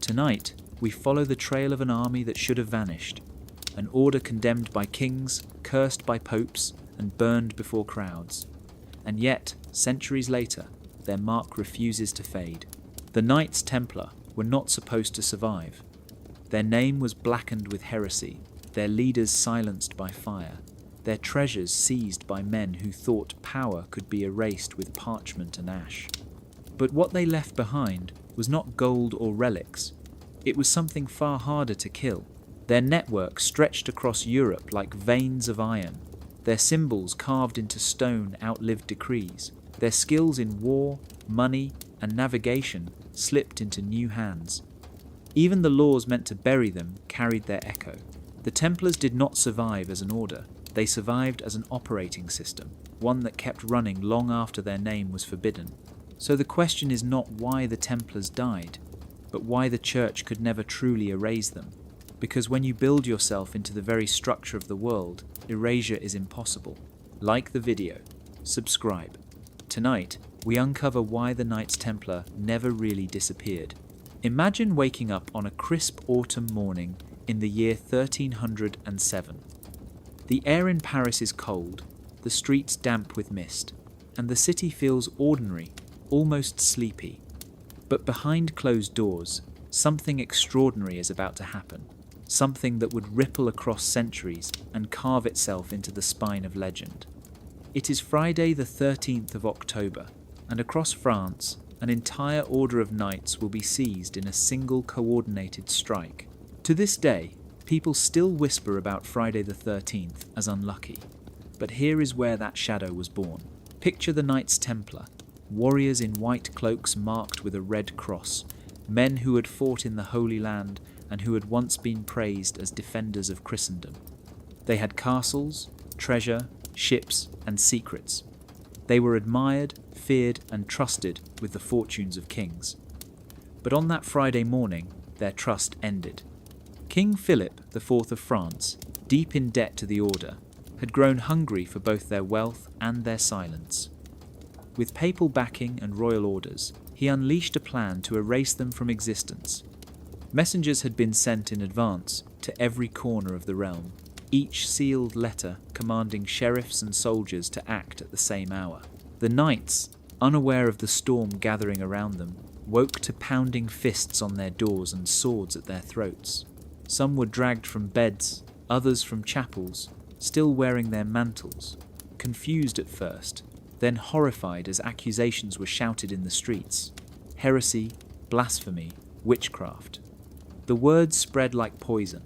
Tonight, we follow the trail of an army that should have vanished, an order condemned by kings, cursed by popes, and burned before crowds. And yet, centuries later, their mark refuses to fade. The Knights Templar were not supposed to survive. Their name was blackened with heresy, their leaders silenced by fire, their treasures seized by men who thought power could be erased with parchment and ash. But what they left behind was not gold or relics. It was something far harder to kill. Their network stretched across Europe like veins of iron, their symbols carved into stone outlived decrees, their skills in war, money, and navigation slipped into new hands. Even the laws meant to bury them carried their echo. The Templars did not survive as an order. They survived as an operating system, one that kept running long after their name was forbidden. So the question is not why the Templars died, but why the Church could never truly erase them. Because when you build yourself into the very structure of the world, erasure is impossible. Like the video, subscribe. Tonight, we uncover why the Knights Templar never really disappeared. Imagine waking up on a crisp autumn morning in the year 1307. The air in Paris is cold, the streets damp with mist, and the city feels ordinary, almost sleepy. But behind closed doors, something extraordinary is about to happen. Something that would ripple across centuries and carve itself into the spine of legend. It is Friday the 13th of October, and across France, an entire order of knights will be seized in a single coordinated strike. To this day, people still whisper about Friday the 13th as unlucky. But here is where that shadow was born. Picture the Knights Templar, warriors in white cloaks marked with a red cross, men who had fought in the Holy Land and who had once been praised as defenders of Christendom. They had castles, treasure, ships, and secrets. They were admired, feared, and trusted with the fortunes of kings. But on that Friday morning, their trust ended. King Philip IV of France, deep in debt to the order, had grown hungry for both their wealth and their silence. With papal backing and royal orders, he unleashed a plan to erase them from existence. Messengers had been sent in advance to every corner of the realm, each sealed letter commanding sheriffs and soldiers to act at the same hour. The knights, unaware of the storm gathering around them, woke to pounding fists on their doors and swords at their throats. Some were dragged from beds, others from chapels, still wearing their mantles, confused at first, then horrified as accusations were shouted in the streets. Heresy, blasphemy, witchcraft. The words spread like poison.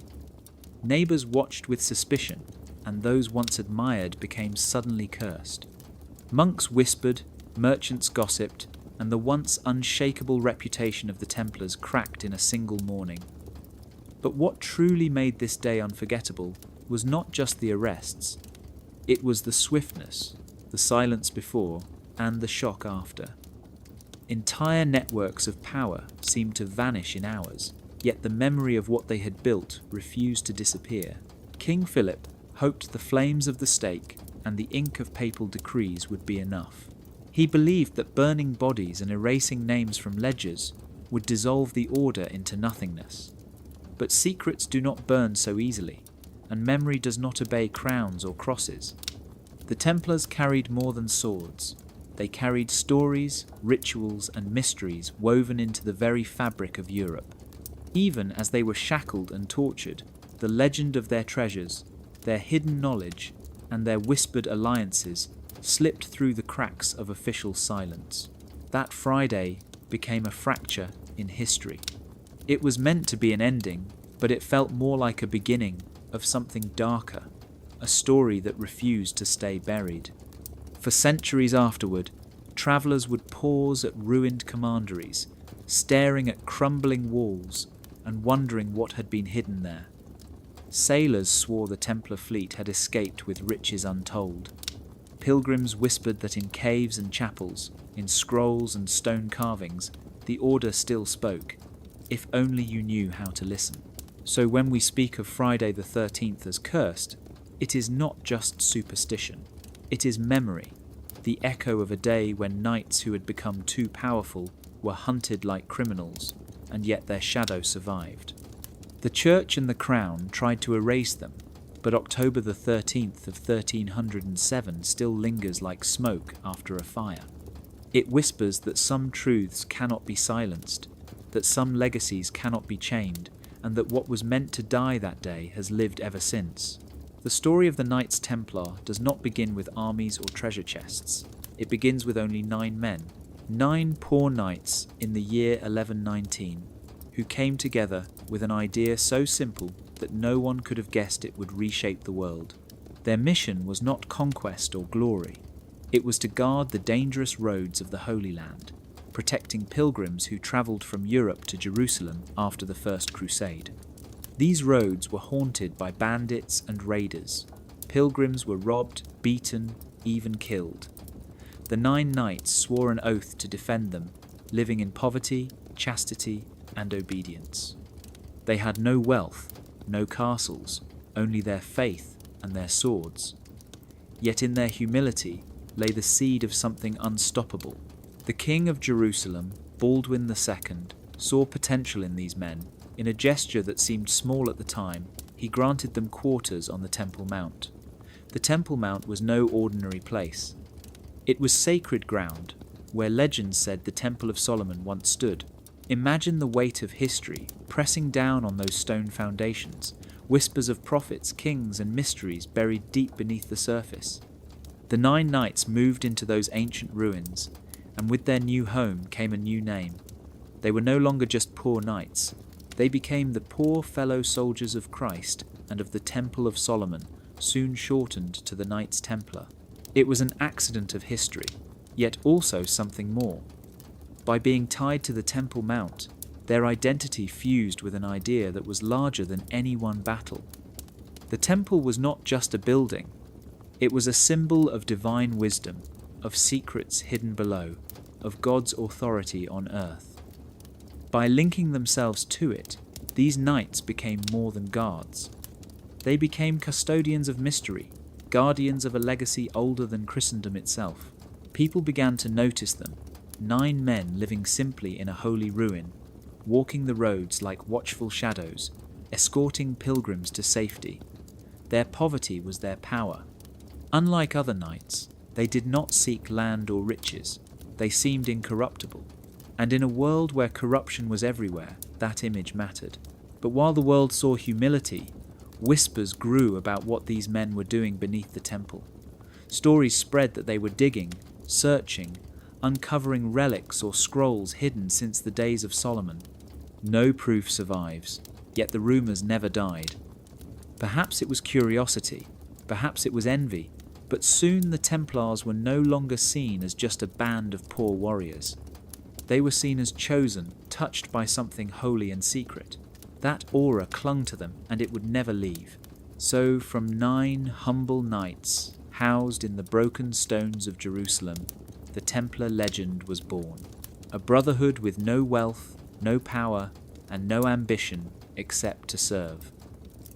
Neighbours watched with suspicion, and those once admired became suddenly cursed. Monks whispered, merchants gossiped, and the once unshakable reputation of the Templars cracked in a single morning. But what truly made this day unforgettable was not just the arrests. It was the swiftness, the silence before, and the shock after. Entire networks of power seemed to vanish in hours, yet the memory of what they had built refused to disappear. King Philip hoped the flames of the stake and the ink of papal decrees would be enough. He believed that burning bodies and erasing names from ledgers would dissolve the order into nothingness. But secrets do not burn so easily, and memory does not obey crowns or crosses. The Templars carried more than swords. They carried stories, rituals, and mysteries woven into the very fabric of Europe. Even as they were shackled and tortured, the legend of their treasures, their hidden knowledge, and their whispered alliances slipped through the cracks of official silence. That Friday became a fracture in history. It was meant to be an ending, but it felt more like a beginning of something darker, a story that refused to stay buried. For centuries afterward, travellers would pause at ruined commanderies, staring at crumbling walls and wondering what had been hidden there. Sailors swore the Templar fleet had escaped with riches untold. Pilgrims whispered that in caves and chapels, in scrolls and stone carvings, the order still spoke, if only you knew how to listen. So when we speak of Friday the 13th as cursed, it is not just superstition. It is memory, the echo of a day when knights who had become too powerful were hunted like criminals, and yet their shadow survived. The church and the crown tried to erase them, but October the 13th of 1307 still lingers like smoke after a fire. It whispers that some truths cannot be silenced, that some legacies cannot be chained, and that what was meant to die that day has lived ever since. The story of the Knights Templar does not begin with armies or treasure chests. It begins with only 9 men, 9 poor knights in the year 1119, who came together with an idea so simple that no one could have guessed it would reshape the world. Their mission was not conquest or glory. It was to guard the dangerous roads of the Holy Land, protecting pilgrims who travelled from Europe to Jerusalem after the First Crusade. These roads were haunted by bandits and raiders. Pilgrims were robbed, beaten, even killed. The 9 knights swore an oath to defend them, living in poverty, chastity, and obedience. They had no wealth, no castles, only their faith and their swords. Yet in their humility lay the seed of something unstoppable. The King of Jerusalem, Baldwin II, saw potential in these men. In a gesture that seemed small at the time, he granted them quarters on the Temple Mount. The Temple Mount was no ordinary place. It was sacred ground, where legends said the Temple of Solomon once stood. Imagine the weight of history pressing down on those stone foundations, whispers of prophets, kings, and mysteries buried deep beneath the surface. The 9 knights moved into those ancient ruins, and with their new home came a new name. They were no longer just poor knights. They became the poor fellow soldiers of Christ and of the Temple of Solomon, soon shortened to the Knights Templar. It was an accident of history, yet also something more. By being tied to the Temple Mount, their identity fused with an idea that was larger than any one battle. The temple was not just a building. It was a symbol of divine wisdom, of secrets hidden below, of God's authority on earth. By linking themselves to it, these knights became more than guards. They became custodians of mystery, guardians of a legacy older than Christendom itself. People began to notice them, 9 men living simply in a holy ruin, walking the roads like watchful shadows, escorting pilgrims to safety. Their poverty was their power. Unlike other knights, they did not seek land or riches. They seemed incorruptible. And in a world where corruption was everywhere, that image mattered. But while the world saw humility, whispers grew about what these men were doing beneath the temple. Stories spread that they were digging, searching, uncovering relics or scrolls hidden since the days of Solomon. No proof survives, yet the rumours never died. Perhaps it was curiosity, perhaps it was envy, but soon the Templars were no longer seen as just a band of poor warriors. They were seen as chosen, touched by something holy and secret. That aura clung to them, and it would never leave. So from 9 humble knights, housed in the broken stones of Jerusalem, the Templar legend was born. A brotherhood with no wealth, no power, and no ambition except to serve.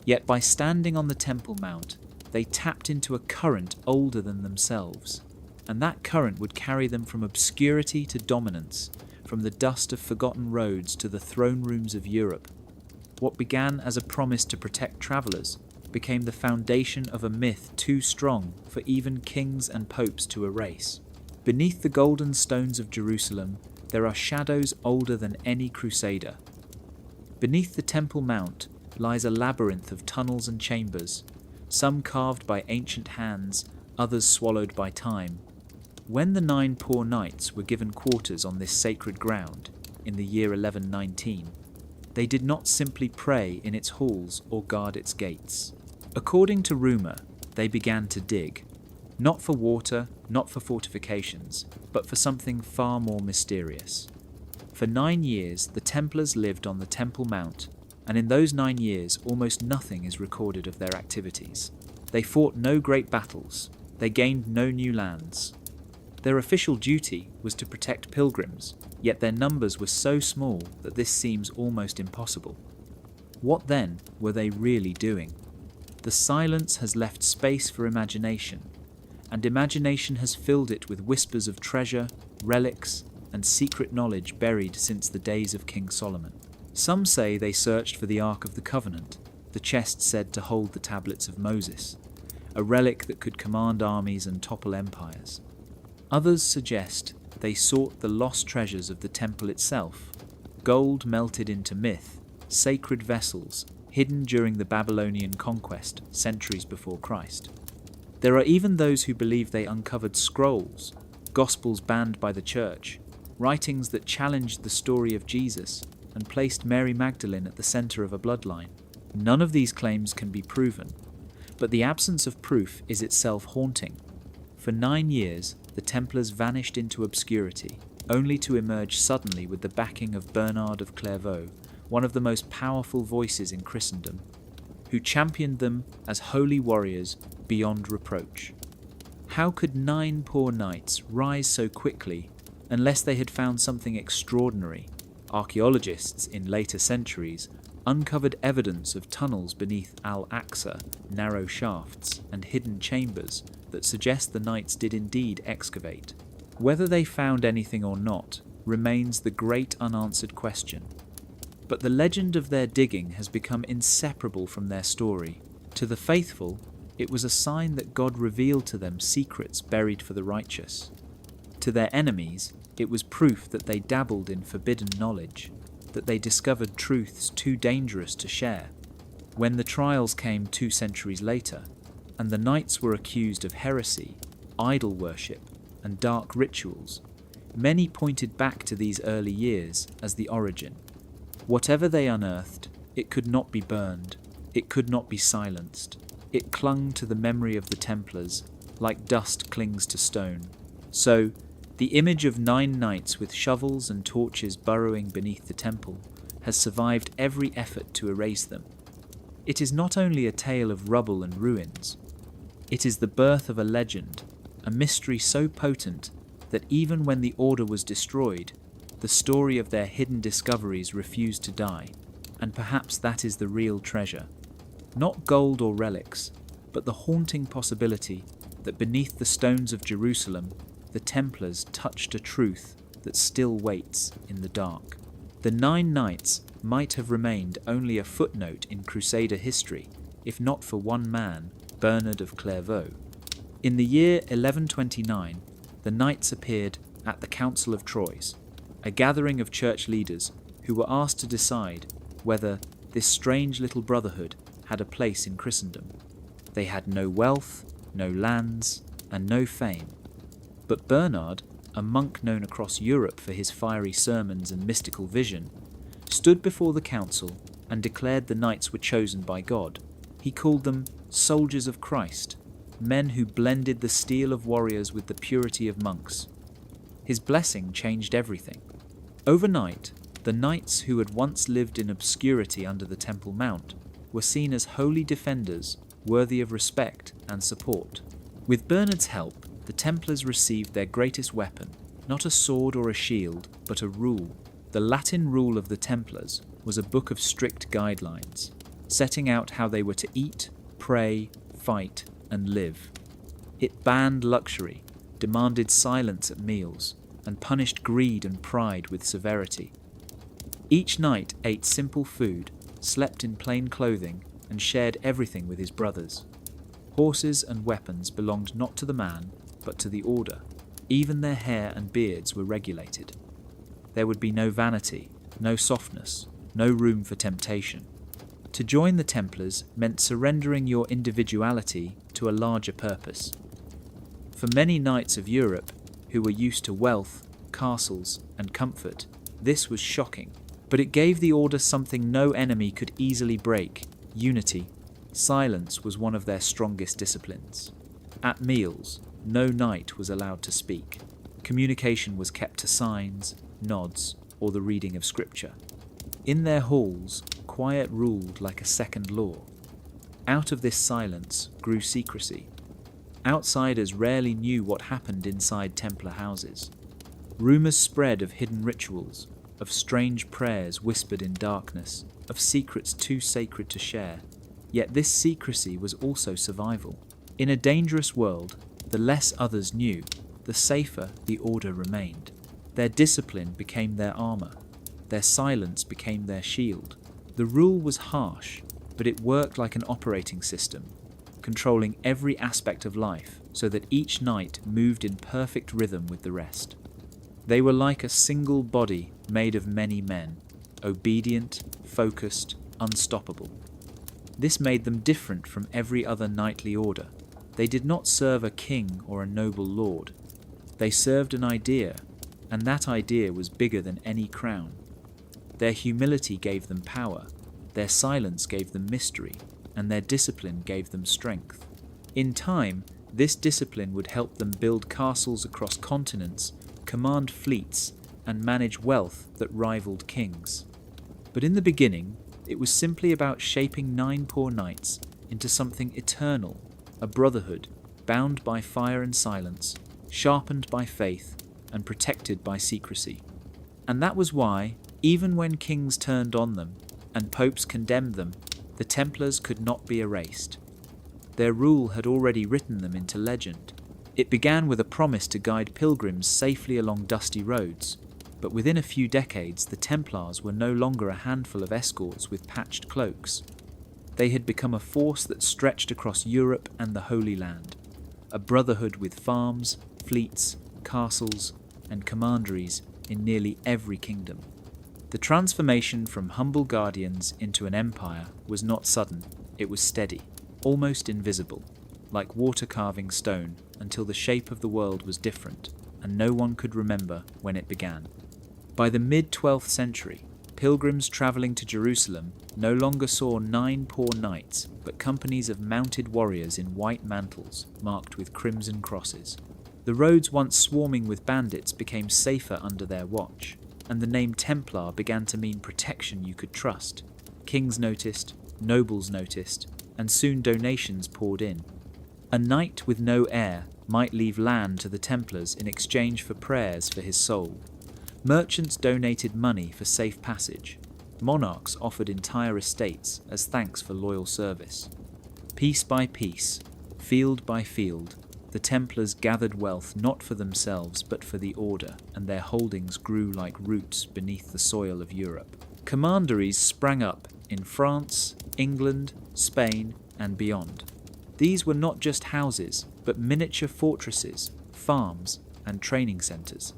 Yet by standing on the Temple Mount, they tapped into a current older than themselves, and that current would carry them from obscurity to dominance, from the dust of forgotten roads to the throne rooms of Europe. What began as a promise to protect travellers became the foundation of a myth too strong for even kings and popes to erase. Beneath the golden stones of Jerusalem, there are shadows older than any crusader. Beneath the Temple Mount lies a labyrinth of tunnels and chambers, some carved by ancient hands, others swallowed by time. When the 9 poor knights were given quarters on this sacred ground, in the year 1119, they did not simply pray in its halls or guard its gates. According to rumour, they began to dig. Not for water, not for fortifications, but for something far more mysterious. For 9 years, the Templars lived on the Temple Mount, and in those 9 years, almost nothing is recorded of their activities. They fought no great battles. They gained no new lands. Their official duty was to protect pilgrims, yet their numbers were so small that this seems almost impossible. What then were they really doing? The silence has left space for imagination, and imagination has filled it with whispers of treasure, relics, and secret knowledge buried since the days of King Solomon. Some say they searched for the Ark of the Covenant, the chest said to hold the tablets of Moses, a relic that could command armies and topple empires. Others suggest they sought the lost treasures of the temple itself, gold melted into myth, sacred vessels hidden during the Babylonian conquest centuries before Christ. There are even those who believe they uncovered scrolls, gospels banned by the church, writings that challenged the story of Jesus and placed Mary Magdalene at the center of a bloodline. None of these claims can be proven, but the absence of proof is itself haunting. For 9 years, the Templars vanished into obscurity, only to emerge suddenly with the backing of Bernard of Clairvaux, one of the most powerful voices in Christendom, who championed them as holy warriors beyond reproach. How could 9 poor knights rise so quickly unless they had found something extraordinary? Archaeologists in later centuries uncovered evidence of tunnels beneath Al-Aqsa, narrow shafts, and hidden chambers that suggest the knights did indeed excavate. Whether they found anything or not remains the great unanswered question. But the legend of their digging has become inseparable from their story. To the faithful, it was a sign that God revealed to them secrets buried for the righteous. To their enemies, it was proof that they dabbled in forbidden knowledge, that they discovered truths too dangerous to share. When the trials came 2 centuries later, and the knights were accused of heresy, idol worship, and dark rituals, many pointed back to these early years as the origin. Whatever they unearthed, it could not be burned, it could not be silenced. It clung to the memory of the Templars, like dust clings to stone. So, the image of 9 knights with shovels and torches burrowing beneath the temple has survived every effort to erase them. It is not only a tale of rubble and ruins, it is the birth of a legend, a mystery so potent that even when the order was destroyed, the story of their hidden discoveries refused to die, and perhaps that is the real treasure. Not gold or relics, but the haunting possibility that beneath the stones of Jerusalem, the Templars touched a truth that still waits in the dark. The 9 knights might have remained only a footnote in Crusader history, if not for one man, Bernard of Clairvaux. In the year 1129, the knights appeared at the Council of Troyes, a gathering of church leaders who were asked to decide whether this strange little brotherhood had a place in Christendom. They had no wealth, no lands, and no fame. But Bernard, a monk known across Europe for his fiery sermons and mystical vision, stood before the council and declared the knights were chosen by God. He called them soldiers of Christ, men who blended the steel of warriors with the purity of monks. His blessing changed everything. Overnight, the knights who had once lived in obscurity under the Temple Mount were seen as holy defenders worthy of respect and support. With Bernard's help, the Templars received their greatest weapon, not a sword or a shield, but a rule. The Latin rule of the Templars was a book of strict guidelines, setting out how they were to eat, pray, fight, and live. It banned luxury, demanded silence at meals, and punished greed and pride with severity. Each knight ate simple food, slept in plain clothing, and shared everything with his brothers. Horses and weapons belonged not to the man, but to the order. Even their hair and beards were regulated. There would be no vanity, no softness, no room for temptation. To join the Templars meant surrendering your individuality to a larger purpose. For many knights of Europe, who were used to wealth, castles, and comfort, this was shocking. But it gave the order something no enemy could easily break: unity. Silence was one of their strongest disciplines. At meals, no knight was allowed to speak. Communication was kept to signs, nods, or the reading of scripture. In their halls, quiet ruled like a second law. Out of this silence grew secrecy. Outsiders rarely knew what happened inside Templar houses. Rumours spread of hidden rituals, of strange prayers whispered in darkness, of secrets too sacred to share. Yet this secrecy was also survival. In a dangerous world, the less others knew, the safer the order remained. Their discipline became their armour. their silence became their shield. The rule was harsh, but it worked like an operating system, controlling every aspect of life so that each knight moved in perfect rhythm with the rest. They were like a single body made of many men, obedient, focused, unstoppable. This made them different from every other knightly order. They did not serve a king or a noble lord. They served an idea, and that idea was bigger than any crown. Their humility gave them power, their silence gave them mystery, and their discipline gave them strength. In time, this discipline would help them build castles across continents, command fleets, and manage wealth that rivaled kings. But in the beginning, it was simply about shaping 9 poor knights into something eternal, a brotherhood bound by fire and silence, sharpened by faith, and protected by secrecy. And that was why, even when kings turned on them and popes condemned them, the Templars could not be erased. Their rule had already written them into legend. It began with a promise to guide pilgrims safely along dusty roads, but within a few decades the Templars were no longer a handful of escorts with patched cloaks. They had become a force that stretched across Europe and the Holy Land, a brotherhood with farms, fleets, castles, and commanderies in nearly every kingdom. The transformation from humble guardians into an empire was not sudden, it was steady, almost invisible, like water carving stone, until the shape of the world was different, and no one could remember when it began. By the mid-12th century, pilgrims travelling to Jerusalem no longer saw 9 poor knights, but companies of mounted warriors in white mantles marked with crimson crosses. The roads once swarming with bandits became safer under their watch, and the name Templar began to mean protection you could trust. Kings noticed, nobles noticed, and soon donations poured in. A knight with no heir might leave land to the Templars in exchange for prayers for his soul. Merchants donated money for safe passage. Monarchs offered entire estates as thanks for loyal service. Piece by piece, field by field, the Templars gathered wealth not for themselves but for the order, and their holdings grew like roots beneath the soil of Europe. Commanderies sprang up in France, England, Spain, and beyond. These were not just houses, but miniature fortresses, farms, and training centres.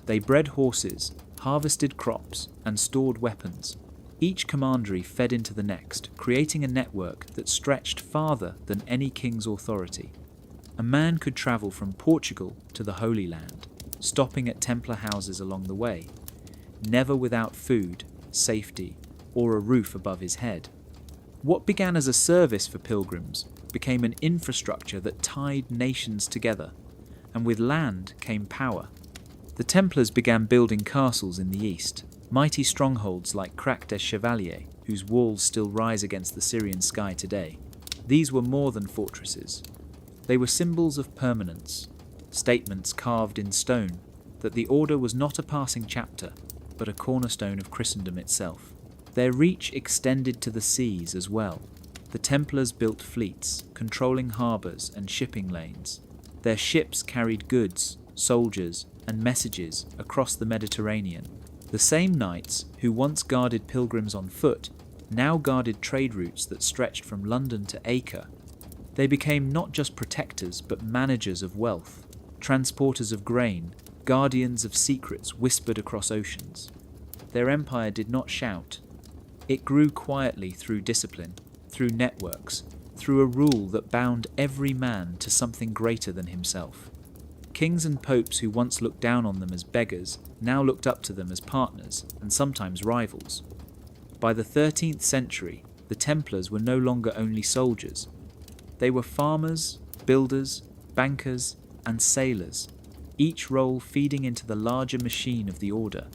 They bred horses, harvested crops, and stored weapons. Each commandery fed into the next, creating a network that stretched farther than any king's authority. A man could travel from Portugal to the Holy Land, stopping at Templar houses along the way, never without food, safety, or a roof above his head. What began as a service for pilgrims became an infrastructure that tied nations together, and with land came power. The Templars began building castles in the east, mighty strongholds like Crac des Chevaliers, whose walls still rise against the Syrian sky today. These were more than fortresses. They were symbols of permanence, statements carved in stone that the order was not a passing chapter, but a cornerstone of Christendom itself. Their reach extended to the seas as well. The Templars built fleets, controlling harbours and shipping lanes. Their ships carried goods, soldiers, and messages across the Mediterranean. The same knights who once guarded pilgrims on foot now guarded trade routes that stretched from London to Acre. They became not just protectors but managers of wealth, transporters of grain, guardians of secrets whispered across oceans. Their empire did not shout. It grew quietly through discipline, through networks, through a rule that bound every man to something greater than himself. Kings and popes who once looked down on them as beggars now looked up to them as partners and sometimes rivals. By the 13th century, the Templars were no longer only soldiers. They were farmers, builders, bankers, and sailors, each role feeding into the larger machine of the order.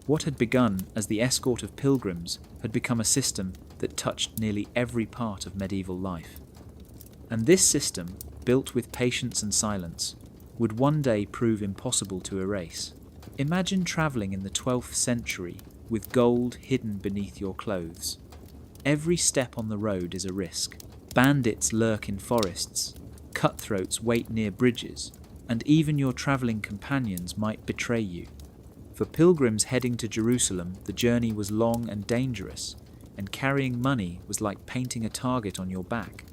What had begun as the escort of pilgrims had become a system that touched nearly every part of medieval life. And this system, built with patience and silence, would one day prove impossible to erase. Imagine travelling in the 12th century with gold hidden beneath your clothes. Every step on the road is a risk. Bandits lurk in forests, cutthroats wait near bridges, and even your travelling companions might betray you. For pilgrims heading to Jerusalem, the journey was long and dangerous, and carrying money was like painting a target on your back.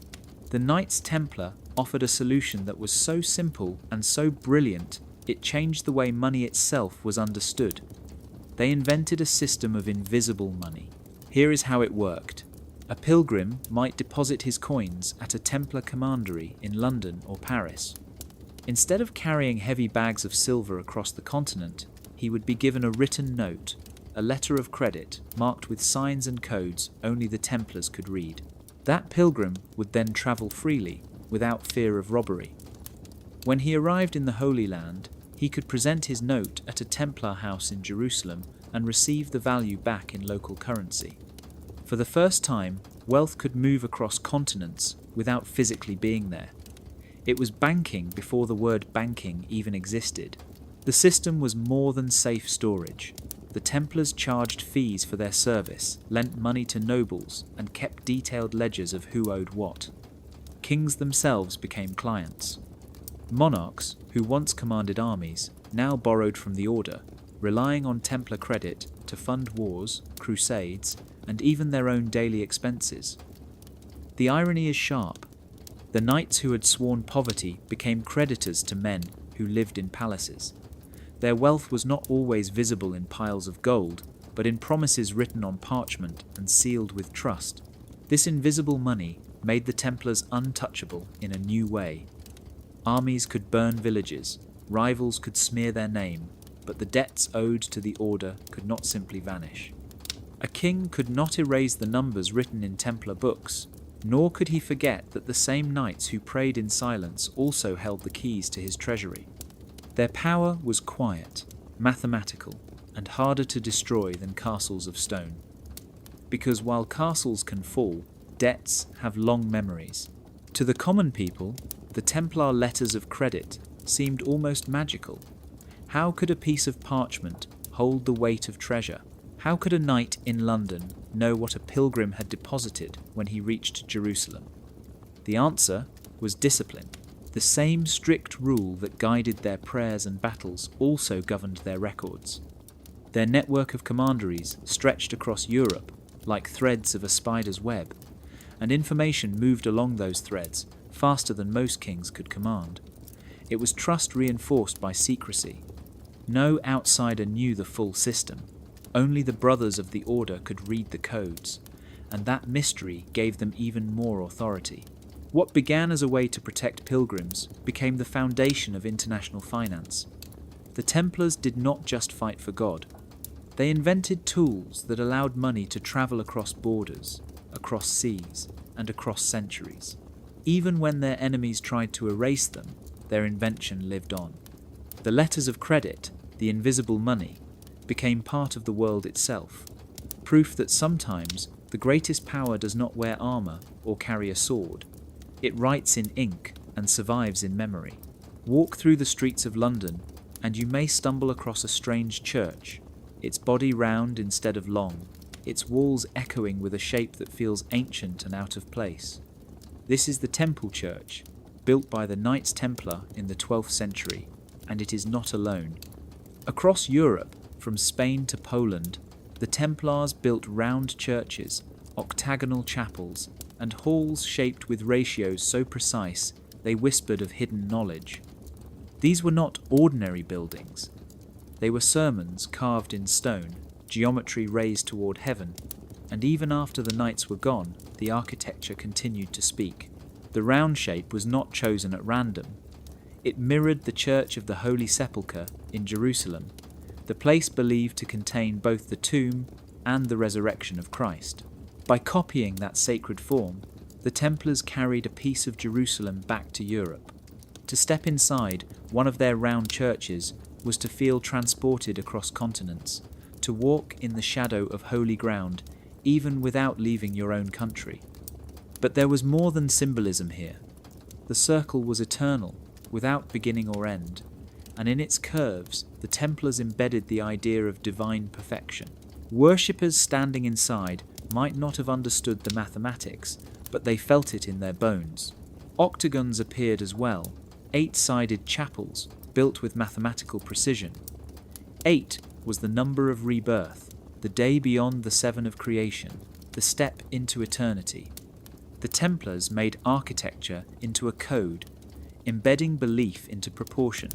The Knights Templar offered a solution that was so simple and so brilliant, it changed the way money itself was understood. They invented a system of invisible money. Here is how it worked. A pilgrim might deposit his coins at a Templar commandery in London or Paris. Instead of carrying heavy bags of silver across the continent, he would be given a written note, a letter of credit marked with signs and codes only the Templars could read. That pilgrim would then travel freely, without fear of robbery. When he arrived in the Holy Land, he could present his note at a Templar house in Jerusalem and receive the value back in local currency. For the first time, wealth could move across continents without physically being there. It was banking before the word banking even existed. The system was more than safe storage. The Templars charged fees for their service, lent money to nobles, and kept detailed ledgers of who owed what. Kings themselves became clients. Monarchs, who once commanded armies, now borrowed from the order, relying on Templar credit to fund wars, crusades, and even their own daily expenses. The irony is sharp. The knights who had sworn poverty became creditors to men who lived in palaces. Their wealth was not always visible in piles of gold, but in promises written on parchment and sealed with trust. This invisible money made the Templars untouchable in a new way. Armies could burn villages, rivals could smear their name, but the debts owed to the order could not simply vanish. A king could not erase the numbers written in Templar books, nor could he forget that the same knights who prayed in silence also held the keys to his treasury. Their power was quiet, mathematical, and harder to destroy than castles of stone. Because while castles can fall, debts have long memories. To the common people, the Templar letters of credit seemed almost magical. How could a piece of parchment hold the weight of treasure? How could a knight in London know what a pilgrim had deposited when he reached Jerusalem? The answer was discipline. The same strict rule that guided their prayers and battles also governed their records. Their network of commanderies stretched across Europe like threads of a spider's web, and information moved along those threads faster than most kings could command. It was trust reinforced by secrecy. No outsider knew the full system. Only the brothers of the order could read the codes, and that mystery gave them even more authority. What began as a way to protect pilgrims became the foundation of international finance. The Templars did not just fight for God. They invented tools that allowed money to travel across borders, across seas, and across centuries. Even when their enemies tried to erase them, their invention lived on. The letters of credit, the invisible money, became part of the world itself, proof that sometimes the greatest power does not wear armor or carry a sword. It writes in ink and survives in memory. Walk through the streets of London, and you may stumble across a strange church, its body round instead of long, its walls echoing with a shape that feels ancient and out of place. This is the Temple Church, built by the Knights Templar in the 12th century, and it is not alone. Across Europe, from Spain to Poland, the Templars built round churches, octagonal chapels, and halls shaped with ratios so precise they whispered of hidden knowledge. These were not ordinary buildings. They were sermons carved in stone, geometry raised toward heaven, and even after the knights were gone, the architecture continued to speak. The round shape was not chosen at random. It mirrored the Church of the Holy Sepulchre in Jerusalem, the place believed to contain both the tomb and the resurrection of Christ. By copying that sacred form, the Templars carried a piece of Jerusalem back to Europe. To step inside one of their round churches was to feel transported across continents, to walk in the shadow of holy ground, even without leaving your own country. But there was more than symbolism here. The circle was eternal, without beginning or end, and in its curves, the Templars embedded the idea of divine perfection. Worshippers standing inside might not have understood the mathematics, but they felt it in their bones. Octagons appeared as well, 8-sided chapels built with mathematical precision. 8 was the number of rebirth, the day beyond the seven of creation, the step into eternity. The Templars made architecture into a code, embedding belief into proportion.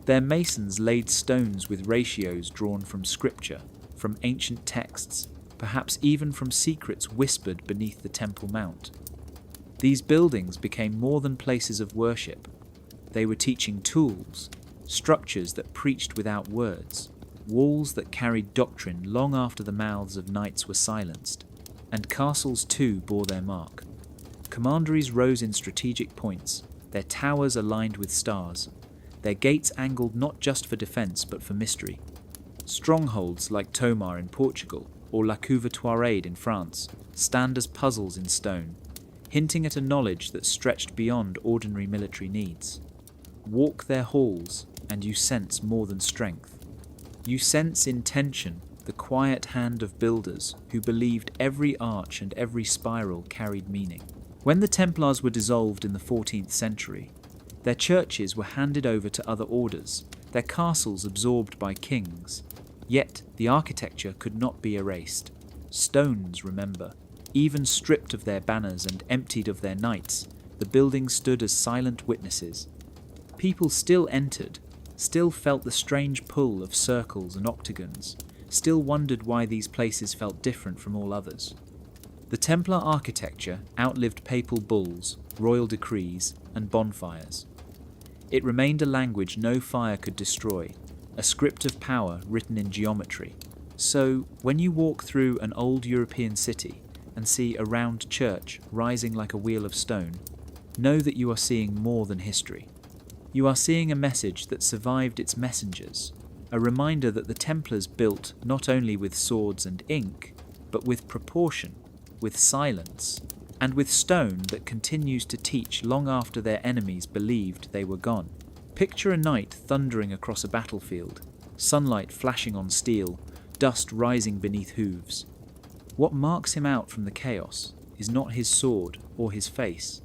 Their masons laid stones with ratios drawn from scripture, from ancient texts, perhaps even from secrets whispered beneath the Temple Mount. These buildings became more than places of worship. They were teaching tools, structures that preached without words, walls that carried doctrine long after the mouths of knights were silenced, and castles too bore their mark. Commanderies rose in strategic points, their towers aligned with stars, their gates angled not just for defence but for mystery. Strongholds like Tomar in Portugal or La Couve-Touareg in France stand as puzzles in stone, hinting at a knowledge that stretched beyond ordinary military needs. Walk their halls, and you sense more than strength. You sense intention, the quiet hand of builders who believed every arch and every spiral carried meaning. When the Templars were dissolved in the 14th century, their churches were handed over to other orders, their castles absorbed by kings. Yet the architecture could not be erased. Stones remember. Even stripped of their banners and emptied of their knights, the buildings stood as silent witnesses. People still entered, still felt the strange pull of circles and octagons, still wondered why these places felt different from all others. The Templar architecture outlived papal bulls, royal decrees, and bonfires. It remained a language no fire could destroy, a script of power written in geometry. So, when you walk through an old European city and see a round church rising like a wheel of stone, know that you are seeing more than history. You are seeing a message that survived its messengers, a reminder that the Templars built not only with swords and ink, but with proportion, with silence, and with stone that continues to teach long after their enemies believed they were gone. Picture a knight thundering across a battlefield, sunlight flashing on steel, dust rising beneath hooves. What marks him out from the chaos is not his sword or his face,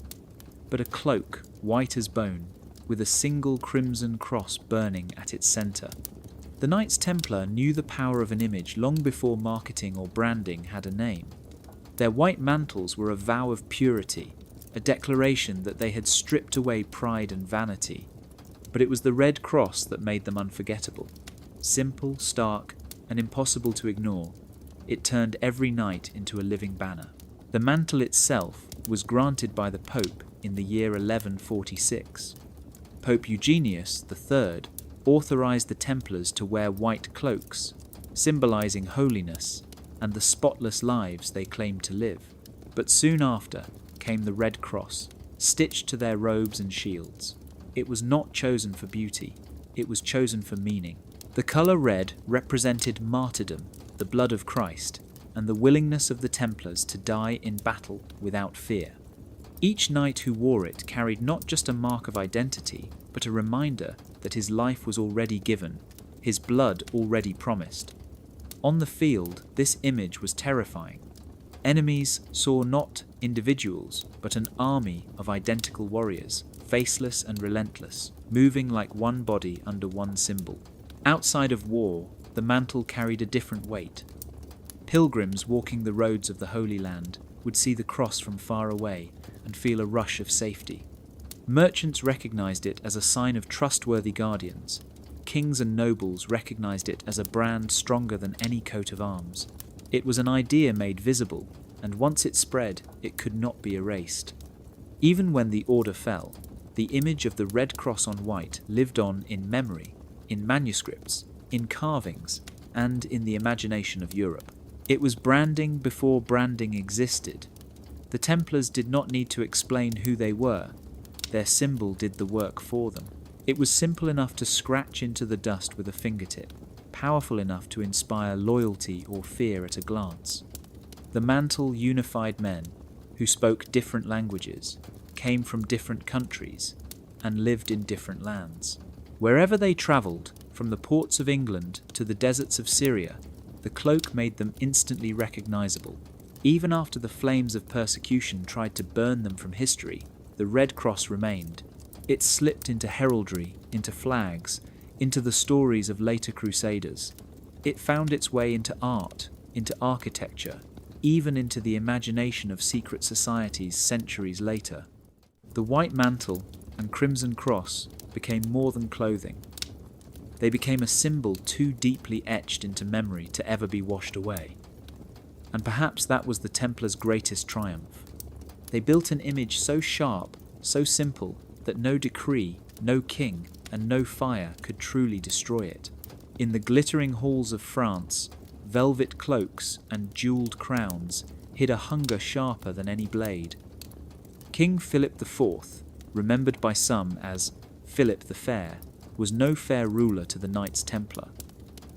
but a cloak white as bone, with a single crimson cross burning at its centre. The Knights Templar knew the power of an image long before marketing or branding had a name. Their white mantles were a vow of purity, a declaration that they had stripped away pride and vanity. But it was the red cross that made them unforgettable. Simple, stark, and impossible to ignore, it turned every knight into a living banner. The mantle itself was granted by the Pope in the year 1146. Pope Eugenius III authorized the Templars to wear white cloaks, symbolizing holiness and the spotless lives they claimed to live. But soon after came the Red Cross, stitched to their robes and shields. It was not chosen for beauty, it was chosen for meaning. The colour red represented martyrdom, the blood of Christ, and the willingness of the Templars to die in battle without fear. Each knight who wore it carried not just a mark of identity, but a reminder that his life was already given, his blood already promised. On the field, this image was terrifying. Enemies saw not individuals, but an army of identical warriors, faceless and relentless, moving like one body under one symbol. Outside of war, the mantle carried a different weight. Pilgrims walking the roads of the Holy Land would see the cross from far away and feel a rush of safety. Merchants recognized it as a sign of trustworthy guardians. Kings and nobles recognized it as a brand stronger than any coat of arms. It was an idea made visible, and once it spread, it could not be erased. Even when the order fell, the image of the Red Cross on white lived on in memory, in manuscripts, in carvings, and in the imagination of Europe. It was branding before branding existed. The Templars did not need to explain who they were. Their symbol did the work for them. It was simple enough to scratch into the dust with a fingertip, powerful enough to inspire loyalty or fear at a glance. The mantle unified men who spoke different languages, came from different countries, and lived in different lands. Wherever they travelled, from the ports of England to the deserts of Syria, the cloak made them instantly recognisable. Even after the flames of persecution tried to burn them from history, the Red Cross remained. It slipped into heraldry, into flags, into the stories of later crusaders. It found its way into art, into architecture, even into the imagination of secret societies centuries later. The white mantle and crimson cross became more than clothing. They became a symbol too deeply etched into memory to ever be washed away. And perhaps that was the Templars' greatest triumph. They built an image so sharp, so simple, that no decree, no king, and no fire could truly destroy it. In the glittering halls of France, velvet cloaks and jewelled crowns hid a hunger sharper than any blade. King Philip IV, remembered by some as Philip the Fair, was no fair ruler to the Knights Templar.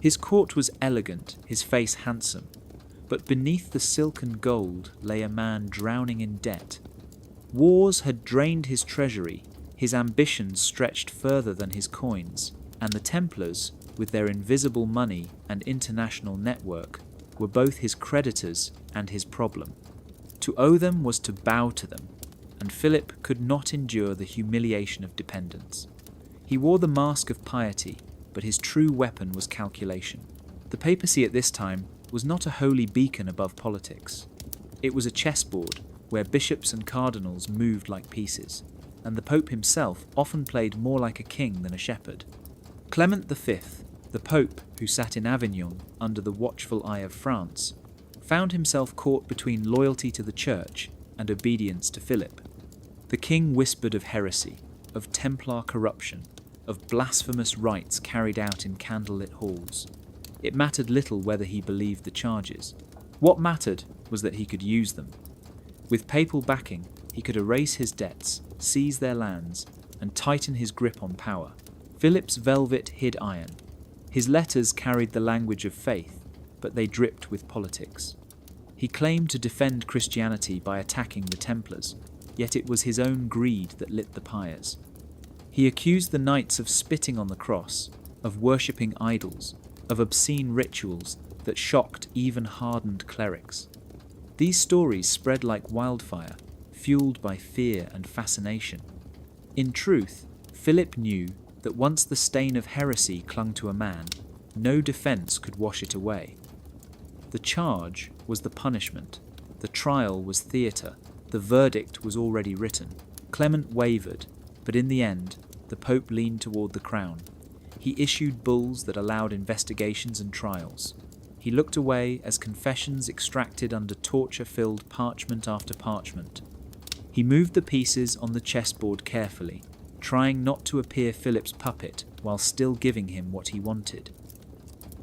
His court was elegant, his face handsome, but beneath the silken gold lay a man drowning in debt. Wars had drained his treasury, his ambitions stretched further than his coins, and the Templars, with their invisible money and international network, were both his creditors and his problem. To owe them was to bow to them, and Philip could not endure the humiliation of dependence. He wore the mask of piety, but his true weapon was calculation. The papacy at this time was not a holy beacon above politics. It was a chessboard where bishops and cardinals moved like pieces, and the Pope himself often played more like a king than a shepherd. Clement V, the Pope who sat in Avignon under the watchful eye of France, found himself caught between loyalty to the Church and obedience to Philip. The king whispered of heresy, of Templar corruption, of blasphemous rites carried out in candlelit halls. It mattered little whether he believed the charges. What mattered was that he could use them. With papal backing, he could erase his debts, seize their lands, and tighten his grip on power. Philip's velvet hid iron. His letters carried the language of faith, but they dripped with politics. He claimed to defend Christianity by attacking the Templars, yet it was his own greed that lit the pyres. He accused the knights of spitting on the cross, of worshipping idols, of obscene rituals that shocked even hardened clerics. These stories spread like wildfire, fueled by fear and fascination. In truth, Philip knew that once the stain of heresy clung to a man, no defense could wash it away. The charge was the punishment, the trial was theatre, the verdict was already written. Clement wavered, but in the end, the Pope leaned toward the crown. He issued bulls that allowed investigations and trials. He looked away as confessions extracted under torture-filled parchment after parchment. He moved the pieces on the chessboard carefully, trying not to appear Philip's puppet while still giving him what he wanted.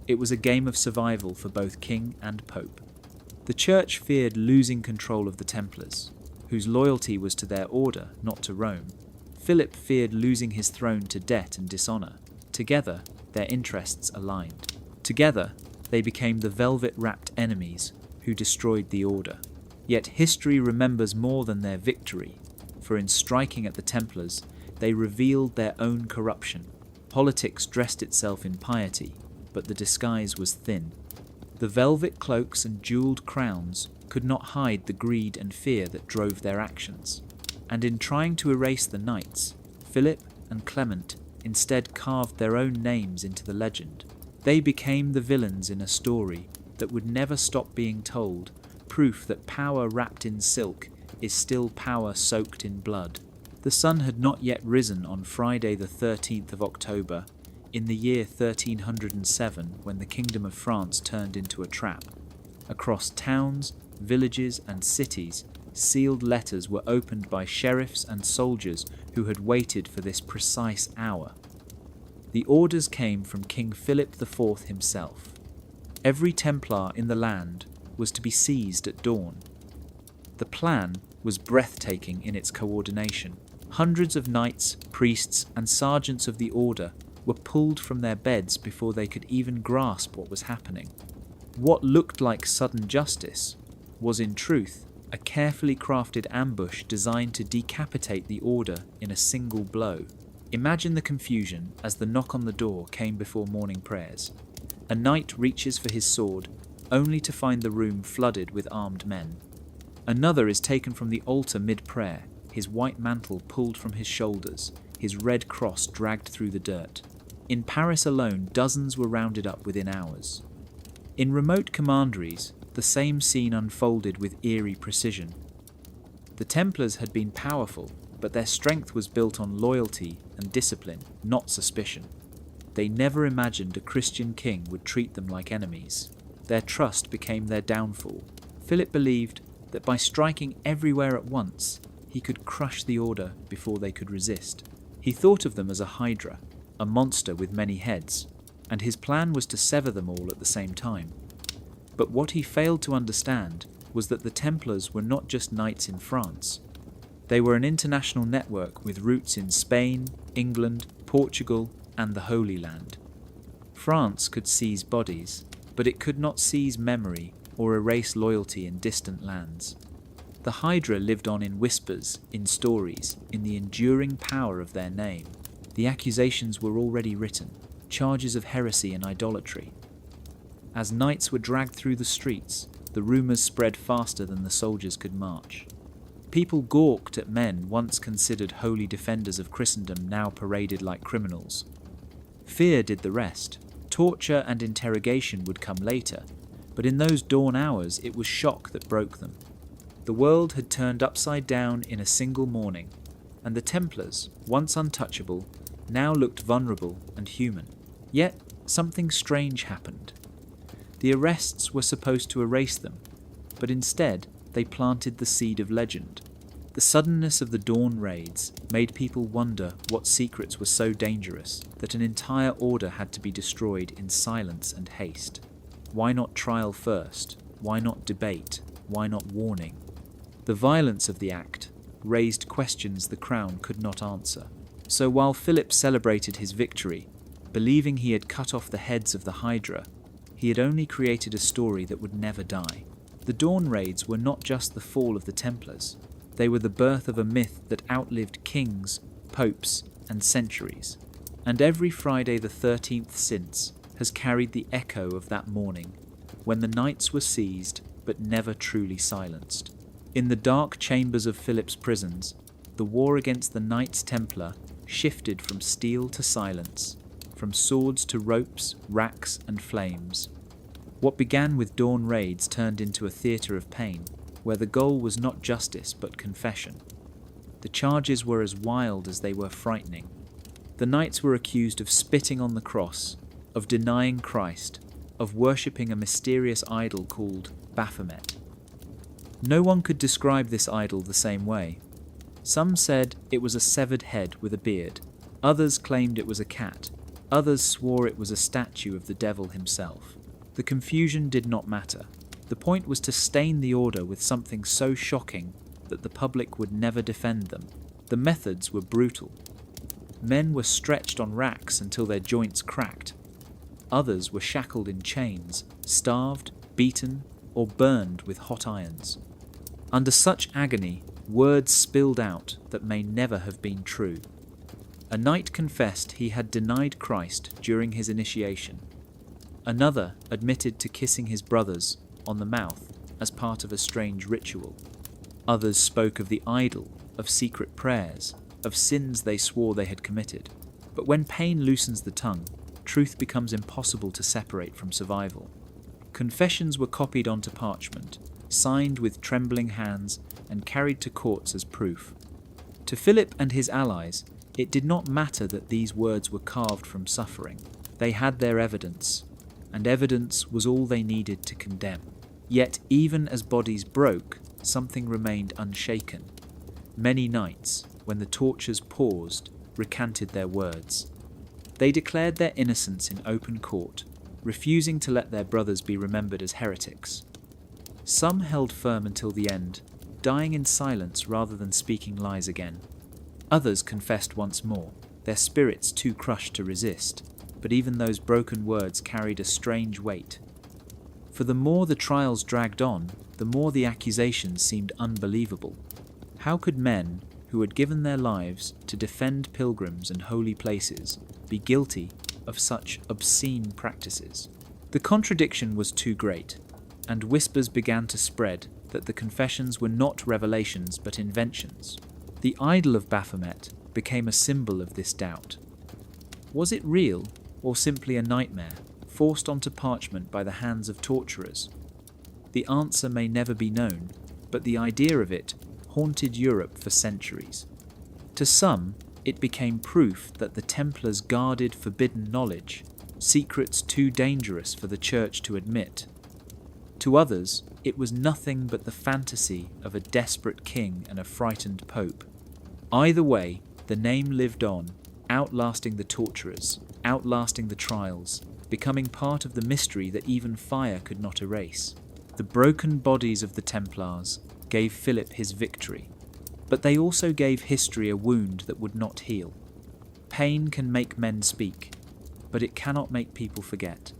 It was a game of survival for both king and pope. The Church feared losing control of the Templars, whose loyalty was to their order, not to Rome. Philip feared losing his throne to debt and dishonour. Together, their interests aligned. Together, they became the velvet-wrapped enemies who destroyed the order. Yet history remembers more than their victory, for in striking at the Templars, they revealed their own corruption. Politics dressed itself in piety, but the disguise was thin. The velvet cloaks and jewelled crowns could not hide the greed and fear that drove their actions. And in trying to erase the knights, Philip and Clement instead carved their own names into the legend. They became the villains in a story that would never stop being told, proof that power wrapped in silk is still power soaked in blood. The sun had not yet risen on Friday the 13th of October, in the year 1307, when the Kingdom of France turned into a trap. Across towns, villages and cities, sealed letters were opened by sheriffs and soldiers who had waited for this precise hour. The orders came from King Philip IV himself. Every Templar in the land was to be seized at dawn. The plan was breathtaking in its coordination. Hundreds of knights, priests, and sergeants of the order were pulled from their beds before they could even grasp what was happening. What looked like sudden justice was, in truth, a carefully crafted ambush designed to decapitate the order in a single blow. Imagine the confusion as the knock on the door came before morning prayers. A knight reaches for his sword, only to find the room flooded with armed men. Another is taken from the altar mid-prayer, his white mantle pulled from his shoulders, his red cross dragged through the dirt. In Paris alone, dozens were rounded up within hours. In remote commanderies, the same scene unfolded with eerie precision. The Templars had been powerful, but their strength was built on loyalty and discipline, not suspicion. They never imagined a Christian king would treat them like enemies. Their trust became their downfall. Philip believed that by striking everywhere at once, he could crush the order before they could resist. He thought of them as a hydra, a monster with many heads, and his plan was to sever them all at the same time. But what he failed to understand was that the Templars were not just knights in France. They were an international network with roots in Spain, England, Portugal, and the Holy Land. France could seize bodies, but it could not seize memory or erase loyalty in distant lands. The Hydra lived on in whispers, in stories, in the enduring power of their name. The accusations were already written, charges of heresy and idolatry. As knights were dragged through the streets, the rumours spread faster than the soldiers could march. People gawked at men once considered holy defenders of Christendom now paraded like criminals. Fear did the rest. Torture and interrogation would come later, but in those dawn hours it was shock that broke them. The world had turned upside down in a single morning, and the Templars, once untouchable, now looked vulnerable and human. Yet something strange happened. The arrests were supposed to erase them, but instead they planted the seed of legend. The suddenness of the dawn raids made people wonder what secrets were so dangerous that an entire order had to be destroyed in silence and haste. Why not trial first? Why not debate? Why not warning? The violence of the act raised questions the crown could not answer. So while Philip celebrated his victory, believing he had cut off the heads of the Hydra, he had only created a story that would never die. The Dawn Raids were not just the fall of the Templars. They were the birth of a myth that outlived kings, popes, and centuries. And every Friday the 13th since has carried the echo of that morning, when the knights were seized but never truly silenced. In the dark chambers of Philip's prisons, the war against the Knights Templar shifted from steel to silence, from swords to ropes, racks, and flames. What began with dawn raids turned into a theatre of pain, where the goal was not justice but confession. The charges were as wild as they were frightening. The knights were accused of spitting on the cross, of denying Christ, of worshipping a mysterious idol called Baphomet. No one could describe this idol the same way. Some said it was a severed head with a beard. Others claimed it was a cat. Others swore it was a statue of the devil himself. The confusion did not matter. The point was to stain the order with something so shocking that the public would never defend them. The methods were brutal. Men were stretched on racks until their joints cracked. Others were shackled in chains, starved, beaten, or burned with hot irons. Under such agony, words spilled out that may never have been true. A knight confessed he had denied Christ during his initiation. Another admitted to kissing his brothers on the mouth as part of a strange ritual. Others spoke of the idol, of secret prayers, of sins they swore they had committed. But when pain loosens the tongue, truth becomes impossible to separate from survival. Confessions were copied onto parchment, signed with trembling hands, and carried to courts as proof. To Philip and his allies, it did not matter that these words were carved from suffering. They had their evidence, and evidence was all they needed to condemn. Yet even as bodies broke, something remained unshaken. Many knights, when the tortures paused, recanted their words. They declared their innocence in open court, refusing to let their brothers be remembered as heretics. Some held firm until the end, dying in silence rather than speaking lies again. Others confessed once more, their spirits too crushed to resist, but even those broken words carried a strange weight. For the more the trials dragged on, the more the accusations seemed unbelievable. How could men, who had given their lives to defend pilgrims and holy places, be guilty of such obscene practices? The contradiction was too great, and whispers began to spread that the confessions were not revelations but inventions. The idol of Baphomet became a symbol of this doubt. Was it real, or simply a nightmare, forced onto parchment by the hands of torturers? The answer may never be known, but the idea of it haunted Europe for centuries. To some, it became proof that the Templars guarded forbidden knowledge, secrets too dangerous for the Church to admit. To others, it was nothing but the fantasy of a desperate king and a frightened pope. Either way, the name lived on, outlasting the torturers, outlasting the trials, becoming part of the mystery that even fire could not erase. The broken bodies of the Templars gave Philip his victory, but they also gave history a wound that would not heal. Pain can make men speak, but it cannot make people forget.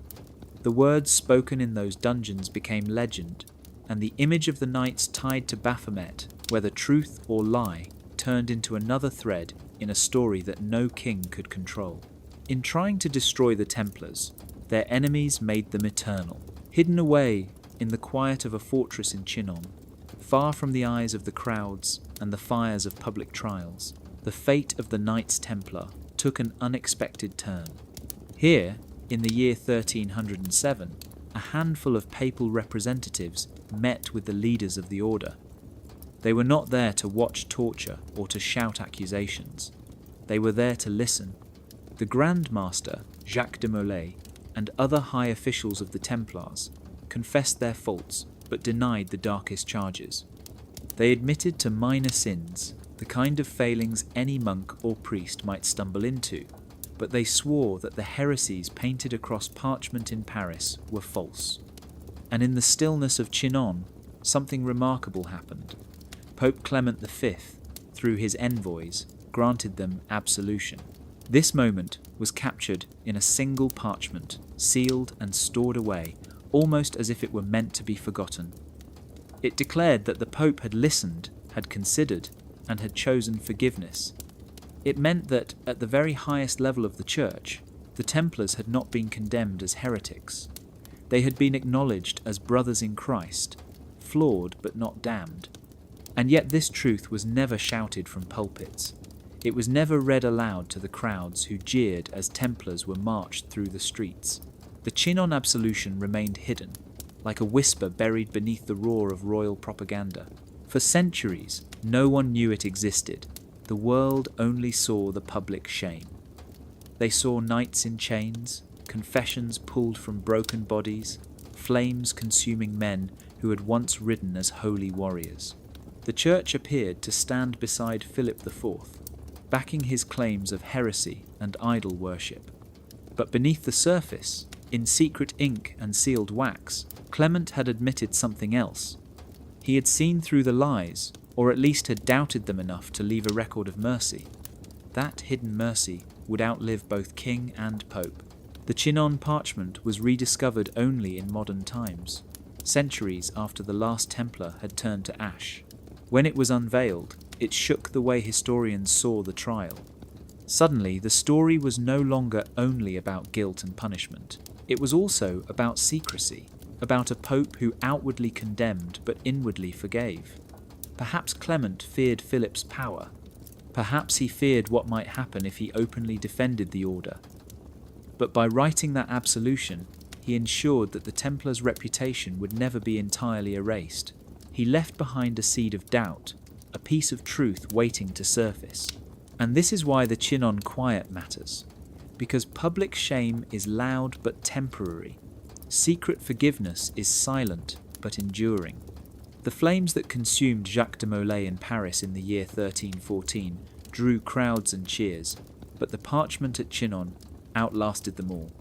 The words spoken in those dungeons became legend, and the image of the knights tied to Baphomet, whether truth or lie, turned into another thread in a story that no king could control. In trying to destroy the Templars, their enemies made them eternal, hidden away in the quiet of a fortress in Chinon, far from the eyes of the crowds and the fires of public trials. The fate of the Knights Templar took an unexpected turn. Here, in the year 1307, a handful of papal representatives met with the leaders of the order. They were not there to watch torture or to shout accusations. They were there to listen. The Grand Master, Jacques de Molay, and other high officials of the Templars confessed their faults but denied the darkest charges. They admitted to minor sins, the kind of failings any monk or priest might stumble into, but they swore that the heresies painted across parchment in Paris were false. And in the stillness of Chinon, something remarkable happened. Pope Clement V, through his envoys, granted them absolution. This moment was captured in a single parchment, sealed and stored away, almost as if it were meant to be forgotten. It declared that the Pope had listened, had considered, and had chosen forgiveness. It meant that, at the very highest level of the Church, the Templars had not been condemned as heretics. They had been acknowledged as brothers in Christ, flawed but not damned. And yet this truth was never shouted from pulpits. It was never read aloud to the crowds who jeered as Templars were marched through the streets. The Chinon absolution remained hidden, like a whisper buried beneath the roar of royal propaganda. For centuries, no one knew it existed. The world only saw the public shame. They saw knights in chains, confessions pulled from broken bodies, flames consuming men who had once ridden as holy warriors. The Church appeared to stand beside Philip IV, backing his claims of heresy and idol worship. But beneath the surface, in secret ink and sealed wax, Clement had admitted something else. He had seen through the lies, or at least had doubted them enough to leave a record of mercy. That hidden mercy would outlive both king and pope. The Chinon parchment was rediscovered only in modern times, centuries after the last Templar had turned to ash. When it was unveiled, it shook the way historians saw the trial. Suddenly, the story was no longer only about guilt and punishment. It was also about secrecy, about a pope who outwardly condemned but inwardly forgave. Perhaps Clement feared Philip's power. Perhaps he feared what might happen if he openly defended the order. But by writing that absolution, he ensured that the Templars' reputation would never be entirely erased. He left behind a seed of doubt, a piece of truth waiting to surface. And this is why the Chinon quiet matters. Because public shame is loud but temporary. Secret forgiveness is silent but enduring. The flames that consumed Jacques de Molay in Paris in the year 1314 drew crowds and cheers, but the parchment at Chinon outlasted them all.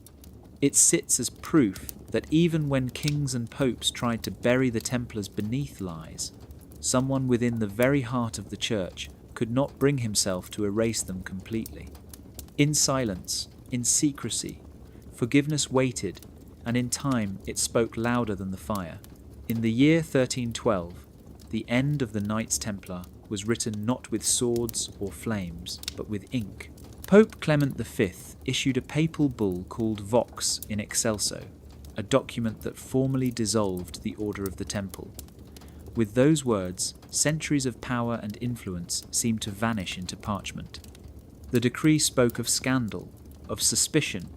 It sits as proof that even when kings and popes tried to bury the Templars beneath lies, someone within the very heart of the Church could not bring himself to erase them completely. In silence, in secrecy, forgiveness waited, and in time it spoke louder than the fire. In the year 1312, the end of the Knights Templar was written not with swords or flames, but with ink. Pope Clement V issued a papal bull called Vox in Excelso, a document that formally dissolved the Order of the Temple. With those words, centuries of power and influence seemed to vanish into parchment. The decree spoke of scandal, of suspicion,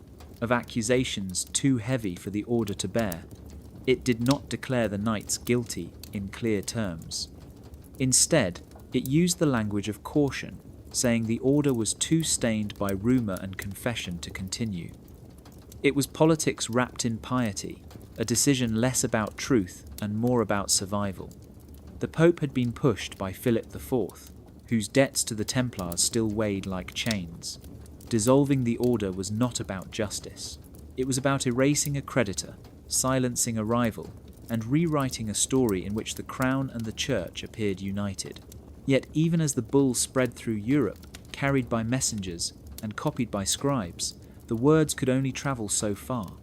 of accusations too heavy for the order to bear, it did not declare the knights guilty in clear terms. Instead, it used the language of caution, saying the order was too stained by rumour and confession to continue. It was politics wrapped in piety, a decision less about truth and more about survival. The Pope had been pushed by Philip IV, whose debts to the Templars still weighed like chains. Dissolving the order was not about justice. It was about erasing a creditor, silencing a rival, and rewriting a story in which the crown and the church appeared united. Yet even as the bull spread through Europe, carried by messengers and copied by scribes, the words could only travel so far.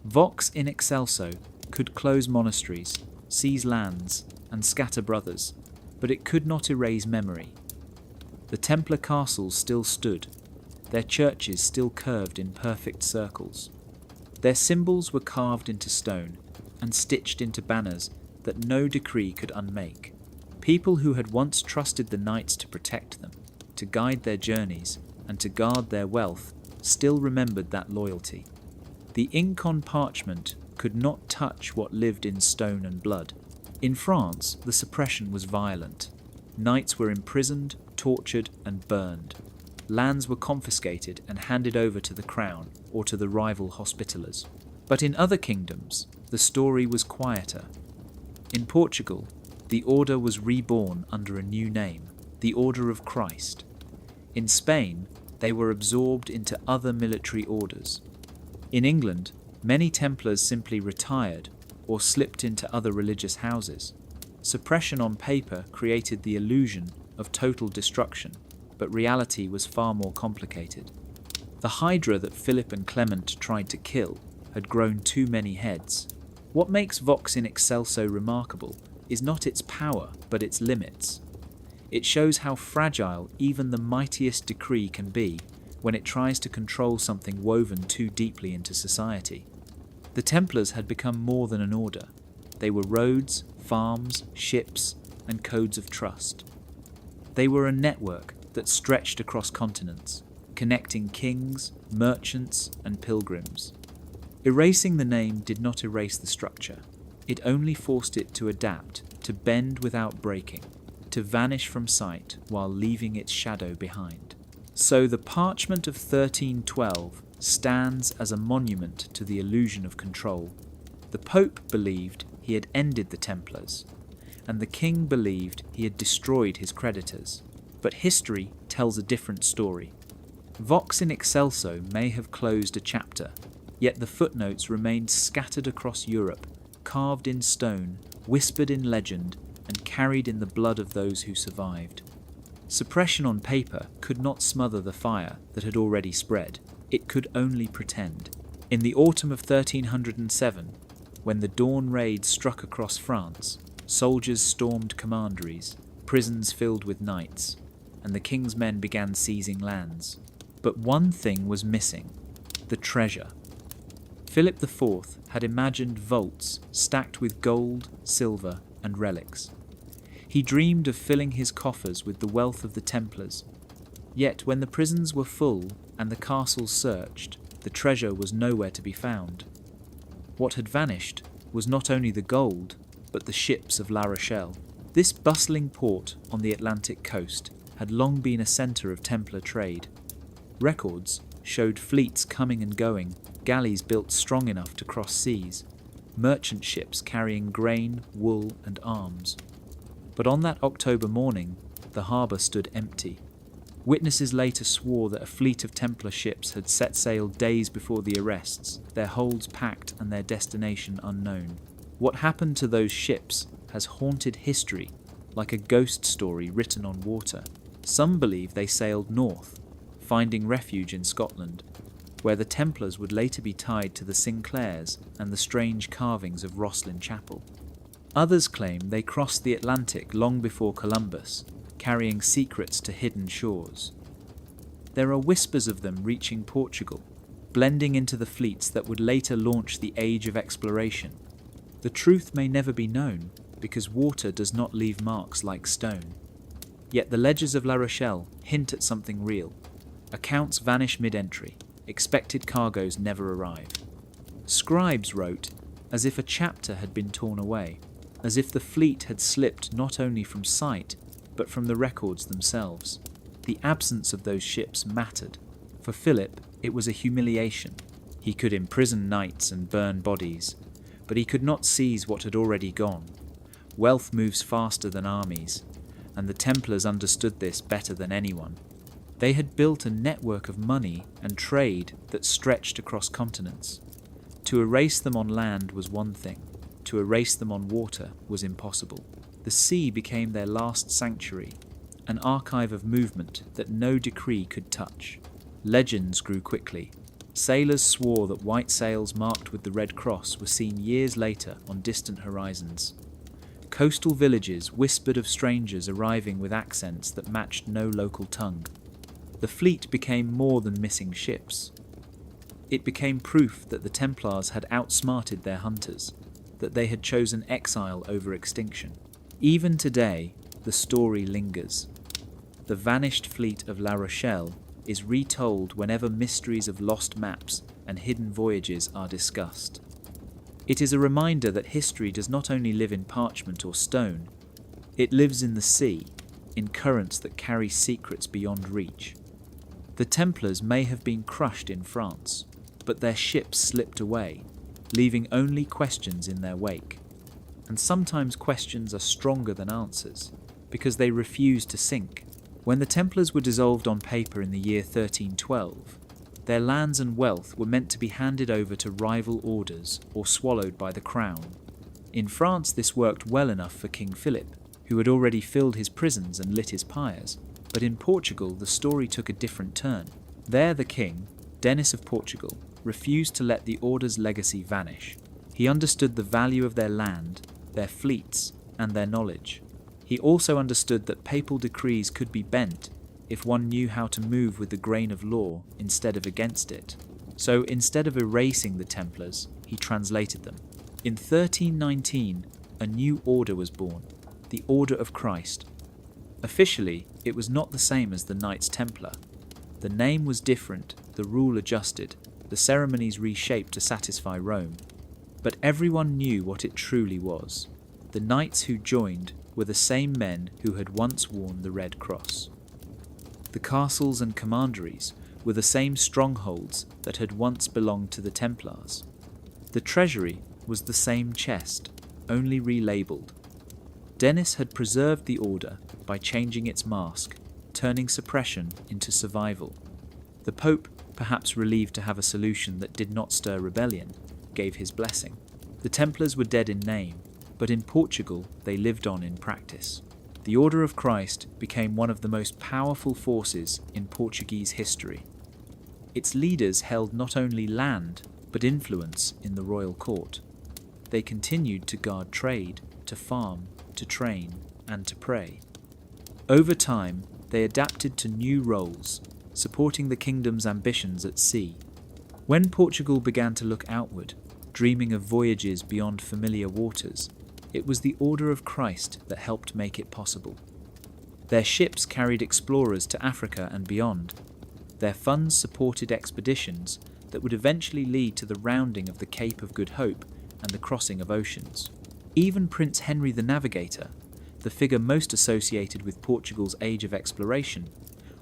Vox in excelso could close monasteries, seize lands, and scatter brothers, but it could not erase memory. The Templar castles still stood, their churches still curved in perfect circles. Their symbols were carved into stone and stitched into banners that no decree could unmake. People who had once trusted the knights to protect them, to guide their journeys, and to guard their wealth, still remembered that loyalty. The ink on parchment could not touch what lived in stone and blood. In France, the suppression was violent. Knights were imprisoned, tortured, and burned. Lands were confiscated and handed over to the crown or to the rival Hospitallers. But in other kingdoms, the story was quieter. In Portugal, the order was reborn under a new name, the Order of Christ. In Spain, they were absorbed into other military orders. In England, many Templars simply retired or slipped into other religious houses. Suppression on paper created the illusion of total destruction, but reality was far more complicated. The Hydra that Philip and Clement tried to kill had grown too many heads. What makes Vox in Excelso remarkable is not its power, but its limits. It shows how fragile even the mightiest decree can be when it tries to control something woven too deeply into society. The Templars had become more than an order. They were roads, farms, ships, and codes of trust. They were a network that stretched across continents, connecting kings, merchants, and pilgrims. Erasing the name did not erase the structure. It only forced it to adapt, to bend without breaking, to vanish from sight while leaving its shadow behind. So the parchment of 1312 stands as a monument to the illusion of control. The Pope believed he had ended the Templars, and the king believed he had destroyed his creditors. But history tells a different story. Vox in Excelso may have closed a chapter, yet the footnotes remained scattered across Europe, carved in stone, whispered in legend, and carried in the blood of those who survived. Suppression on paper could not smother the fire that had already spread. It could only pretend. In the autumn of 1307, when the dawn raid struck across France, soldiers stormed commanderies, prisons filled with knights, and the king's men began seizing lands. But one thing was missing: the treasure. Philip IV had imagined vaults stacked with gold, silver, and relics. He dreamed of filling his coffers with the wealth of the Templars. Yet when the prisons were full and the castles searched, the treasure was nowhere to be found. What had vanished was not only the gold, but the ships of La Rochelle. This bustling port on the Atlantic coast had long been a centre of Templar trade. Records showed fleets coming and going, galleys built strong enough to cross seas, merchant ships carrying grain, wool, and arms. But on that October morning, the harbour stood empty. Witnesses later swore that a fleet of Templar ships had set sail days before the arrests, their holds packed and their destination unknown. What happened to those ships has haunted history like a ghost story written on water. Some believe they sailed north, finding refuge in Scotland, where the Templars would later be tied to the Sinclairs and the strange carvings of Rosslyn Chapel. Others claim they crossed the Atlantic long before Columbus, carrying secrets to hidden shores. There are whispers of them reaching Portugal, blending into the fleets that would later launch the Age of Exploration. The truth may never be known, because water does not leave marks like stone. Yet the ledgers of La Rochelle hint at something real. Accounts vanish mid-entry, expected cargoes never arrive. Scribes wrote as if a chapter had been torn away, as if the fleet had slipped not only from sight, but from the records themselves. The absence of those ships mattered. For Philip, it was a humiliation. He could imprison knights and burn bodies, but he could not seize what had already gone. Wealth moves faster than armies, and the Templars understood this better than anyone. They had built a network of money and trade that stretched across continents. To erase them on land was one thing. To erase them on water was impossible. The sea became their last sanctuary, an archive of movement that no decree could touch. Legends grew quickly. Sailors swore that white sails marked with the Red Cross were seen years later on distant horizons. Coastal villages whispered of strangers arriving with accents that matched no local tongue. The fleet became more than missing ships. It became proof that the Templars had outsmarted their hunters, that they had chosen exile over extinction. Even today, the story lingers. The vanished fleet of La Rochelle is retold whenever mysteries of lost maps and hidden voyages are discussed. It is a reminder that history does not only live in parchment or stone, it lives in the sea, in currents that carry secrets beyond reach. The Templars may have been crushed in France, but their ships slipped away, leaving only questions in their wake. And sometimes questions are stronger than answers, because they refuse to sink. When the Templars were dissolved on paper in the year 1312, their lands and wealth were meant to be handed over to rival orders or swallowed by the crown. In France this worked well enough for King Philip, who had already filled his prisons and lit his pyres, but in Portugal the story took a different turn. There the king, Denis of Portugal, refused to let the order's legacy vanish. He understood the value of their land, their fleets, and their knowledge. He also understood that papal decrees could be bent if one knew how to move with the grain of law instead of against it. So instead of erasing the Templars, he translated them. In 1319, a new order was born, the Order of Christ. Officially, it was not the same as the Knights Templar. The name was different, the rule adjusted, the ceremonies reshaped to satisfy Rome. But everyone knew what it truly was. The knights who joined were the same men who had once worn the Red Cross. The castles and commanderies were the same strongholds that had once belonged to the Templars. The treasury was the same chest, only relabelled. Denis had preserved the order by changing its mask, turning suppression into survival. The Pope, perhaps relieved to have a solution that did not stir rebellion, gave his blessing. The Templars were dead in name, but in Portugal they lived on in practice. The Order of Christ became one of the most powerful forces in Portuguese history. Its leaders held not only land, but influence in the royal court. They continued to guard trade, to farm, to train, and to pray. Over time, they adapted to new roles, supporting the kingdom's ambitions at sea. When Portugal began to look outward, dreaming of voyages beyond familiar waters, it was the Order of Christ that helped make it possible. Their ships carried explorers to Africa and beyond. Their funds supported expeditions that would eventually lead to the rounding of the Cape of Good Hope and the crossing of oceans. Even Prince Henry the Navigator, the figure most associated with Portugal's age of exploration,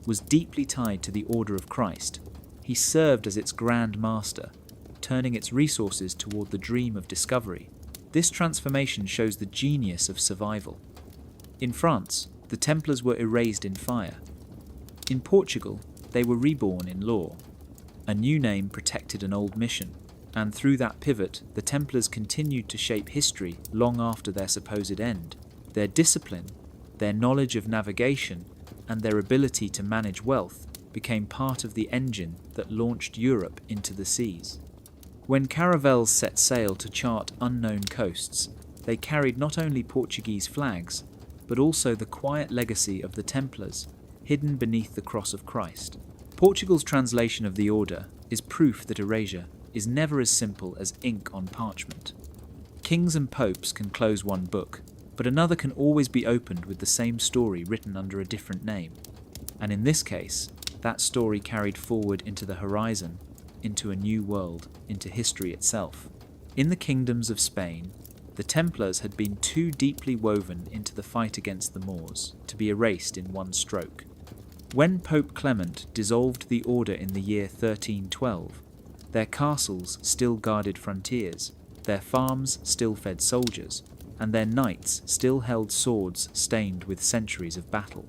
was deeply tied to the Order of Christ. He served as its Grand Master, turning its resources toward the dream of discovery. This transformation shows the genius of survival. In France, the Templars were erased in fire. In Portugal, they were reborn in law. A new name protected an old mission, and through that pivot, the Templars continued to shape history long after their supposed end. Their discipline, their knowledge of navigation, and their ability to manage wealth became part of the engine that launched Europe into the seas. When caravels set sail to chart unknown coasts, they carried not only Portuguese flags, but also the quiet legacy of the Templars, hidden beneath the cross of Christ. Portugal's translation of the order is proof that erasure is never as simple as ink on parchment. Kings and popes can close one book, but another can always be opened with the same story written under a different name. And in this case, that story carried forward into the horizon into a new world, into history itself. In the kingdoms of Spain, the Templars had been too deeply woven into the fight against the Moors to be erased in one stroke. When Pope Clement dissolved the order in the year 1312, their castles still guarded frontiers, their farms still fed soldiers, and their knights still held swords stained with centuries of battle.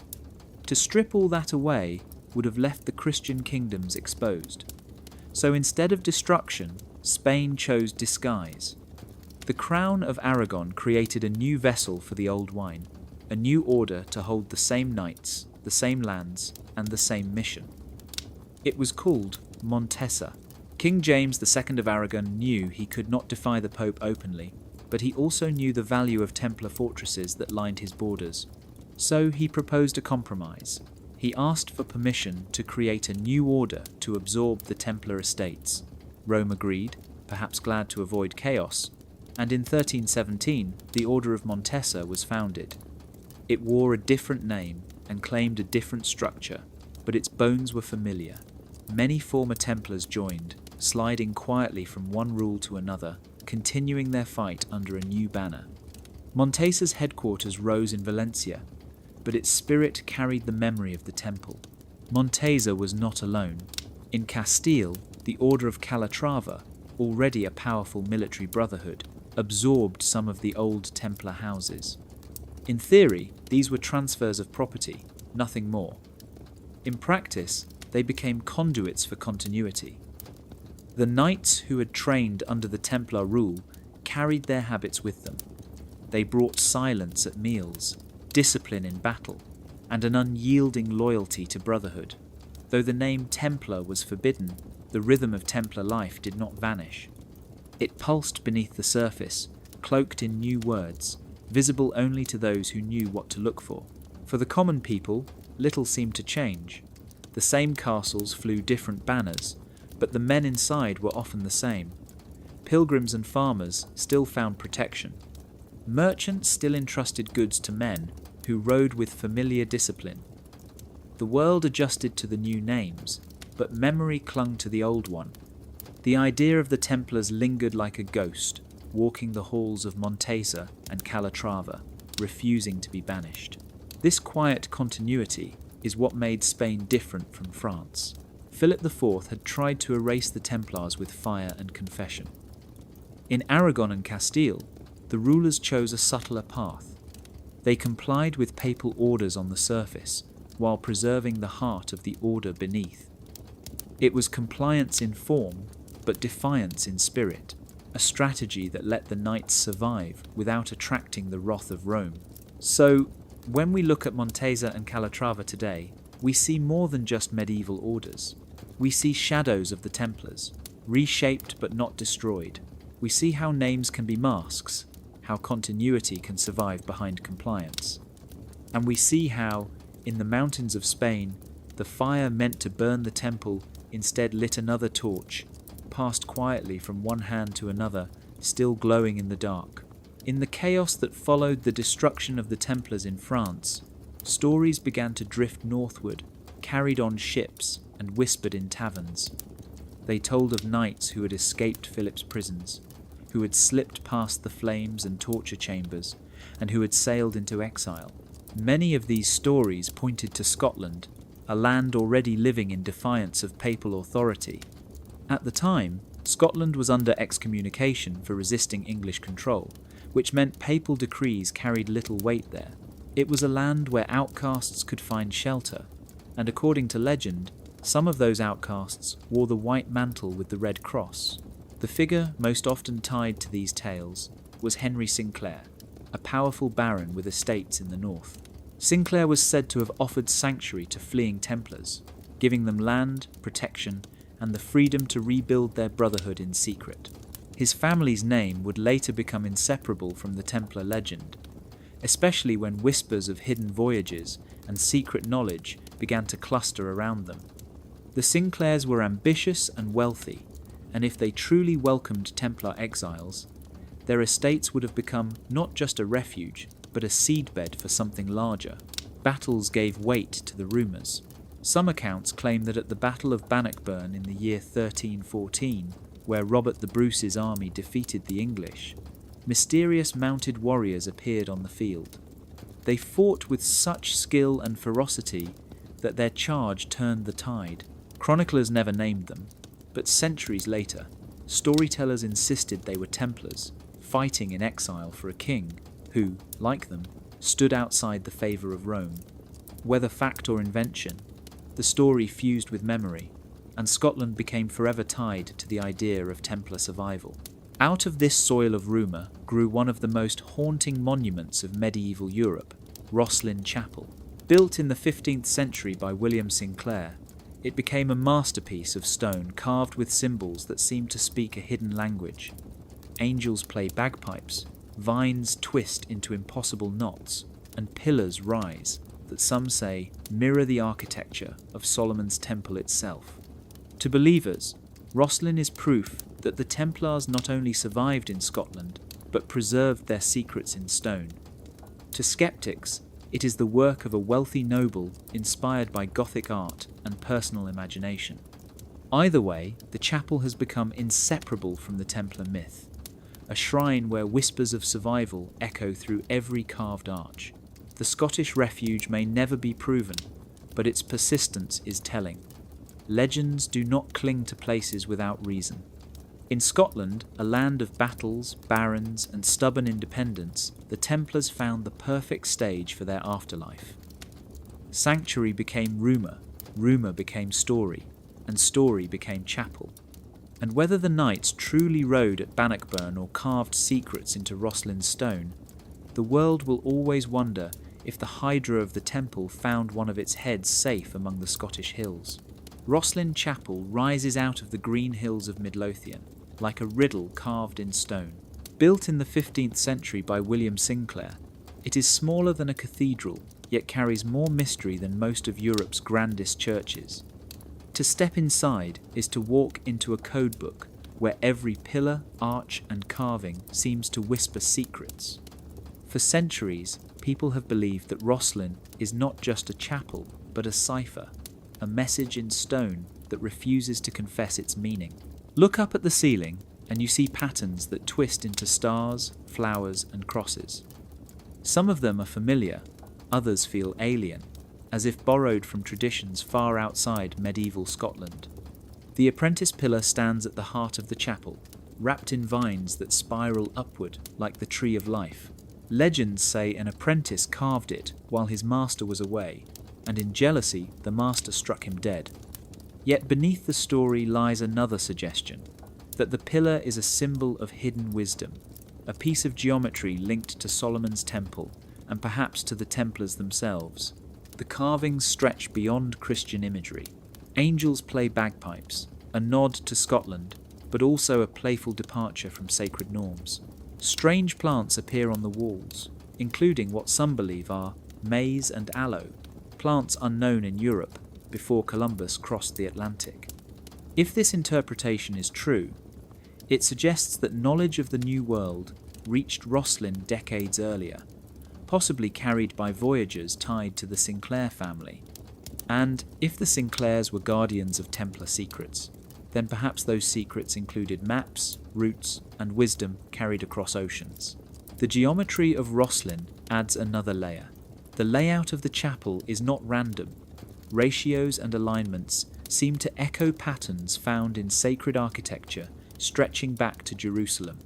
To strip all that away would have left the Christian kingdoms exposed. So instead of destruction, Spain chose disguise. The Crown of Aragon created a new vessel for the old wine, a new order to hold the same knights, the same lands, and the same mission. It was called Montesa. King James II of Aragon knew he could not defy the Pope openly, but he also knew the value of Templar fortresses that lined his borders. So he proposed a compromise. He asked for permission to create a new order to absorb the Templar estates. Rome agreed, perhaps glad to avoid chaos, and in 1317 the Order of Montesa was founded. It wore a different name and claimed a different structure, but its bones were familiar. Many former Templars joined, sliding quietly from one rule to another, continuing their fight under a new banner. Montesa's headquarters rose in Valencia, but its spirit carried the memory of the temple. Montesa was not alone. In Castile, the Order of Calatrava, already a powerful military brotherhood, absorbed some of the old Templar houses. In theory, these were transfers of property, nothing more. In practice, they became conduits for continuity. The knights who had trained under the Templar rule carried their habits with them. They brought silence at meals, discipline in battle, and an unyielding loyalty to brotherhood. Though the name Templar was forbidden, the rhythm of Templar life did not vanish. It pulsed beneath the surface, cloaked in new words, visible only to those who knew what to look for. For the common people, little seemed to change. The same castles flew different banners, but the men inside were often the same. Pilgrims and farmers still found protection. Merchants still entrusted goods to men who rode with familiar discipline. The world adjusted to the new names, but memory clung to the old one. The idea of the Templars lingered like a ghost, walking the halls of Montesa and Calatrava, refusing to be banished. This quiet continuity is what made Spain different from France. Philip IV had tried to erase the Templars with fire and confession. In Aragon and Castile, the rulers chose a subtler path. They complied with papal orders on the surface, while preserving the heart of the order beneath. It was compliance in form, but defiance in spirit, a strategy that let the knights survive without attracting the wrath of Rome. So, when we look at Montesa and Calatrava today, we see more than just medieval orders. We see shadows of the Templars, reshaped but not destroyed. We see how names can be masks, how continuity can survive behind compliance. And we see how, in the mountains of Spain, the fire meant to burn the temple instead lit another torch, passed quietly from one hand to another, still glowing in the dark. In the chaos that followed the destruction of the Templars in France, stories began to drift northward, carried on ships and whispered in taverns. They told of knights who had escaped Philip's prisons, who had slipped past the flames and torture chambers, and who had sailed into exile. Many of these stories pointed to Scotland, a land already living in defiance of papal authority. At the time, Scotland was under excommunication for resisting English control, which meant papal decrees carried little weight there. It was a land where outcasts could find shelter, and according to legend, some of those outcasts wore the white mantle with the red cross. The figure most often tied to these tales was Henry Sinclair, a powerful baron with estates in the north. Sinclair was said to have offered sanctuary to fleeing Templars, giving them land, protection, and the freedom to rebuild their brotherhood in secret. His family's name would later become inseparable from the Templar legend, especially when whispers of hidden voyages and secret knowledge began to cluster around them. The Sinclairs were ambitious and wealthy, and if they truly welcomed Templar exiles, their estates would have become not just a refuge, but a seedbed for something larger. Battles gave weight to the rumours. Some accounts claim that at the Battle of Bannockburn in the year 1314, where Robert the Bruce's army defeated the English, mysterious mounted warriors appeared on the field. They fought with such skill and ferocity that their charge turned the tide. Chroniclers never named them, but centuries later, storytellers insisted they were Templars, fighting in exile for a king who, like them, stood outside the favour of Rome. Whether fact or invention, the story fused with memory, and Scotland became forever tied to the idea of Templar survival. Out of this soil of rumour grew one of the most haunting monuments of medieval Europe, Rosslyn Chapel. Built in the 15th century by William Sinclair, it became a masterpiece of stone carved with symbols that seemed to speak a hidden language. Angels play bagpipes, vines twist into impossible knots, and pillars rise that some say mirror the architecture of Solomon's Temple itself. To believers, Rosslyn is proof that the Templars not only survived in Scotland, but preserved their secrets in stone. To skeptics, it is the work of a wealthy noble inspired by Gothic art and personal imagination. Either way, the chapel has become inseparable from the Templar myth, a shrine where whispers of survival echo through every carved arch. The Scottish refuge may never be proven, but its persistence is telling. Legends do not cling to places without reason. In Scotland, a land of battles, barons, and stubborn independence, the Templars found the perfect stage for their afterlife. Sanctuary became rumour, rumour became story, and story became chapel. And whether the knights truly rode at Bannockburn or carved secrets into Rosslyn's stone, the world will always wonder if the Hydra of the temple found one of its heads safe among the Scottish hills. Rosslyn Chapel rises out of the green hills of Midlothian, like a riddle carved in stone. Built in the 15th century by William Sinclair, it is smaller than a cathedral, yet carries more mystery than most of Europe's grandest churches. To step inside is to walk into a codebook where every pillar, arch, and carving seems to whisper secrets. For centuries, people have believed that Rosslyn is not just a chapel, but a cipher, a message in stone that refuses to confess its meaning. Look up at the ceiling and you see patterns that twist into stars, flowers, and crosses. Some of them are familiar, others feel alien, as if borrowed from traditions far outside medieval Scotland. The apprentice pillar stands at the heart of the chapel, wrapped in vines that spiral upward like the tree of life. Legends say an apprentice carved it while his master was away, and in jealousy the master struck him dead. Yet beneath the story lies another suggestion, that the pillar is a symbol of hidden wisdom, a piece of geometry linked to Solomon's temple and perhaps to the Templars themselves. The carvings stretch beyond Christian imagery. Angels play bagpipes, a nod to Scotland, but also a playful departure from sacred norms. Strange plants appear on the walls, including what some believe are maize and aloe, plants unknown in Europe before Columbus crossed the Atlantic. If this interpretation is true, it suggests that knowledge of the New World reached Rosslyn decades earlier, possibly carried by voyagers tied to the Sinclair family. And if the Sinclairs were guardians of Templar secrets, then perhaps those secrets included maps, routes, and wisdom carried across oceans. The geometry of Rosslyn adds another layer. The layout of the chapel is not random. Ratios and alignments seem to echo patterns found in sacred architecture stretching back to Jerusalem.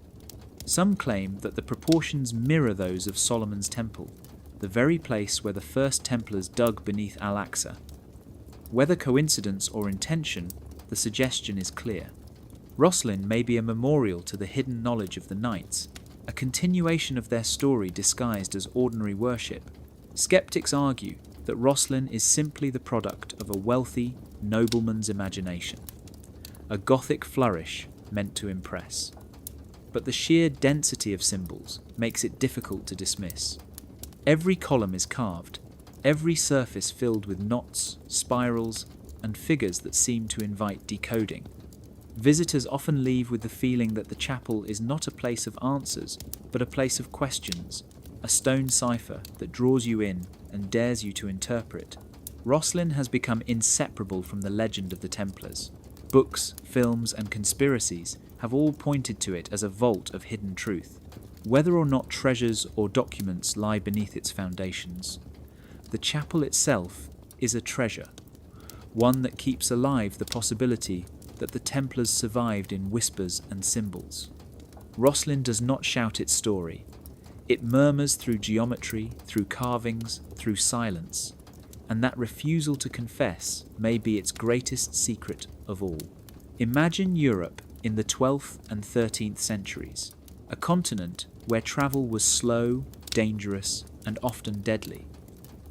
Some claim that the proportions mirror those of Solomon's Temple, the very place where the first Templars dug beneath Al-Aqsa. Whether coincidence or intention, the suggestion is clear. Rosslyn may be a memorial to the hidden knowledge of the Knights, a continuation of their story disguised as ordinary worship. Skeptics argue that Rosslyn is simply the product of a wealthy nobleman's imagination, a Gothic flourish meant to impress. But the sheer density of symbols makes it difficult to dismiss. Every column is carved, every surface filled with knots, spirals, and figures that seem to invite decoding. Visitors often leave with the feeling that the chapel is not a place of answers, but a place of questions, a stone cipher that draws you in and dares you to interpret. Rosslyn has become inseparable from the legend of the Templars. Books, films, and conspiracies have all pointed to it as a vault of hidden truth, whether or not treasures or documents lie beneath its foundations. The chapel itself is a treasure, one that keeps alive the possibility that the Templars survived in whispers and symbols. Rosslyn does not shout its story. It murmurs through geometry, through carvings, through silence, and that refusal to confess may be its greatest secret of all. Imagine Europe in the 12th and 13th centuries, a continent where travel was slow, dangerous, and often deadly.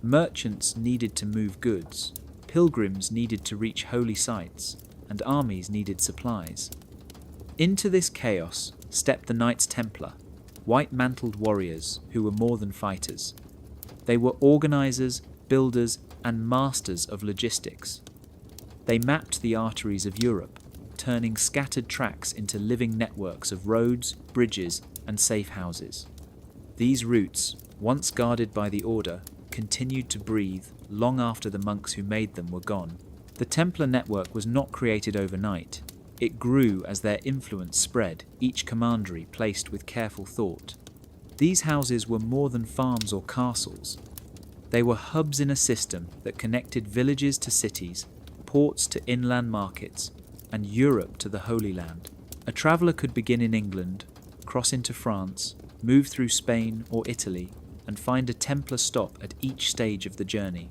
Merchants needed to move goods, pilgrims needed to reach holy sites, and armies needed supplies. Into this chaos stepped the Knights Templar, white-mantled warriors who were more than fighters. They were organizers, builders, and masters of logistics. They mapped the arteries of Europe, turning scattered tracks into living networks of roads, bridges, and safe houses. These routes, once guarded by the Order, continued to breathe long after the monks who made them were gone. The Templar network was not created overnight. It grew as their influence spread, each commandery placed with careful thought. These houses were more than farms or castles. They were hubs in a system that connected villages to cities, ports to inland markets, and Europe to the Holy Land. A traveller could begin in England, cross into France, move through Spain or Italy, and find a Templar stop at each stage of the journey.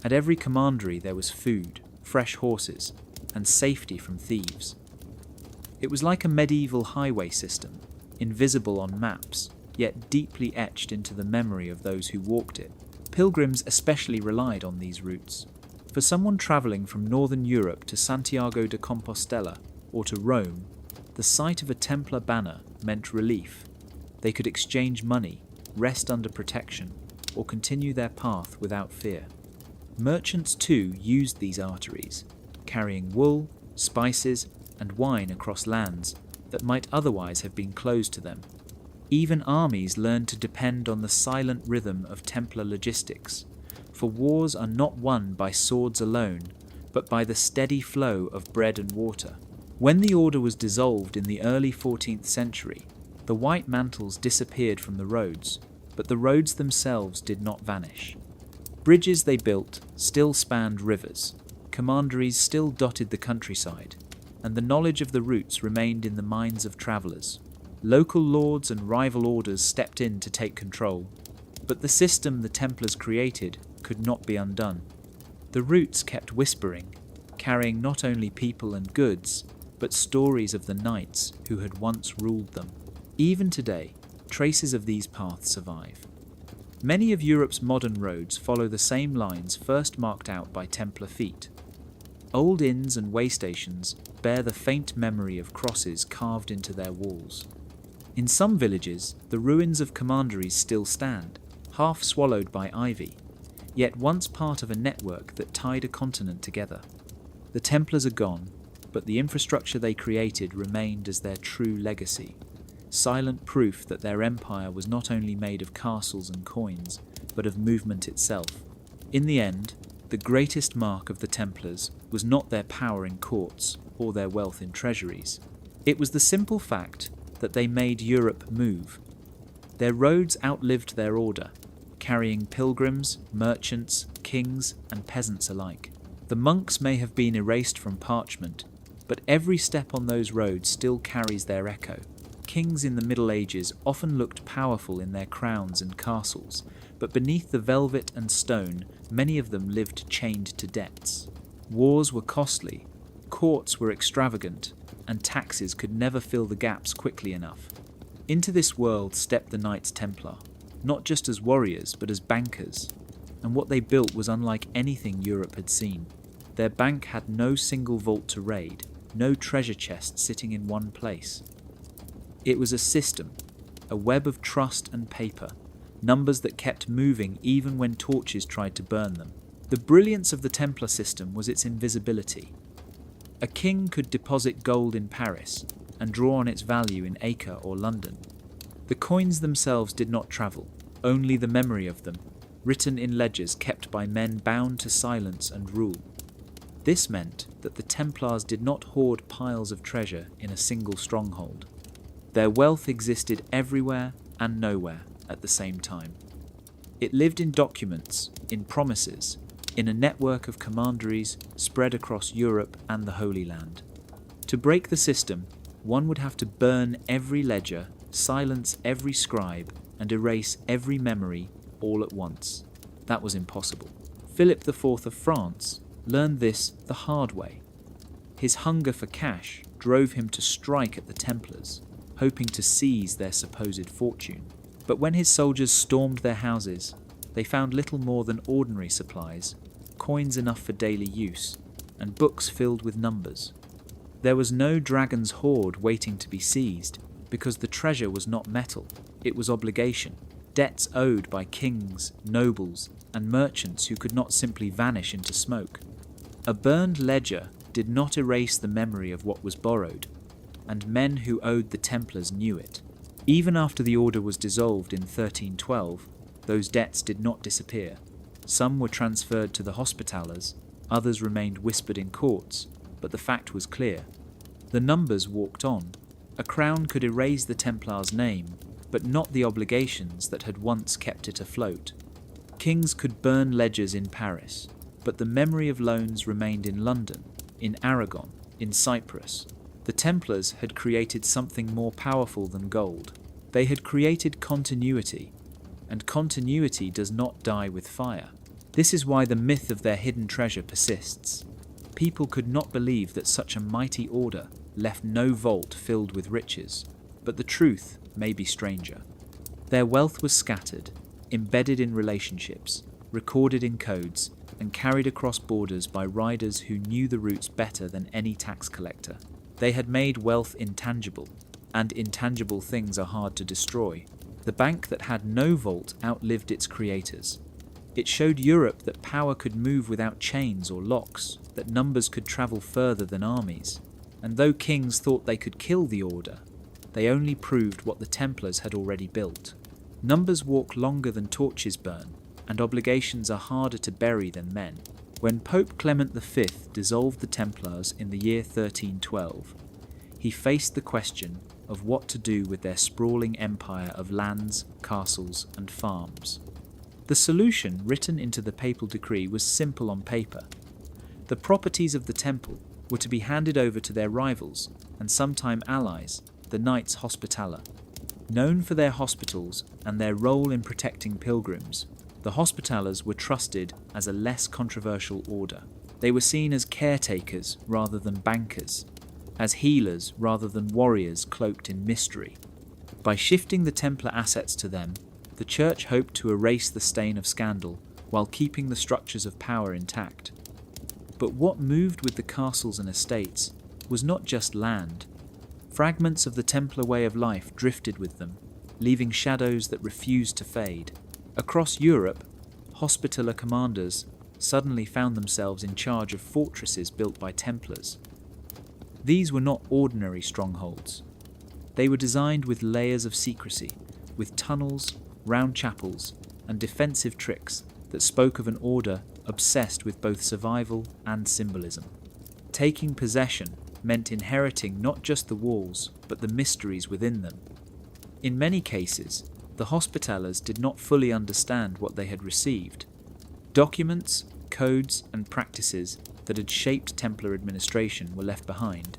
At every commandery there was food, fresh horses, and safety from thieves. It was like a medieval highway system, invisible on maps, yet deeply etched into the memory of those who walked it. Pilgrims especially relied on these routes. For someone travelling from northern Europe to Santiago de Compostela or to Rome, the sight of a Templar banner meant relief. They could exchange money, rest under protection, or continue their path without fear. Merchants too used these arteries, carrying wool, spices, and wine across lands that might otherwise have been closed to them. Even armies learned to depend on the silent rhythm of Templar logistics, for wars are not won by swords alone, but by the steady flow of bread and water. When the Order was dissolved in the early 14th century, the white mantles disappeared from the roads, but the roads themselves did not vanish. Bridges they built still spanned rivers, commanderies still dotted the countryside, and the knowledge of the routes remained in the minds of travellers. Local lords and rival orders stepped in to take control, but the system the Templars created could not be undone. The routes kept whispering, carrying not only people and goods, but stories of the knights who had once ruled them. Even today, traces of these paths survive. Many of Europe's modern roads follow the same lines first marked out by Templar feet. Old inns and way stations bear the faint memory of crosses carved into their walls. In some villages, the ruins of commanderies still stand, half swallowed by ivy, yet once part of a network that tied a continent together. The Templars are gone, but the infrastructure they created remained as their true legacy, silent proof that their empire was not only made of castles and coins, but of movement itself. In the end, the greatest mark of the Templars was not their power in courts or their wealth in treasuries. It was the simple fact that they made Europe move. Their roads outlived their order, carrying pilgrims, merchants, kings, and peasants alike. The monks may have been erased from parchment, but every step on those roads still carries their echo. Kings in the Middle Ages often looked powerful in their crowns and castles, but beneath the velvet and stone, many of them lived chained to debts. Wars were costly, courts were extravagant, and taxes could never fill the gaps quickly enough. Into this world stepped the Knights Templar, not just as warriors, but as bankers, and what they built was unlike anything Europe had seen. Their bank had no single vault to raid, no treasure chest sitting in one place. It was a system, a web of trust and paper, numbers that kept moving even when torches tried to burn them. The brilliance of the Templar system was its invisibility. A king could deposit gold in Paris and draw on its value in Acre or London. The coins themselves did not travel, only the memory of them, written in ledgers kept by men bound to silence and rule. This meant that the Templars did not hoard piles of treasure in a single stronghold. Their wealth existed everywhere and nowhere at the same time. It lived in documents, in promises, in a network of commanderies spread across Europe and the Holy Land. To break the system, one would have to burn every ledger, silence every scribe, and erase every memory all at once. That was impossible. Philip IV of France learned this the hard way. His hunger for cash drove him to strike at the Templars, hoping to seize their supposed fortune. But when his soldiers stormed their houses, they found little more than ordinary supplies, coins enough for daily use, and books filled with numbers. There was no dragon's hoard waiting to be seized, because the treasure was not metal, it was obligation, debts owed by kings, nobles, and merchants who could not simply vanish into smoke. A burned ledger did not erase the memory of what was borrowed, and men who owed the Templars knew it. Even after the order was dissolved in 1312, those debts did not disappear. Some were transferred to the Hospitallers, others remained whispered in courts, but the fact was clear. The numbers walked on. A crown could erase the Templars' name, but not the obligations that had once kept it afloat. Kings could burn ledgers in Paris, but the memory of loans remained in London, in Aragon, in Cyprus. The Templars had created something more powerful than gold. They had created continuity, and continuity does not die with fire. This is why the myth of their hidden treasure persists. People could not believe that such a mighty order left no vault filled with riches, but the truth may be stranger. Their wealth was scattered, embedded in relationships, recorded in codes, and carried across borders by riders who knew the routes better than any tax collector. They had made wealth intangible, and intangible things are hard to destroy. The bank that had no vault outlived its creators. It showed Europe that power could move without chains or locks, that numbers could travel further than armies. And though kings thought they could kill the order, they only proved what the Templars had already built. Numbers walk longer than torches burn, and obligations are harder to bury than men. When Pope Clement V dissolved the Templars in the year 1312, he faced the question of what to do with their sprawling empire of lands, castles, and farms. The solution written into the papal decree was simple on paper. The properties of the temple were to be handed over to their rivals and sometime allies, the Knights Hospitaller. Known for their hospitals and their role in protecting pilgrims, the Hospitallers were trusted as a less controversial order. They were seen as caretakers rather than bankers, as healers rather than warriors cloaked in mystery. By shifting the Templar assets to them, the Church hoped to erase the stain of scandal while keeping the structures of power intact. But what moved with the castles and estates was not just land. Fragments of the Templar way of life drifted with them, leaving shadows that refused to fade. Across Europe, Hospitaller commanders suddenly found themselves in charge of fortresses built by Templars. These were not ordinary strongholds. They were designed with layers of secrecy, with tunnels, round chapels, and defensive tricks that spoke of an order obsessed with both survival and symbolism. Taking possession meant inheriting not just the walls, but the mysteries within them. In many cases, the Hospitallers did not fully understand what they had received. Documents, codes, and practices that had shaped Templar administration were left behind.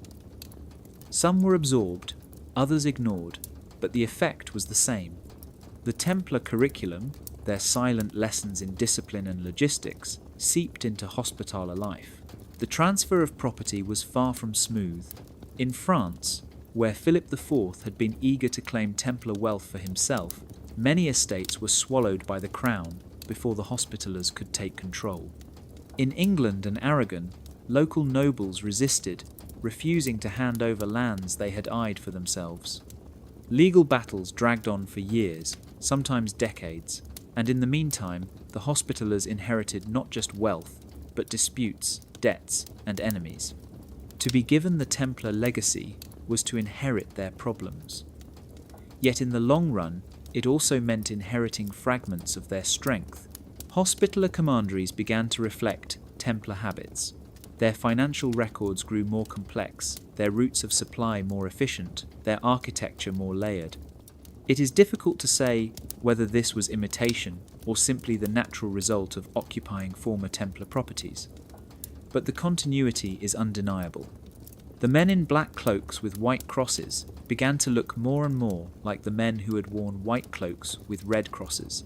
Some were absorbed, others ignored, but the effect was the same. The Templar curriculum, their silent lessons in discipline and logistics, seeped into Hospitaller life. The transfer of property was far from smooth. In France, where Philip IV had been eager to claim Templar wealth for himself, many estates were swallowed by the crown before the Hospitallers could take control. In England and Aragon, local nobles resisted, refusing to hand over lands they had eyed for themselves. Legal battles dragged on for years, sometimes decades, and in the meantime, the Hospitallers inherited not just wealth, but disputes, debts, and enemies. To be given the Templar legacy was to inherit their problems. Yet in the long run, it also meant inheriting fragments of their strength, Hospitaller commanderies began to reflect Templar habits. Their financial records grew more complex, their routes of supply more efficient, their architecture more layered. It is difficult to say whether this was imitation or simply the natural result of occupying former Templar properties. But the continuity is undeniable. The men in black cloaks with white crosses began to look more and more like the men who had worn white cloaks with red crosses,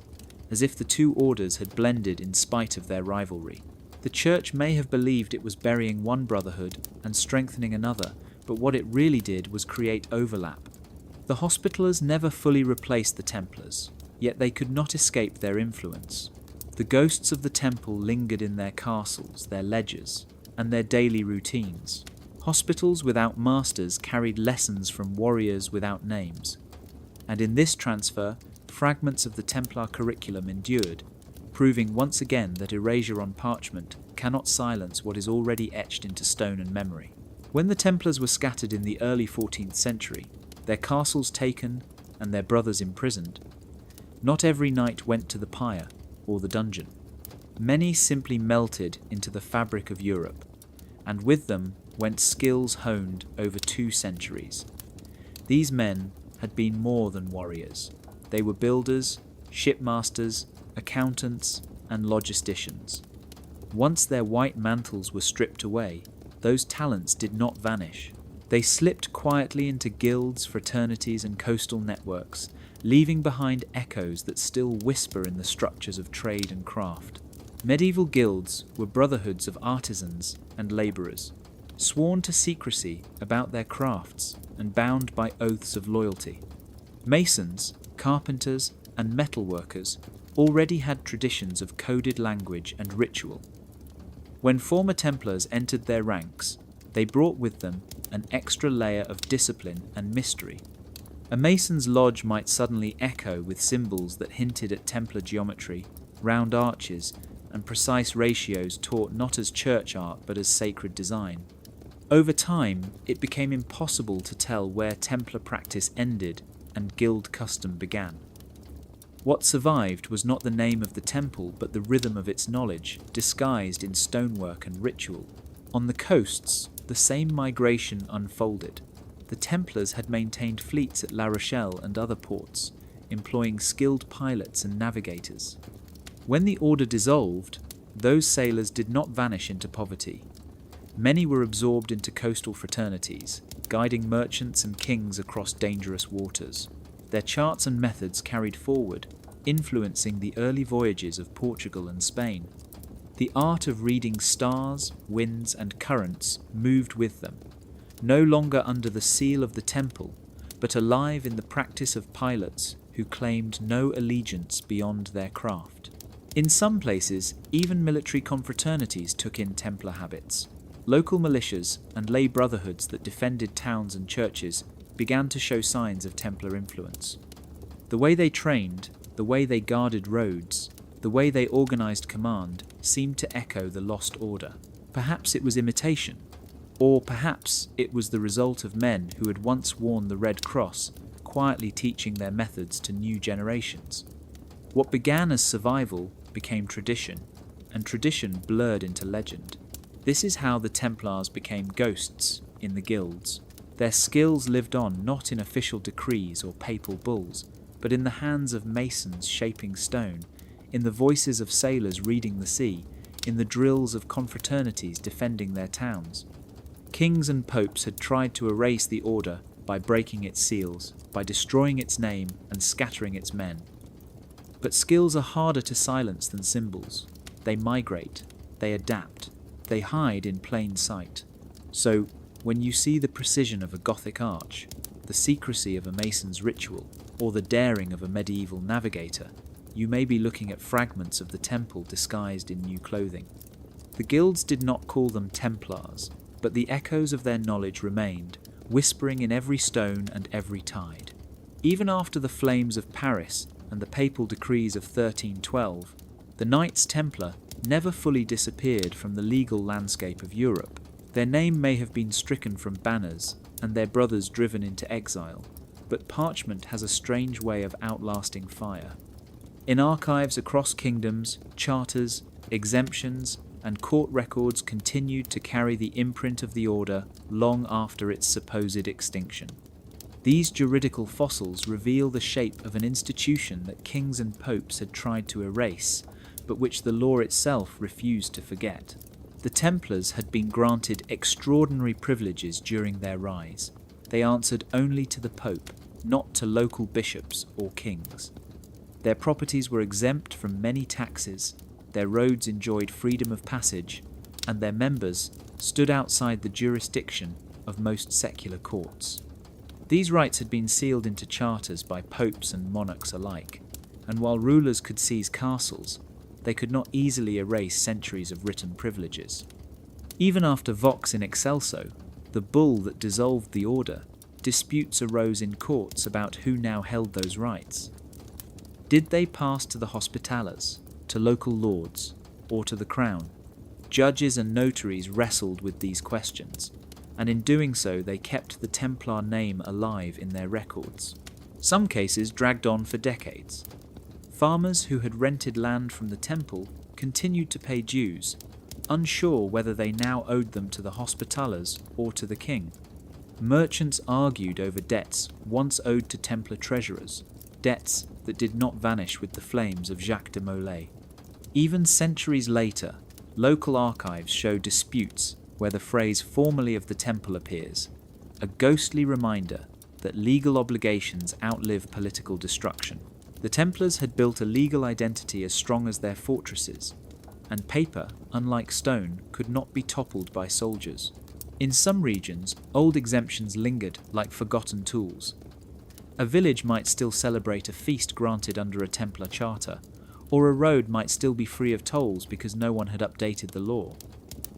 as if the two orders had blended in spite of their rivalry. The Church may have believed it was burying one brotherhood and strengthening another, but what it really did was create overlap. The Hospitallers never fully replaced the Templars, yet they could not escape their influence. The ghosts of the temple lingered in their castles, their ledgers, and their daily routines. Hospitals without masters carried lessons from warriors without names, and in this transfer, fragments of the Templar curriculum endured, proving once again that erasure on parchment cannot silence what is already etched into stone and memory. When the Templars were scattered in the early 14th century, their castles taken and their brothers imprisoned, not every knight went to the pyre or the dungeon. Many simply melted into the fabric of Europe, and with them went skills honed over 2 centuries. These men had been more than warriors. They were builders, shipmasters, accountants, and logisticians. Once their white mantles were stripped away, those talents did not vanish. They slipped quietly into guilds, fraternities, and coastal networks, leaving behind echoes that still whisper in the structures of trade and craft. Medieval guilds were brotherhoods of artisans and labourers, sworn to secrecy about their crafts and bound by oaths of loyalty. Masons, carpenters, and metalworkers already had traditions of coded language and ritual. When former Templars entered their ranks, they brought with them an extra layer of discipline and mystery. A Mason's lodge might suddenly echo with symbols that hinted at Templar geometry, round arches, and precise ratios taught not as church art but as sacred design. Over time, it became impossible to tell where Templar practice ended and guild custom began. What survived was not the name of the temple but the rhythm of its knowledge, disguised in stonework and ritual. On the coasts, the same migration unfolded. The Templars had maintained fleets at La Rochelle and other ports, employing skilled pilots and navigators. When the order dissolved, those sailors did not vanish into poverty. Many were absorbed into coastal fraternities, guiding merchants and kings across dangerous waters. Their charts and methods carried forward, influencing the early voyages of Portugal and Spain. The art of reading stars, winds, and currents moved with them, no longer under the seal of the temple, but alive in the practice of pilots who claimed no allegiance beyond their craft. In some places, even military confraternities took in Templar habits. Local militias and lay brotherhoods that defended towns and churches began to show signs of Templar influence. The way they trained, the way they guarded roads, the way they organized command seemed to echo the lost order. Perhaps it was imitation, or perhaps it was the result of men who had once worn the Red Cross, quietly teaching their methods to new generations. What began as survival became tradition, and tradition blurred into legend. This is how the Templars became ghosts in the guilds. Their skills lived on not in official decrees or papal bulls, but in the hands of masons shaping stone, in the voices of sailors reading the sea, in the drills of confraternities defending their towns. Kings and popes had tried to erase the order by breaking its seals, by destroying its name and scattering its men. But skills are harder to silence than symbols. They migrate, they adapt, they hide in plain sight. So, when you see the precision of a Gothic arch, the secrecy of a mason's ritual, or the daring of a medieval navigator, you may be looking at fragments of the temple disguised in new clothing. The guilds did not call them Templars, but the echoes of their knowledge remained, whispering in every stone and every tide. Even after the flames of Paris and the papal decrees of 1312, the Knights Templar never fully disappeared from the legal landscape of Europe. Their name may have been stricken from banners and their brothers driven into exile, but parchment has a strange way of outlasting fire. In archives across kingdoms, charters, exemptions, and court records continued to carry the imprint of the order long after its supposed extinction. These juridical fossils reveal the shape of an institution that kings and popes had tried to erase, but which the law itself refused to forget. The Templars had been granted extraordinary privileges during their rise. They answered only to the Pope, not to local bishops or kings. Their properties were exempt from many taxes, their roads enjoyed freedom of passage, and their members stood outside the jurisdiction of most secular courts. These rights had been sealed into charters by popes and monarchs alike, and while rulers could seize castles, they could not easily erase centuries of written privileges. Even after Vox in Excelso, the bull that dissolved the order, disputes arose in courts about who now held those rights. Did they pass to the Hospitallers, to local lords, or to the crown? Judges and notaries wrestled with these questions, and in doing so they kept the Templar name alive in their records. Some cases dragged on for decades. Farmers who had rented land from the temple continued to pay dues, unsure whether they now owed them to the Hospitallers or to the king. Merchants argued over debts once owed to Templar treasurers, debts that did not vanish with the flames of Jacques de Molay. Even centuries later, local archives show disputes where the phrase "formerly of the temple" appears, a ghostly reminder that legal obligations outlive political destruction. The Templars had built a legal identity as strong as their fortresses, and paper, unlike stone, could not be toppled by soldiers. In some regions, old exemptions lingered like forgotten tools. A village might still celebrate a feast granted under a Templar charter, or a road might still be free of tolls because no one had updated the law.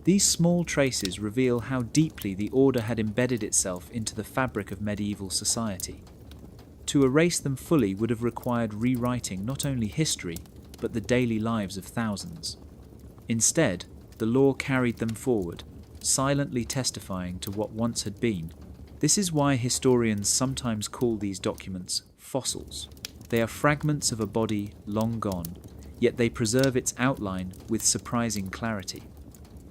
These small traces reveal how deeply the order had embedded itself into the fabric of medieval society. To erase them fully would have required rewriting not only history, but the daily lives of thousands. Instead, the law carried them forward, silently testifying to what once had been. This is why historians sometimes call these documents fossils. They are fragments of a body long gone, yet they preserve its outline with surprising clarity.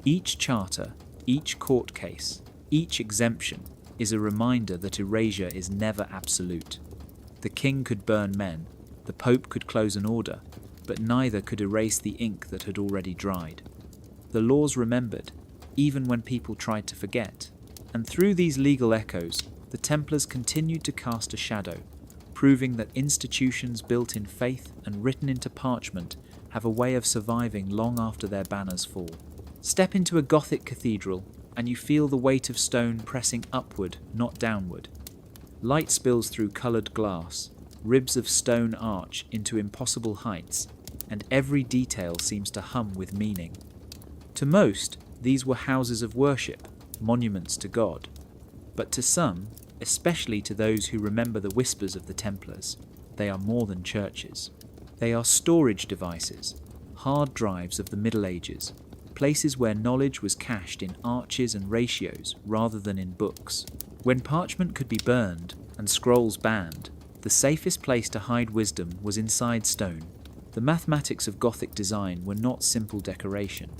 Each charter, each court case, each exemption is a reminder that erasure is never absolute. The king could burn men, the pope could close an order, but neither could erase the ink that had already dried. The laws remembered, even when people tried to forget, and through these legal echoes, the Templars continued to cast a shadow, proving that institutions built in faith and written into parchment have a way of surviving long after their banners fall. Step into a Gothic cathedral, and you feel the weight of stone pressing upward, not downward. Light spills through coloured glass, ribs of stone arch into impossible heights, and every detail seems to hum with meaning. To most, these were houses of worship, monuments to God. But to some, especially to those who remember the whispers of the Templars, they are more than churches. They are storage devices, hard drives of the Middle Ages, places where knowledge was cached in arches and ratios rather than in books. When parchment could be burned and scrolls banned, the safest place to hide wisdom was inside stone. The mathematics of Gothic design were not simple decoration.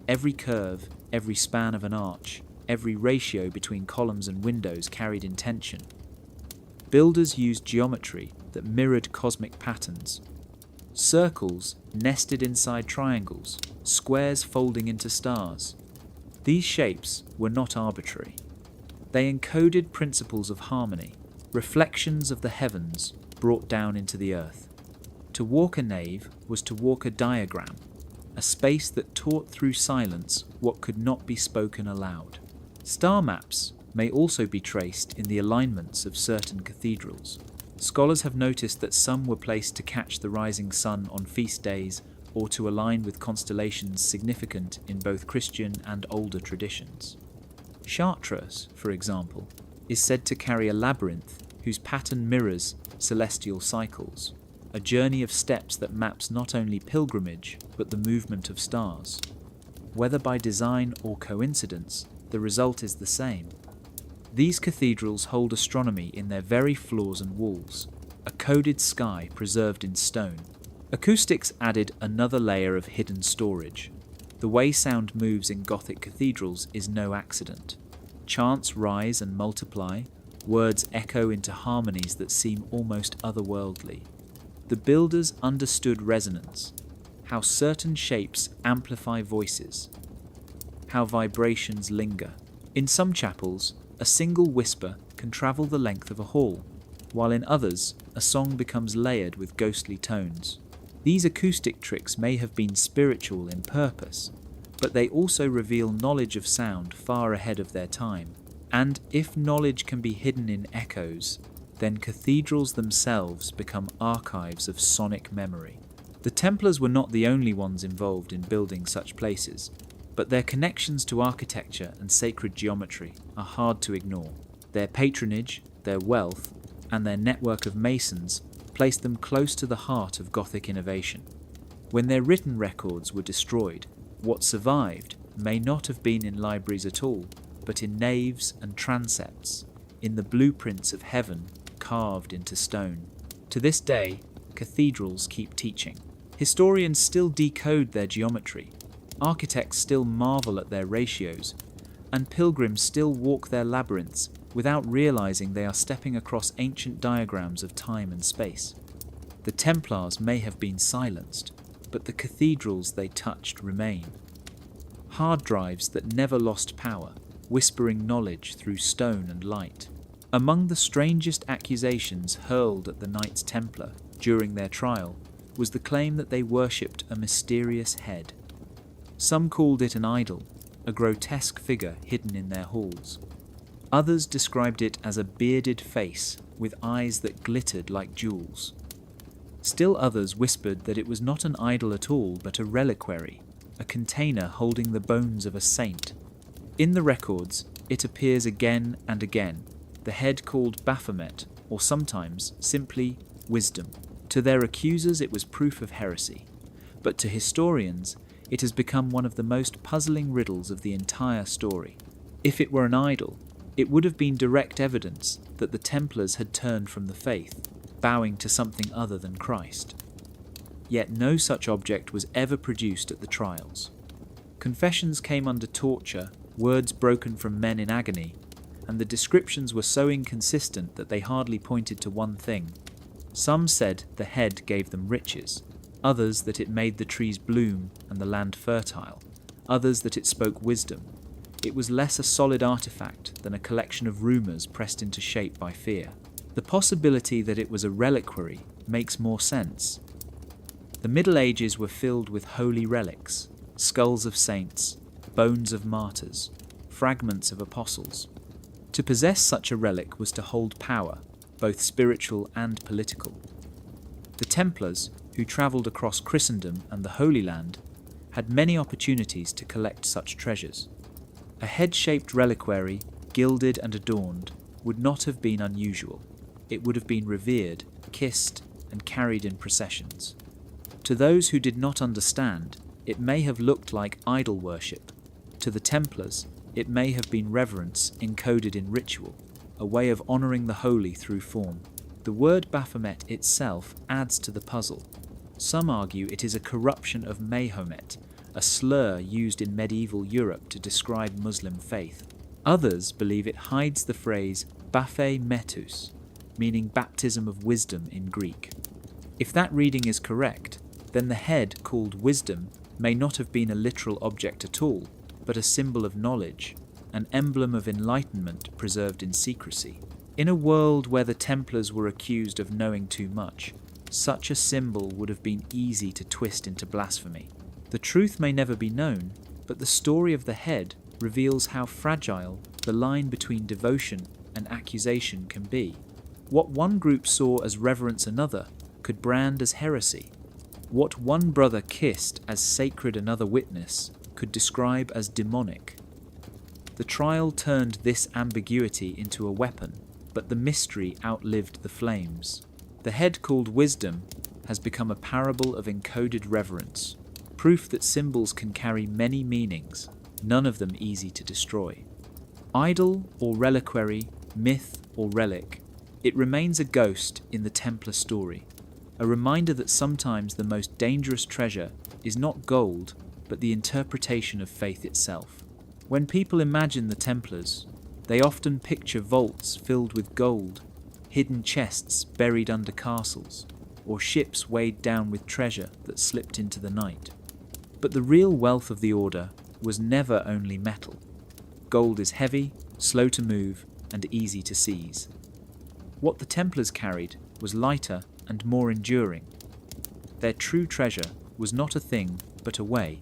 Every curve, every span of an arch, every ratio between columns and windows carried intention. Builders used geometry that mirrored cosmic patterns. Circles nested inside triangles, squares folding into stars. These shapes were not arbitrary. They encoded principles of harmony, reflections of the heavens brought down into the earth. To walk a nave was to walk a diagram, a space that taught through silence what could not be spoken aloud. Star maps may also be traced in the alignments of certain cathedrals. Scholars have noticed that some were placed to catch the rising sun on feast days or to align with constellations significant in both Christian and older traditions. Chartres, for example, is said to carry a labyrinth whose pattern mirrors celestial cycles, a journey of steps that maps not only pilgrimage but the movement of stars. Whether by design or coincidence, the result is the same. These cathedrals hold astronomy in their very floors and walls, a coded sky preserved in stone. Acoustics added another layer of hidden storage. The way sound moves in Gothic cathedrals is no accident. Chants rise and multiply, words echo into harmonies that seem almost otherworldly. The builders understood resonance, how certain shapes amplify voices, how vibrations linger. In some chapels, a single whisper can travel the length of a hall, while in others, a song becomes layered with ghostly tones. These acoustic tricks may have been spiritual in purpose, but they also reveal knowledge of sound far ahead of their time. And if knowledge can be hidden in echoes, then cathedrals themselves become archives of sonic memory. The Templars were not the only ones involved in building such places, but their connections to architecture and sacred geometry are hard to ignore. Their patronage, their wealth, and their network of masons placed them close to the heart of Gothic innovation. When their written records were destroyed, what survived may not have been in libraries at all, but in naves and transepts, in the blueprints of heaven carved into stone. To this day, cathedrals keep teaching. Historians still decode their geometry, architects still marvel at their ratios, and pilgrims still walk their labyrinths without realizing they are stepping across ancient diagrams of time and space. The Templars may have been silenced, but the cathedrals they touched remain. Hard drives that never lost power, whispering knowledge through stone and light. Among the strangest accusations hurled at the Knights Templar during their trial was the claim that they worshipped a mysterious head. Some called it an idol, a grotesque figure hidden in their halls. Others described it as a bearded face with eyes that glittered like jewels. Still others whispered that it was not an idol at all, but a reliquary, a container holding the bones of a saint. In the records, it appears again and again, the head called Baphomet, or sometimes simply wisdom. To their accusers it was proof of heresy, but to historians it has become one of the most puzzling riddles of the entire story. If it were an idol, it would have been direct evidence that the Templars had turned from the faith, bowing to something other than Christ. Yet no such object was ever produced at the trials. Confessions came under torture, words broken from men in agony, and the descriptions were so inconsistent that they hardly pointed to one thing. Some said the head gave them riches, others that it made the trees bloom and the land fertile, others that it spoke wisdom. It was less a solid artifact than a collection of rumours pressed into shape by fear. The possibility that it was a reliquary makes more sense. The Middle Ages were filled with holy relics, skulls of saints, bones of martyrs, fragments of apostles. To possess such a relic was to hold power, both spiritual and political. The Templars, who travelled across Christendom and the Holy Land, had many opportunities to collect such treasures. A head-shaped reliquary, gilded and adorned, would not have been unusual. It would have been revered, kissed, and carried in processions. To those who did not understand, it may have looked like idol worship. To the Templars, it may have been reverence encoded in ritual, a way of honouring the holy through form. The word Baphomet itself adds to the puzzle. Some argue it is a corruption of Mahomet, a slur used in medieval Europe to describe Muslim faith. Others believe it hides the phrase Baphometus, meaning baptism of wisdom in Greek. If that reading is correct, then the head called wisdom may not have been a literal object at all, but a symbol of knowledge, an emblem of enlightenment preserved in secrecy. In a world where the Templars were accused of knowing too much, such a symbol would have been easy to twist into blasphemy. The truth may never be known, but the story of the head reveals how fragile the line between devotion and accusation can be. What one group saw as reverence another could brand as heresy. What one brother kissed as sacred another witness could describe as demonic. The trial turned this ambiguity into a weapon, but the mystery outlived the flames. The head called wisdom has become a parable of encoded reverence, proof that symbols can carry many meanings, none of them easy to destroy. Idol or reliquary, myth or relic, it remains a ghost in the Templar story, a reminder that sometimes the most dangerous treasure is not gold, but the interpretation of faith itself. When people imagine the Templars, they often picture vaults filled with gold, hidden chests buried under castles, or ships weighed down with treasure that slipped into the night. But the real wealth of the order was never only metal. Gold is heavy, slow to move, and easy to seize. What the Templars carried was lighter and more enduring. Their true treasure was not a thing, but a way.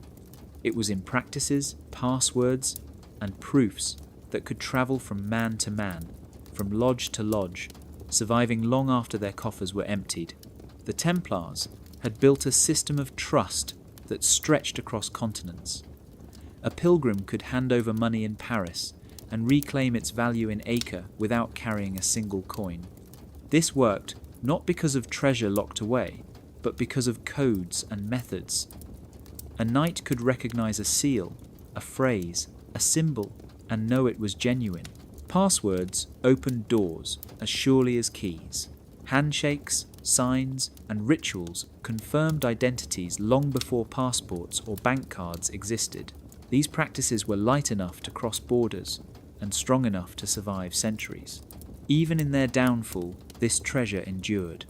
It was in practices, passwords, and proofs that could travel from man to man, from lodge to lodge, surviving long after their coffers were emptied. The Templars had built a system of trust that stretched across continents. A pilgrim could hand over money in Paris and reclaim its value in Acre without carrying a single coin. This worked not because of treasure locked away, but because of codes and methods. A knight could recognize a seal, a phrase, a symbol, and know it was genuine. Passwords opened doors as surely as keys. Handshakes, signs, and rituals confirmed identities long before passports or bank cards existed. These practices were light enough to cross borders and strong enough to survive centuries. Even in their downfall, this treasure endured.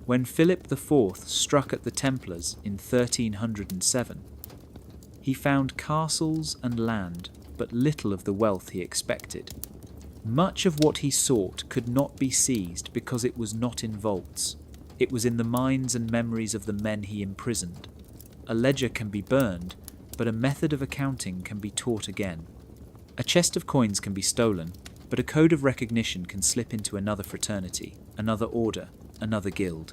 When Philip IV struck at the Templars in 1307, he found castles and land, but little of the wealth he expected. Much of what he sought could not be seized because it was not in vaults. It was in the minds and memories of the men he imprisoned. A ledger can be burned, but a method of accounting can be taught again. A chest of coins can be stolen, but a code of recognition can slip into another fraternity, another order, another guild.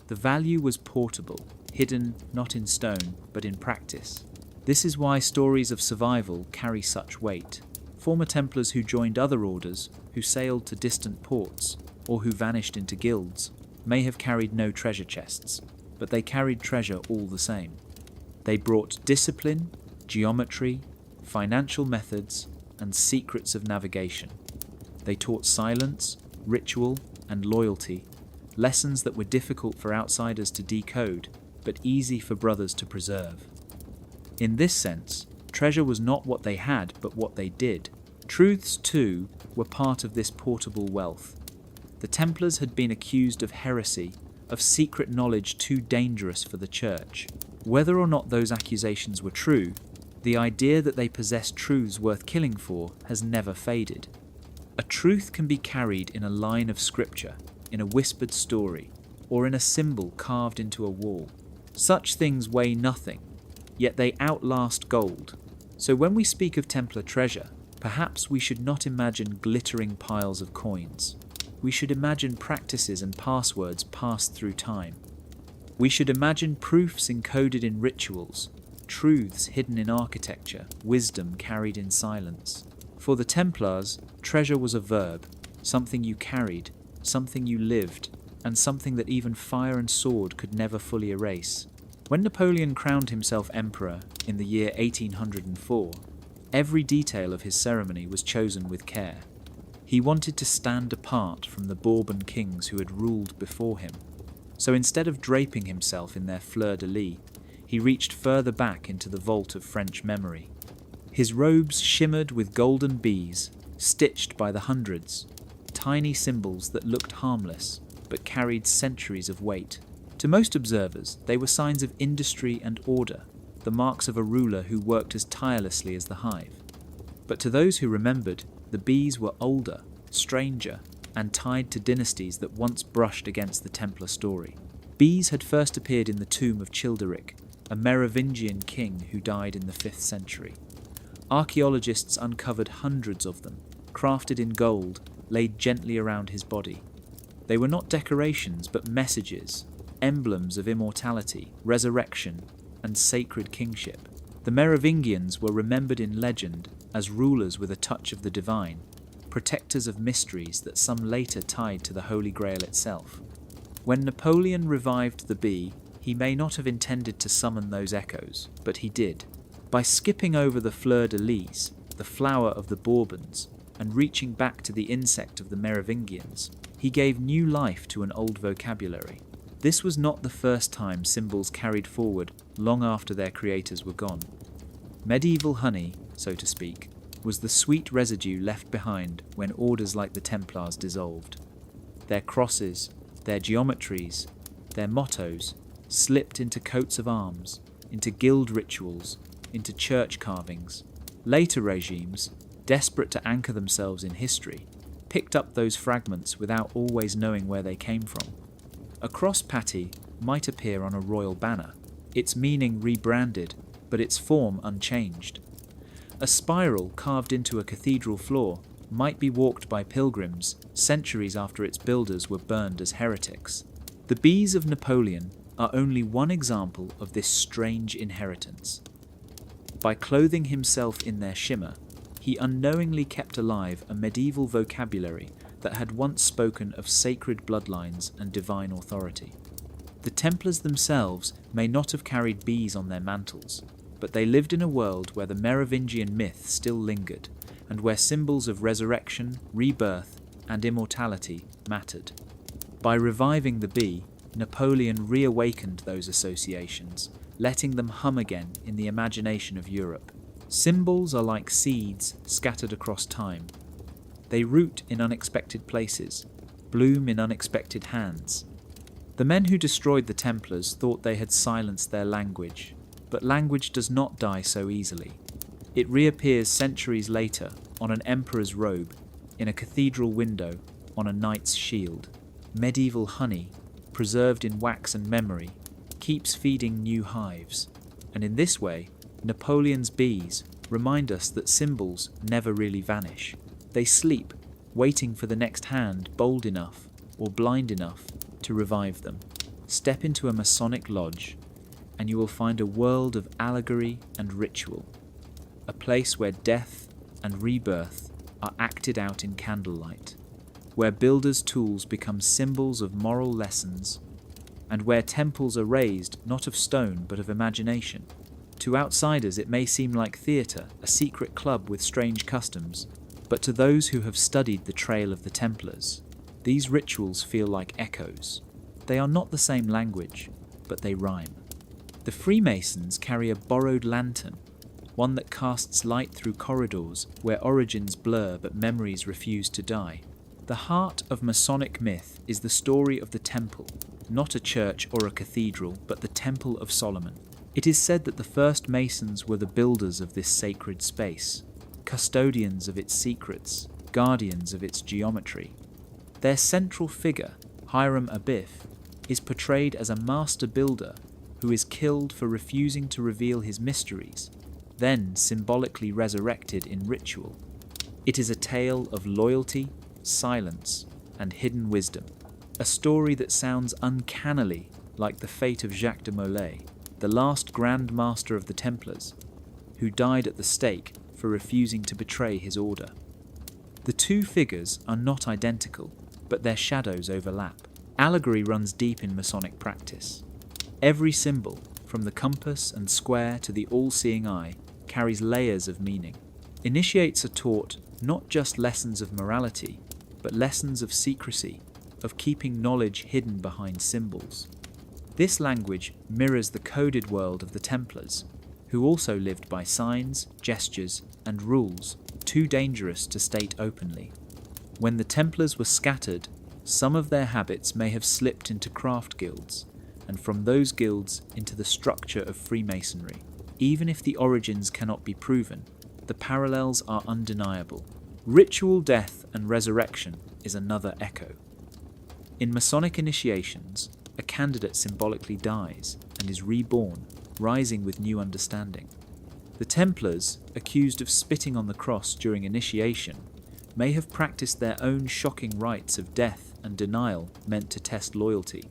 The value was portable, hidden not in stone, but in practice. This is why stories of survival carry such weight. Former Templars who joined other orders, who sailed to distant ports, or who vanished into guilds, may have carried no treasure chests, but they carried treasure all the same. They brought discipline, geometry, financial methods, and secrets of navigation. They taught silence, ritual, and loyalty, lessons that were difficult for outsiders to decode, but easy for brothers to preserve. In this sense, treasure was not what they had, but what they did. Truths, too, were part of this portable wealth. The Templars had been accused of heresy, of secret knowledge too dangerous for the Church. Whether or not those accusations were true, the idea that they possessed truths worth killing for has never faded. A truth can be carried in a line of scripture, in a whispered story, or in a symbol carved into a wall. Such things weigh nothing, yet they outlast gold. So when we speak of Templar treasure, perhaps we should not imagine glittering piles of coins. We should imagine practices and passwords passed through time. We should imagine proofs encoded in rituals, truths hidden in architecture, wisdom carried in silence. For the Templars, treasure was a verb, something you carried, something you lived, and something that even fire and sword could never fully erase. When Napoleon crowned himself emperor in the year 1804, every detail of his ceremony was chosen with care. He wanted to stand apart from the Bourbon kings who had ruled before him. So instead of draping himself in their fleur-de-lis, he reached further back into the vault of French memory. His robes shimmered with golden bees, stitched by the hundreds, tiny symbols that looked harmless, but carried centuries of weight. To most observers, they were signs of industry and order, the marks of a ruler who worked as tirelessly as the hive. But to those who remembered, the bees were older, stranger, and tied to dynasties that once brushed against the Templar story. Bees had first appeared in the tomb of Childeric, a Merovingian king who died in the 5th century. Archaeologists uncovered hundreds of them, crafted in gold, laid gently around his body. They were not decorations, but messages, emblems of immortality, resurrection, and sacred kingship. The Merovingians were remembered in legend as rulers with a touch of the divine, protectors of mysteries that some later tied to the Holy Grail itself. When Napoleon revived the bee, he may not have intended to summon those echoes, but he did. By skipping over the fleur-de-lis, the flower of the Bourbons, and reaching back to the insect of the Merovingians, he gave new life to an old vocabulary. This was not the first time symbols carried forward long after their creators were gone. Medieval honey, so to speak, was the sweet residue left behind when orders like the Templars dissolved. Their crosses, their geometries, their mottos slipped into coats of arms, into guild rituals, into church carvings. Later regimes, desperate to anchor themselves in history, picked up those fragments without always knowing where they came from. A cross patty might appear on a royal banner, its meaning rebranded, but its form unchanged. A spiral carved into a cathedral floor might be walked by pilgrims centuries after its builders were burned as heretics. The bees of Napoleon are only one example of this strange inheritance. By clothing himself in their shimmer, he unknowingly kept alive a medieval vocabulary that had once spoken of sacred bloodlines and divine authority. The Templars themselves may not have carried bees on their mantles, but they lived in a world where the Merovingian myth still lingered, and where symbols of resurrection, rebirth, and immortality mattered. By reviving the bee, Napoleon reawakened those associations, letting them hum again in the imagination of Europe. Symbols are like seeds scattered across time. They root in unexpected places, bloom in unexpected hands. The men who destroyed the Templars thought they had silenced their language, but language does not die so easily. It reappears centuries later on an emperor's robe, in a cathedral window, on a knight's shield. Medieval honey, preserved in wax and memory, keeps feeding new hives, and in this way, Napoleon's bees remind us that symbols never really vanish. They sleep, waiting for the next hand bold enough or blind enough to revive them. Step into a Masonic lodge, and you will find a world of allegory and ritual, a place where death and rebirth are acted out in candlelight, where builders' tools become symbols of moral lessons, and where temples are raised not of stone but of imagination. To outsiders it may seem like theatre, a secret club with strange customs, but to those who have studied the trail of the Templars, these rituals feel like echoes. They are not the same language, but they rhyme. The Freemasons carry a borrowed lantern, one that casts light through corridors where origins blur but memories refuse to die. The heart of Masonic myth is the story of the temple, not a church or a cathedral, but the Temple of Solomon. It is said that the first Masons were the builders of this sacred space, custodians of its secrets, guardians of its geometry. Their central figure, Hiram Abiff, is portrayed as a master builder who is killed for refusing to reveal his mysteries, then symbolically resurrected in ritual. It is a tale of loyalty, silence, and hidden wisdom, a story that sounds uncannily like the fate of Jacques de Molay, the last Grand Master of the Templars, who died at the stake for refusing to betray his order. The two figures are not identical, but their shadows overlap. Allegory runs deep in Masonic practice. Every symbol, from the compass and square to the all-seeing eye, carries layers of meaning. Initiates are taught not just lessons of morality, but lessons of secrecy, of keeping knowledge hidden behind symbols. This language mirrors the coded world of the Templars, who also lived by signs, gestures, and rules too dangerous to state openly. When the Templars were scattered, some of their habits may have slipped into craft guilds, and from those guilds into the structure of Freemasonry. Even if the origins cannot be proven, the parallels are undeniable. Ritual death and resurrection is another echo. In Masonic initiations, a candidate symbolically dies and is reborn, rising with new understanding. The Templars, accused of spitting on the cross during initiation, may have practiced their own shocking rites of death and denial meant to test loyalty.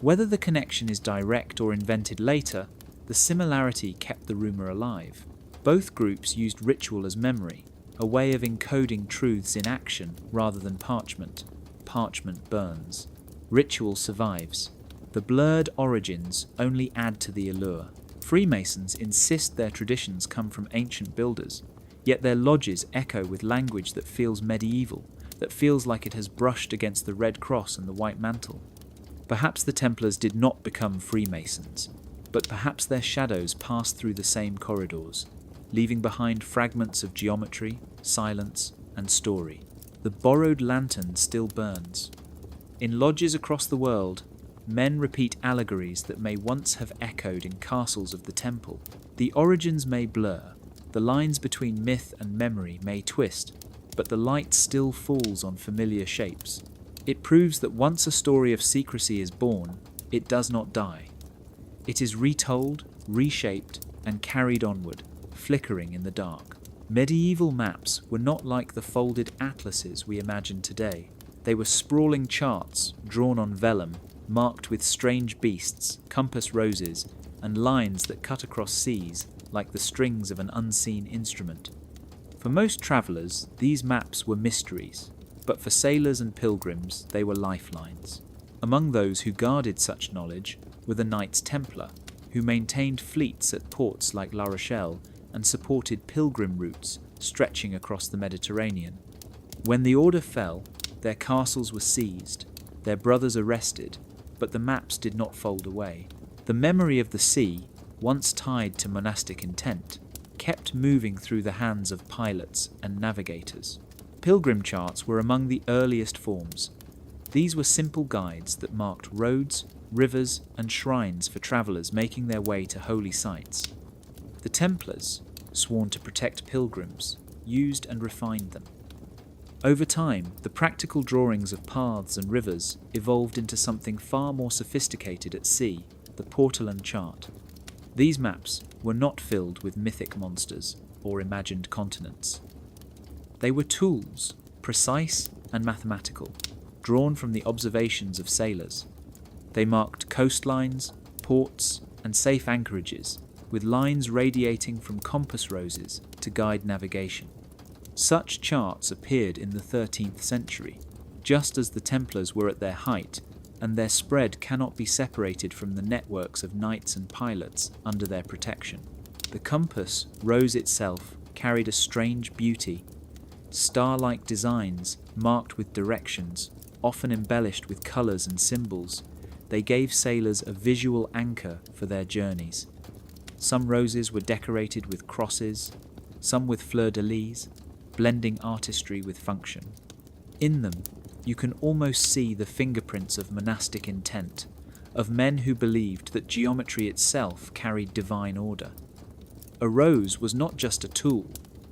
Whether the connection is direct or invented later, the similarity kept the rumour alive. Both groups used ritual as memory, a way of encoding truths in action rather than parchment. Parchment burns. Ritual survives. The blurred origins only add to the allure. Freemasons insist their traditions come from ancient builders, yet their lodges echo with language that feels medieval, that feels like it has brushed against the red cross and the white mantle. Perhaps the Templars did not become Freemasons, but perhaps their shadows passed through the same corridors, leaving behind fragments of geometry, silence, and story. The borrowed lantern still burns. In lodges across the world, men repeat allegories that may once have echoed in castles of the temple. The origins may blur, the lines between myth and memory may twist, but the light still falls on familiar shapes. It proves that once a story of secrecy is born, it does not die. It is retold, reshaped, and carried onward, flickering in the dark. Medieval maps were not like the folded atlases we imagine today. They were sprawling charts drawn on vellum, marked with strange beasts, compass roses, and lines that cut across seas like the strings of an unseen instrument. For most travellers, these maps were mysteries, but for sailors and pilgrims, they were lifelines. Among those who guarded such knowledge were the Knights Templar, who maintained fleets at ports like La Rochelle and supported pilgrim routes stretching across the Mediterranean. When the order fell, their castles were seized, their brothers arrested, but the maps did not fold away. The memory of the sea, once tied to monastic intent, kept moving through the hands of pilots and navigators. Pilgrim charts were among the earliest forms. These were simple guides that marked roads, rivers, and shrines for travellers making their way to holy sites. The Templars, sworn to protect pilgrims, used and refined them. Over time, the practical drawings of paths and rivers evolved into something far more sophisticated at sea, the Portugal chart. These maps were not filled with mythic monsters or imagined continents. They were tools, precise and mathematical, drawn from the observations of sailors. They marked coastlines, ports, and safe anchorages, with lines radiating from compass roses to guide navigation. Such charts appeared in the 13th century, just as the Templars were at their height, and their spread cannot be separated from the networks of knights and pilots under their protection. The compass, rose itself, carried a strange beauty. Star-like designs, marked with directions, often embellished with colours and symbols, they gave sailors a visual anchor for their journeys. Some roses were decorated with crosses, some with fleur-de-lis, blending artistry with function. In them, you can almost see the fingerprints of monastic intent, of men who believed that geometry itself carried divine order. A rose was not just a tool,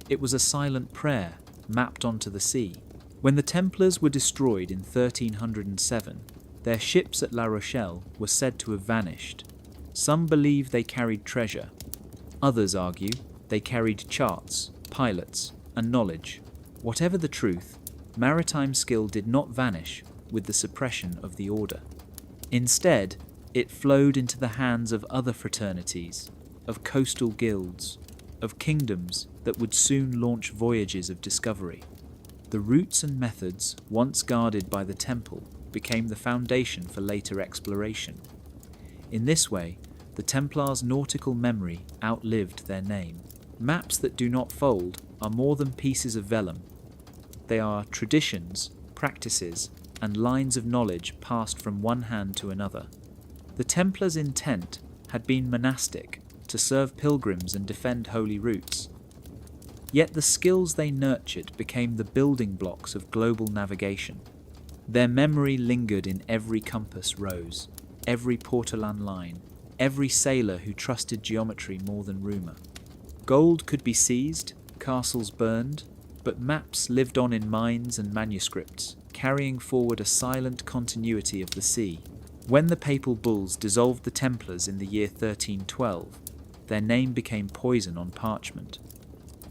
it was a silent prayer mapped onto the sea. When the Templars were destroyed in 1307, their ships at La Rochelle were said to have vanished. Some believe they carried treasure. Others argue they carried charts, pilots, and knowledge. Whatever the truth, maritime skill did not vanish with the suppression of the order. Instead, it flowed into the hands of other fraternities, of coastal guilds, of kingdoms that would soon launch voyages of discovery. The routes and methods, once guarded by the temple, became the foundation for later exploration. In this way, the Templars' nautical memory outlived their name. Maps that do not fold are more than pieces of vellum. They are traditions, practices, and lines of knowledge passed from one hand to another. The Templars' intent had been monastic, to serve pilgrims and defend holy routes. Yet the skills they nurtured became the building blocks of global navigation. Their memory lingered in every compass rose, every portolan line, every sailor who trusted geometry more than rumour. Gold could be seized, castles burned, but maps lived on in mines and manuscripts, carrying forward a silent continuity of the sea. When the papal bulls dissolved the Templars in the year 1312, their name became poison on parchment.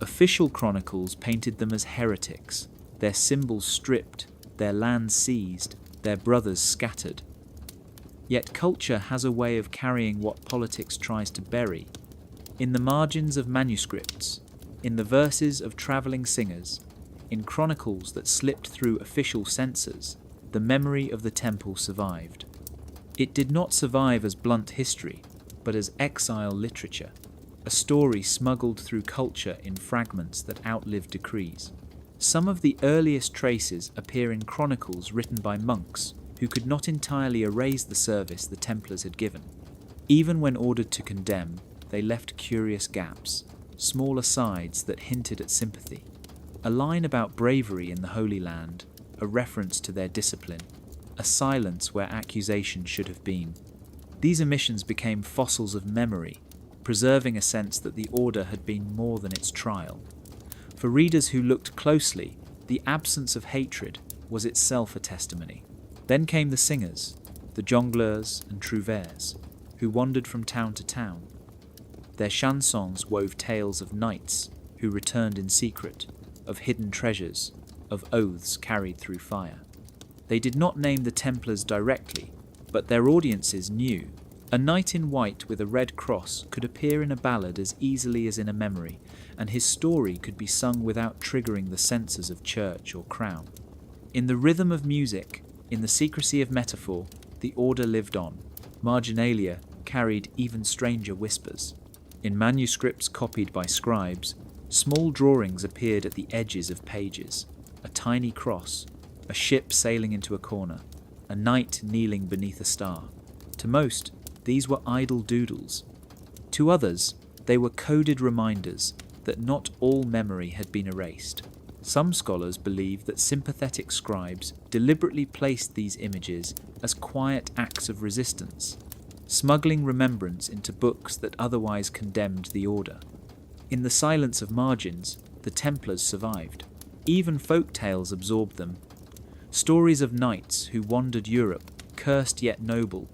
Official chronicles painted them as heretics, their symbols stripped, their lands seized, their brothers scattered. Yet culture has a way of carrying what politics tries to bury. In the margins of manuscripts, in the verses of travelling singers, in chronicles that slipped through official censors, the memory of the temple survived. It did not survive as blunt history, but as exile literature, a story smuggled through culture in fragments that outlived decrees. Some of the earliest traces appear in chronicles written by monks who could not entirely erase the service the Templars had given. Even when ordered to condemn, they left curious gaps, small asides that hinted at sympathy. A line about bravery in the Holy Land, a reference to their discipline, a silence where accusation should have been. These omissions became fossils of memory, preserving a sense that the order had been more than its trial. For readers who looked closely, the absence of hatred was itself a testimony. Then came the singers, the jongleurs and trouvères, who wandered from town to town. Their chansons wove tales of knights who returned in secret, of hidden treasures, of oaths carried through fire. They did not name the Templars directly, but their audiences knew. A knight in white with a red cross could appear in a ballad as easily as in a memory, and his story could be sung without triggering the censors of church or crown. In the rhythm of music, in the secrecy of metaphor, the order lived on. Marginalia carried even stranger whispers. In manuscripts copied by scribes, small drawings appeared at the edges of pages. A tiny cross, a ship sailing into a corner, a knight kneeling beneath a star. To most, these were idle doodles. To others, they were coded reminders that not all memory had been erased. Some scholars believe that sympathetic scribes deliberately placed these images as quiet acts of resistance, smuggling remembrance into books that otherwise condemned the order. In the silence of margins, the Templars survived. Even folk tales absorbed them. Stories of knights who wandered Europe, cursed yet noble,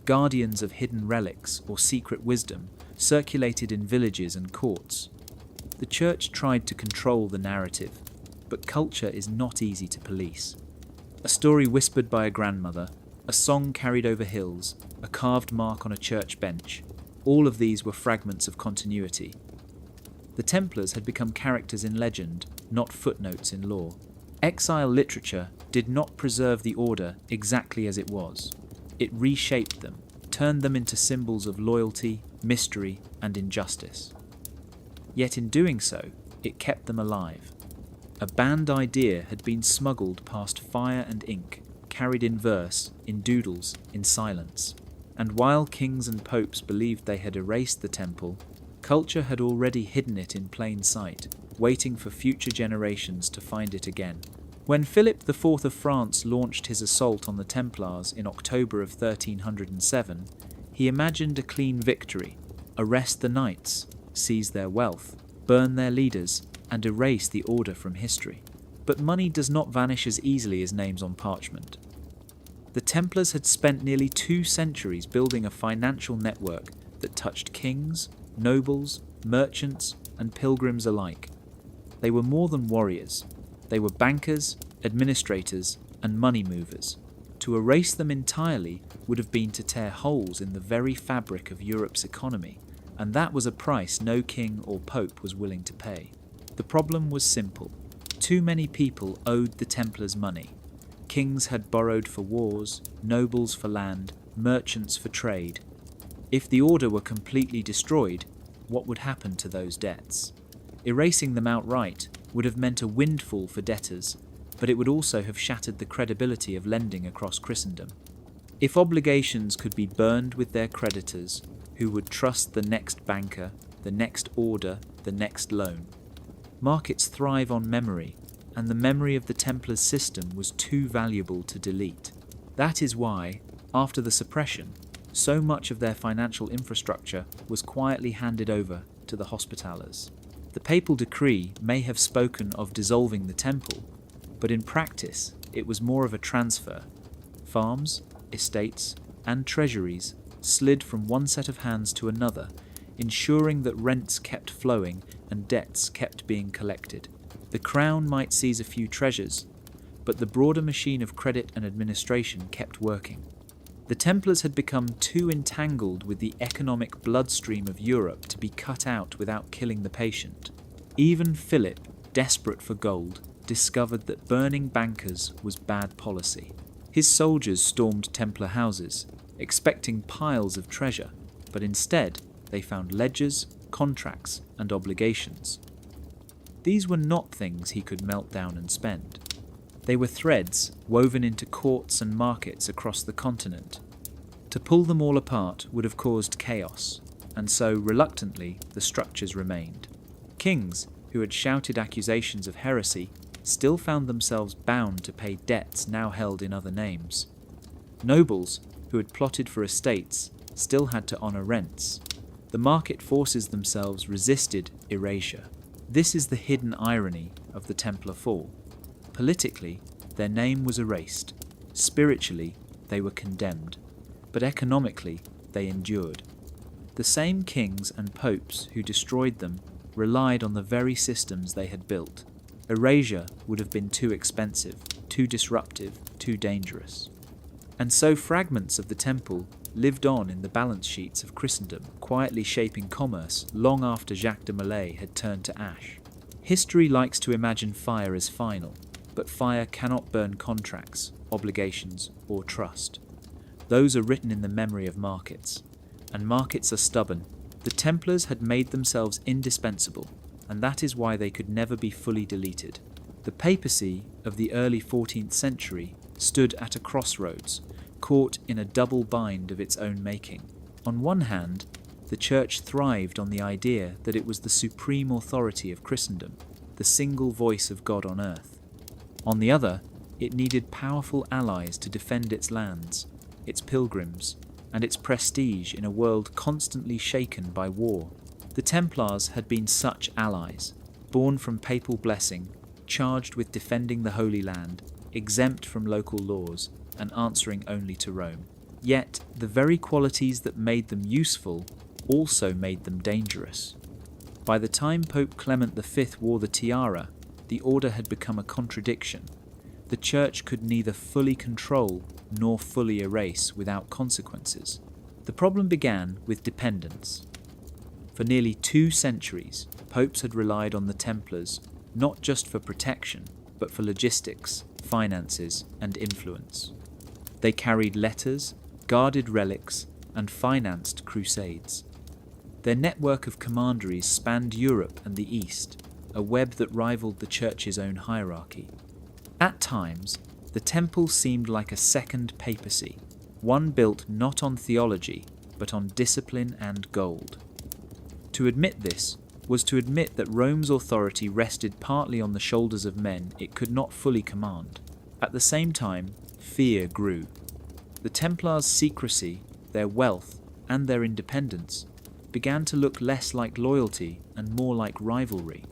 guardians of hidden relics or secret wisdom, circulated in villages and courts. The church tried to control the narrative, but culture is not easy to police. A story whispered by a grandmother, a song carried over hills, a carved mark on a church bench, all of these were fragments of continuity. The Templars had become characters in legend, not footnotes in law. Exile literature did not preserve the order exactly as it was. It reshaped them, turned them into symbols of loyalty, mystery, and injustice. Yet in doing so, it kept them alive. A banned idea had been smuggled past fire and ink, carried in verse, in doodles, in silence. And while kings and popes believed they had erased the temple, culture had already hidden it in plain sight, waiting for future generations to find it again. When Philip IV of France launched his assault on the Templars in October of 1307, he imagined a clean victory: arrest the knights, seize their wealth, burn their leaders, and erase the order from history. But money does not vanish as easily as names on parchment. The Templars had spent nearly 2 centuries building a financial network that touched kings, nobles, merchants, and pilgrims alike. They were more than warriors. They were bankers, administrators, and money movers. To erase them entirely would have been to tear holes in the very fabric of Europe's economy, and that was a price no king or pope was willing to pay. The problem was simple. Too many people owed the Templars money. Kings had borrowed for wars, nobles for land, merchants for trade. If the order were completely destroyed, what would happen to those debts? Erasing them outright would have meant a windfall for debtors, but it would also have shattered the credibility of lending across Christendom. If obligations could be burned with their creditors, who would trust the next banker, the next order, the next loan? Markets thrive on memory, and the memory of the Templars' system was too valuable to delete. That is why, after the suppression, so much of their financial infrastructure was quietly handed over to the Hospitallers. The papal decree may have spoken of dissolving the temple, but in practice it was more of a transfer. Farms, estates, and treasuries slid from one set of hands to another, ensuring that rents kept flowing and debts kept being collected. The crown might seize a few treasures, but the broader machine of credit and administration kept working. The Templars had become too entangled with the economic bloodstream of Europe to be cut out without killing the patient. Even Philip, desperate for gold, discovered that burning bankers was bad policy. His soldiers stormed Templar houses, expecting piles of treasure, but instead they found ledgers, contracts, and obligations. These were not things he could melt down and spend. They were threads woven into courts and markets across the continent. To pull them all apart would have caused chaos, and so, reluctantly, the structures remained. Kings, who had shouted accusations of heresy, still found themselves bound to pay debts now held in other names. Nobles, who had plotted for estates, still had to honour rents. The market forces themselves resisted erasure. This is the hidden irony of the Templar fall. Politically, their name was erased. Spiritually, they were condemned. But economically, they endured. The same kings and popes who destroyed them relied on the very systems they had built. Erasure would have been too expensive, too disruptive, too dangerous. And so fragments of the temple lived on in the balance sheets of Christendom, quietly shaping commerce long after Jacques de Molay had turned to ash. History likes to imagine fire as final, but fire cannot burn contracts, obligations, or trust. Those are written in the memory of markets, and markets are stubborn. The Templars had made themselves indispensable, and that is why they could never be fully deleted. The papacy of the early 14th century stood at a crossroads, caught in a double bind of its own making. On one hand, the Church thrived on the idea that it was the supreme authority of Christendom, the single voice of God on earth. On the other, it needed powerful allies to defend its lands, its pilgrims, and its prestige in a world constantly shaken by war. The Templars had been such allies, born from papal blessing, charged with defending the Holy Land, exempt from local laws, and answering only to Rome. Yet, the very qualities that made them useful also made them dangerous. By the time Pope Clement V wore the tiara, the order had become a contradiction. The Church could neither fully control nor fully erase without consequences. The problem began with dependence. For nearly 2 centuries, popes had relied on the Templars not just for protection, but for logistics, finances, and influence. They carried letters, guarded relics, and financed crusades. Their network of commanderies spanned Europe and the East, a web that rivaled the Church's own hierarchy. At times, the temple seemed like a second papacy, one built not on theology, but on discipline and gold. To admit this was to admit that Rome's authority rested partly on the shoulders of men it could not fully command. At the same time, fear grew. The Templars' secrecy, their wealth, and their independence began to look less like loyalty and more like rivalry.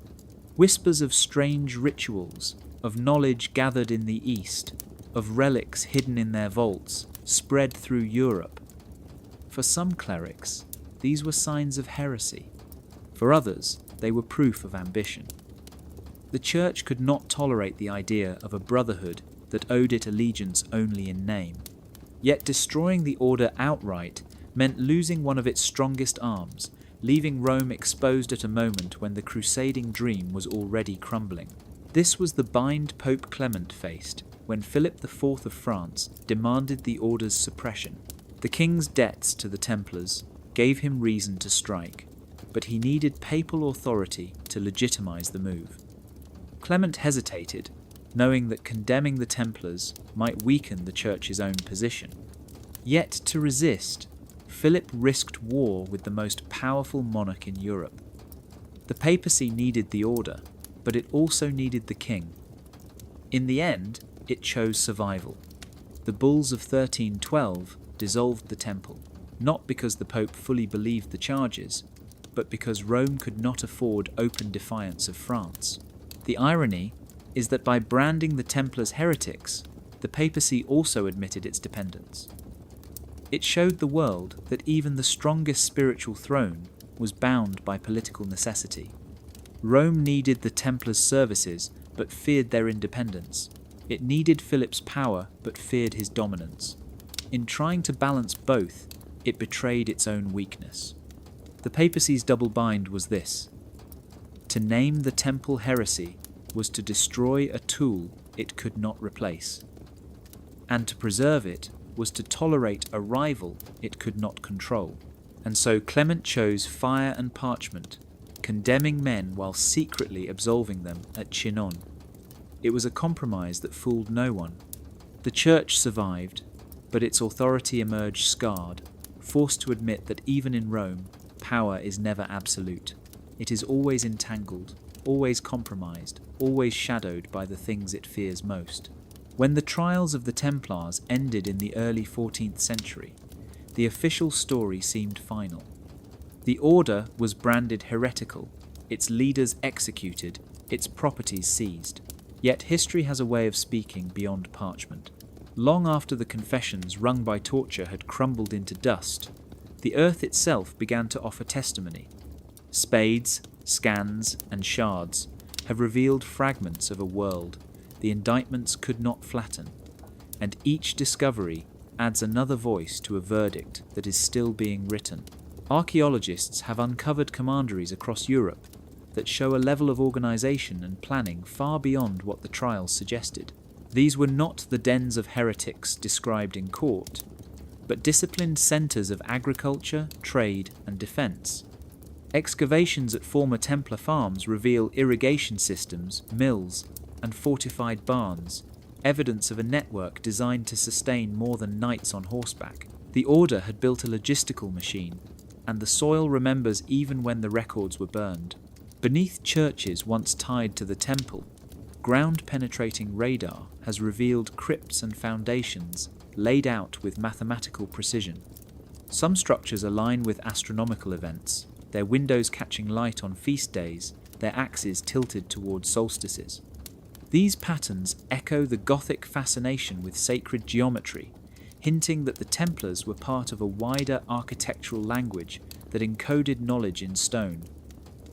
Whispers of strange rituals, of knowledge gathered in the East, of relics hidden in their vaults, spread through Europe. For some clerics, these were signs of heresy. For others, they were proof of ambition. The Church could not tolerate the idea of a brotherhood that owed it allegiance only in name. Yet destroying the order outright meant losing one of its strongest arms, leaving Rome exposed at a moment when the crusading dream was already crumbling. This was the bind Pope Clement faced when Philip IV of France demanded the order's suppression. The king's debts to the Templars gave him reason to strike, but he needed papal authority to legitimize the move. Clement hesitated, knowing that condemning the Templars might weaken the Church's own position. Yet to resist, Philip risked war with the most powerful monarch in Europe. The papacy needed the order, but it also needed the king. In the end, it chose survival. The bulls of 1312 dissolved the temple, not because the Pope fully believed the charges, but because Rome could not afford open defiance of France. The irony is that by branding the Templars heretics, the papacy also admitted its dependence. It showed the world that even the strongest spiritual throne was bound by political necessity. Rome needed the Templars' services, but feared their independence. It needed Philip's power, but feared his dominance. In trying to balance both, it betrayed its own weakness. The papacy's double bind was this: to name the temple heresy was to destroy a tool it could not replace, and to preserve it was to tolerate a rival it could not control. And so Clement chose fire and parchment, condemning men while secretly absolving them at Chinon. It was a compromise that fooled no one. The Church survived, but its authority emerged scarred, forced to admit that even in Rome, power is never absolute. It is always entangled, always compromised, always shadowed by the things it fears most. When the trials of the Templars ended in the early 14th century, the official story seemed final. The order was branded heretical, its leaders executed, its properties seized. Yet history has a way of speaking beyond parchment. Long after the confessions wrung by torture had crumbled into dust, the earth itself began to offer testimony. Spades, scans, and shards have revealed fragments of a world the indictments could not flatten, and each discovery adds another voice to a verdict that is still being written. Archaeologists have uncovered commanderies across Europe that show a level of organisation and planning far beyond what the trials suggested. These were not the dens of heretics described in court, but disciplined centres of agriculture, trade, and defence. Excavations at former Templar farms reveal irrigation systems, mills, and fortified barns, evidence of a network designed to sustain more than knights on horseback. The order had built a logistical machine, and the soil remembers even when the records were burned. Beneath churches once tied to the temple, ground-penetrating radar has revealed crypts and foundations laid out with mathematical precision. Some structures align with astronomical events, their windows catching light on feast days, their axes tilted toward solstices. These patterns echo the Gothic fascination with sacred geometry, hinting that the Templars were part of a wider architectural language that encoded knowledge in stone.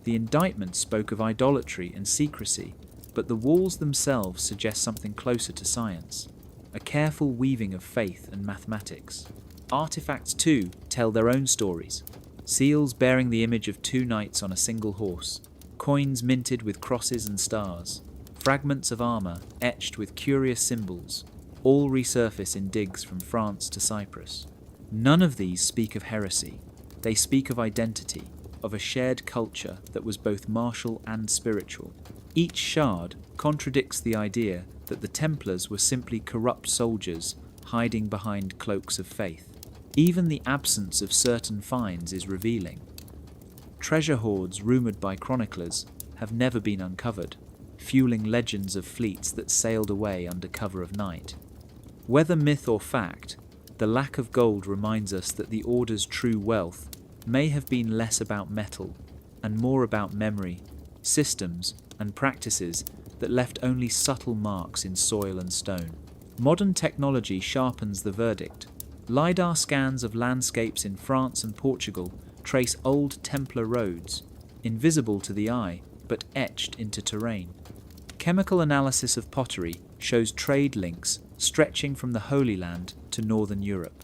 The indictment spoke of idolatry and secrecy, but the walls themselves suggest something closer to science, a careful weaving of faith and mathematics. Artifacts, too, tell their own stories. Seals bearing the image of two knights on a single horse, coins minted with crosses and stars, fragments of armour etched with curious symbols, all resurface in digs from France to Cyprus. None of these speak of heresy. They speak of identity, of a shared culture that was both martial and spiritual. Each shard contradicts the idea that the Templars were simply corrupt soldiers hiding behind cloaks of faith. Even the absence of certain finds is revealing. Treasure hoards rumoured by chroniclers have never been uncovered, fueling legends of fleets that sailed away under cover of night. Whether myth or fact, the lack of gold reminds us that the Order's true wealth may have been less about metal and more about memory, systems, and practices that left only subtle marks in soil and stone. Modern technology sharpens the verdict. LiDAR scans of landscapes in France and Portugal trace old Templar roads, invisible to the eye but etched into terrain. Chemical analysis of pottery shows trade links stretching from the Holy Land to northern Europe.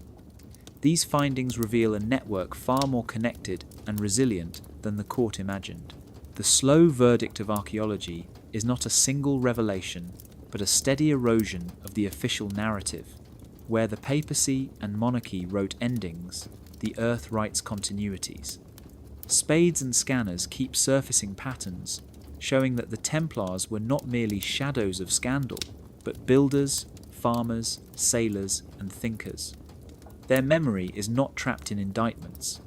These findings reveal a network far more connected and resilient than the court imagined. The slow verdict of archaeology is not a single revelation, but a steady erosion of the official narrative. Where the papacy and monarchy wrote endings, the earth writes continuities. Spades and scanners keep surfacing patterns, showing that the Templars were not merely shadows of scandal, but builders, farmers, sailors, and thinkers. Their memory is not trapped in indictments.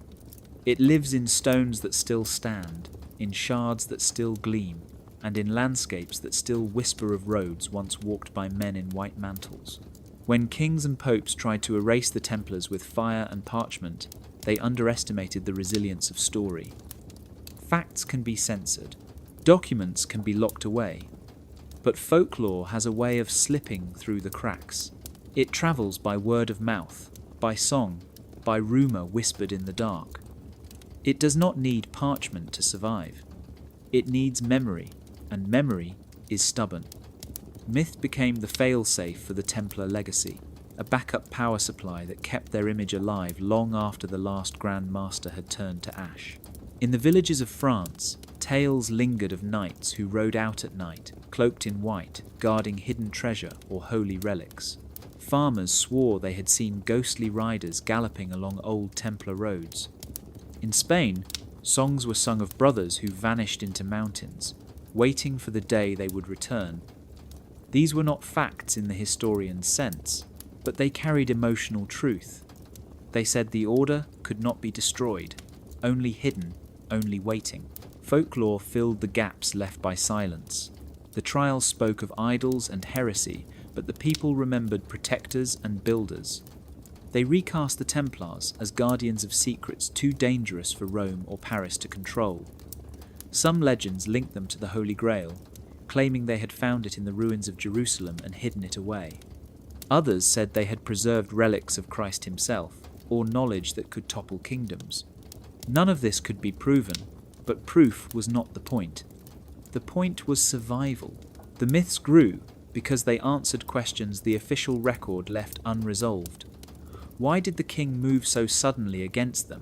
It lives in stones that still stand, in shards that still gleam, and in landscapes that still whisper of roads once walked by men in white mantles. When kings and popes tried to erase the Templars with fire and parchment, they underestimated the resilience of story. Facts can be censored, documents can be locked away, but folklore has a way of slipping through the cracks. It travels by word of mouth, by song, by rumour whispered in the dark. It does not need parchment to survive. It needs memory, and memory is stubborn. Myth became the fail-safe for the Templar legacy, a backup power supply that kept their image alive long after the last Grand Master had turned to ash. In the villages of France, tales lingered of knights who rode out at night, cloaked in white, guarding hidden treasure or holy relics. Farmers swore they had seen ghostly riders galloping along old Templar roads. In Spain, songs were sung of brothers who vanished into mountains, waiting for the day they would return. These were not facts in the historian's sense, but they carried emotional truth. They said the order could not be destroyed, only hidden, only waiting. Folklore filled the gaps left by silence. The trials spoke of idols and heresy, but the people remembered protectors and builders. They recast the Templars as guardians of secrets too dangerous for Rome or Paris to control. Some legends linked them to the Holy Grail, claiming they had found it in the ruins of Jerusalem and hidden it away. Others said they had preserved relics of Christ himself, or knowledge that could topple kingdoms. None of this could be proven, but proof was not the point. The point was survival. The myths grew because they answered questions the official record left unresolved. Why did the king move so suddenly against them?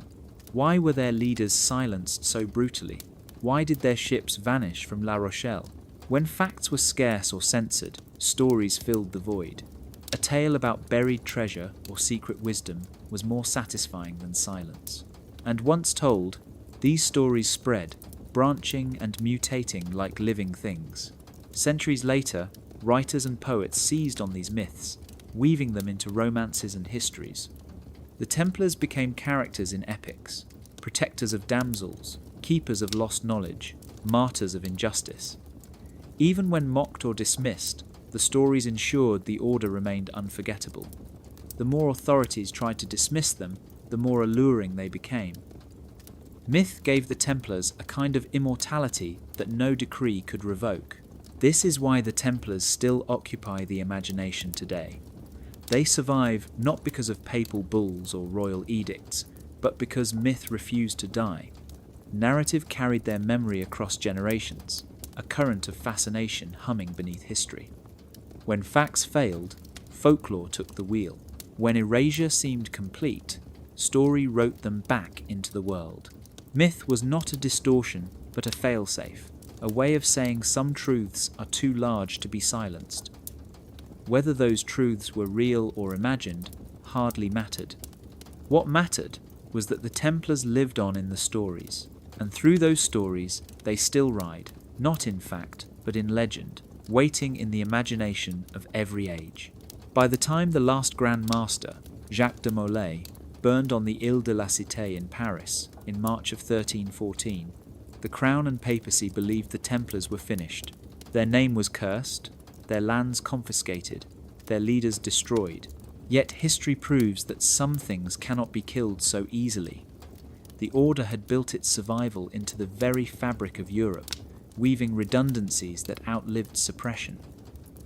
Why were their leaders silenced so brutally? Why did their ships vanish from La Rochelle? When facts were scarce or censored, stories filled the void. A tale about buried treasure or secret wisdom was more satisfying than silence. And once told, these stories spread, branching and mutating like living things. Centuries later, writers and poets seized on these myths, weaving them into romances and histories. The Templars became characters in epics, protectors of damsels, keepers of lost knowledge, martyrs of injustice. Even when mocked or dismissed, the stories ensured the order remained unforgettable. The more authorities tried to dismiss them, the more alluring they became. Myth gave the Templars a kind of immortality that no decree could revoke. This is why the Templars still occupy the imagination today. They survive not because of papal bulls or royal edicts, but because myth refused to die. Narrative carried their memory across generations, a current of fascination humming beneath history. When facts failed, folklore took the wheel. When erasure seemed complete, story wrote them back into the world. Myth was not a distortion, but a failsafe, a way of saying some truths are too large to be silenced. Whether those truths were real or imagined hardly mattered. What mattered was that the Templars lived on in the stories, and through those stories they still ride, not in fact, but in legend, waiting in the imagination of every age. By the time the last Grand Master, Jacques de Molay, burned on the Ile de la Cité in Paris in March of 1314, the Crown and Papacy believed the Templars were finished. Their name was cursed, their lands confiscated, their leaders destroyed. Yet history proves that some things cannot be killed so easily. The order had built its survival into the very fabric of Europe, weaving redundancies that outlived suppression.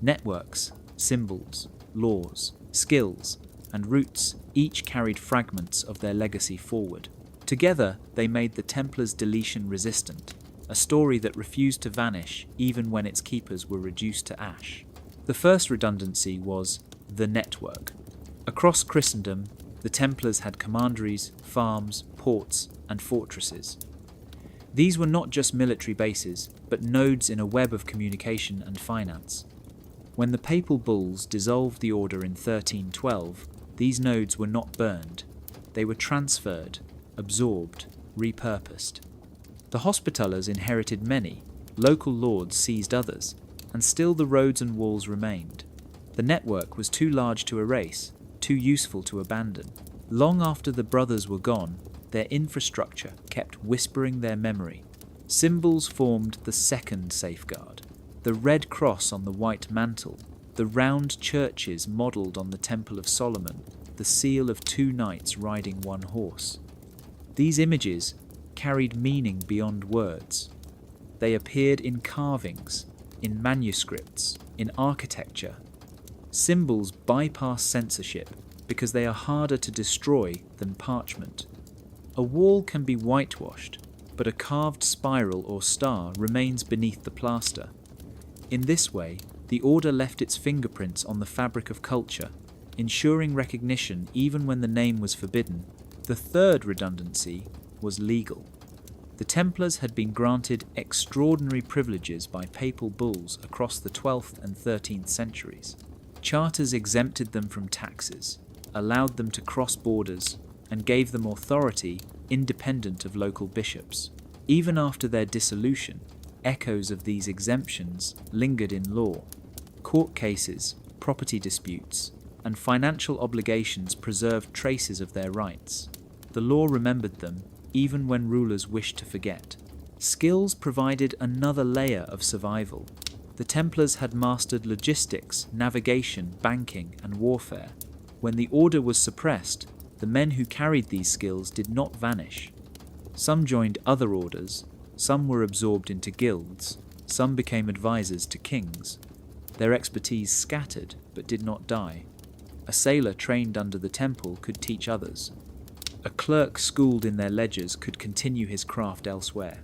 Networks, symbols, laws, skills, and roots each carried fragments of their legacy forward. Together, they made the Templars deletion resistant, a story that refused to vanish even when its keepers were reduced to ash. The first redundancy was the network. Across Christendom, the Templars had commanderies, farms, ports, and fortresses. These were not just military bases, but nodes in a web of communication and finance. When the papal bulls dissolved the order in 1312, these nodes were not burned. They were transferred, absorbed, repurposed. The Hospitallers inherited many, local lords seized others, and still the roads and walls remained. The network was too large to erase, too useful to abandon. Long after the brothers were gone, their infrastructure kept whispering their memory. Symbols formed the second safeguard. The red cross on the white mantle, the round churches modelled on the Temple of Solomon, the seal of two knights riding one horse. These images carried meaning beyond words. They appeared in carvings, in manuscripts, in architecture. Symbols bypass censorship because they are harder to destroy than parchment. A wall can be whitewashed, but a carved spiral or star remains beneath the plaster. In this way, the order left its fingerprints on the fabric of culture, ensuring recognition even when the name was forbidden. The third redundancy was legal. The Templars had been granted extraordinary privileges by papal bulls across the 12th and 13th centuries. Charters exempted them from taxes, allowed them to cross borders, and gave them authority independent of local bishops. Even after their dissolution, echoes of these exemptions lingered in law. Court cases, property disputes, and financial obligations preserved traces of their rights. The law remembered them, even when rulers wished to forget. Skills provided another layer of survival. The Templars had mastered logistics, navigation, banking, and warfare. When the order was suppressed, the men who carried these skills did not vanish. Some joined other orders, some were absorbed into guilds, some became advisors to kings. Their expertise scattered, but did not die. A sailor trained under the temple could teach others. A clerk schooled in their ledgers could continue his craft elsewhere.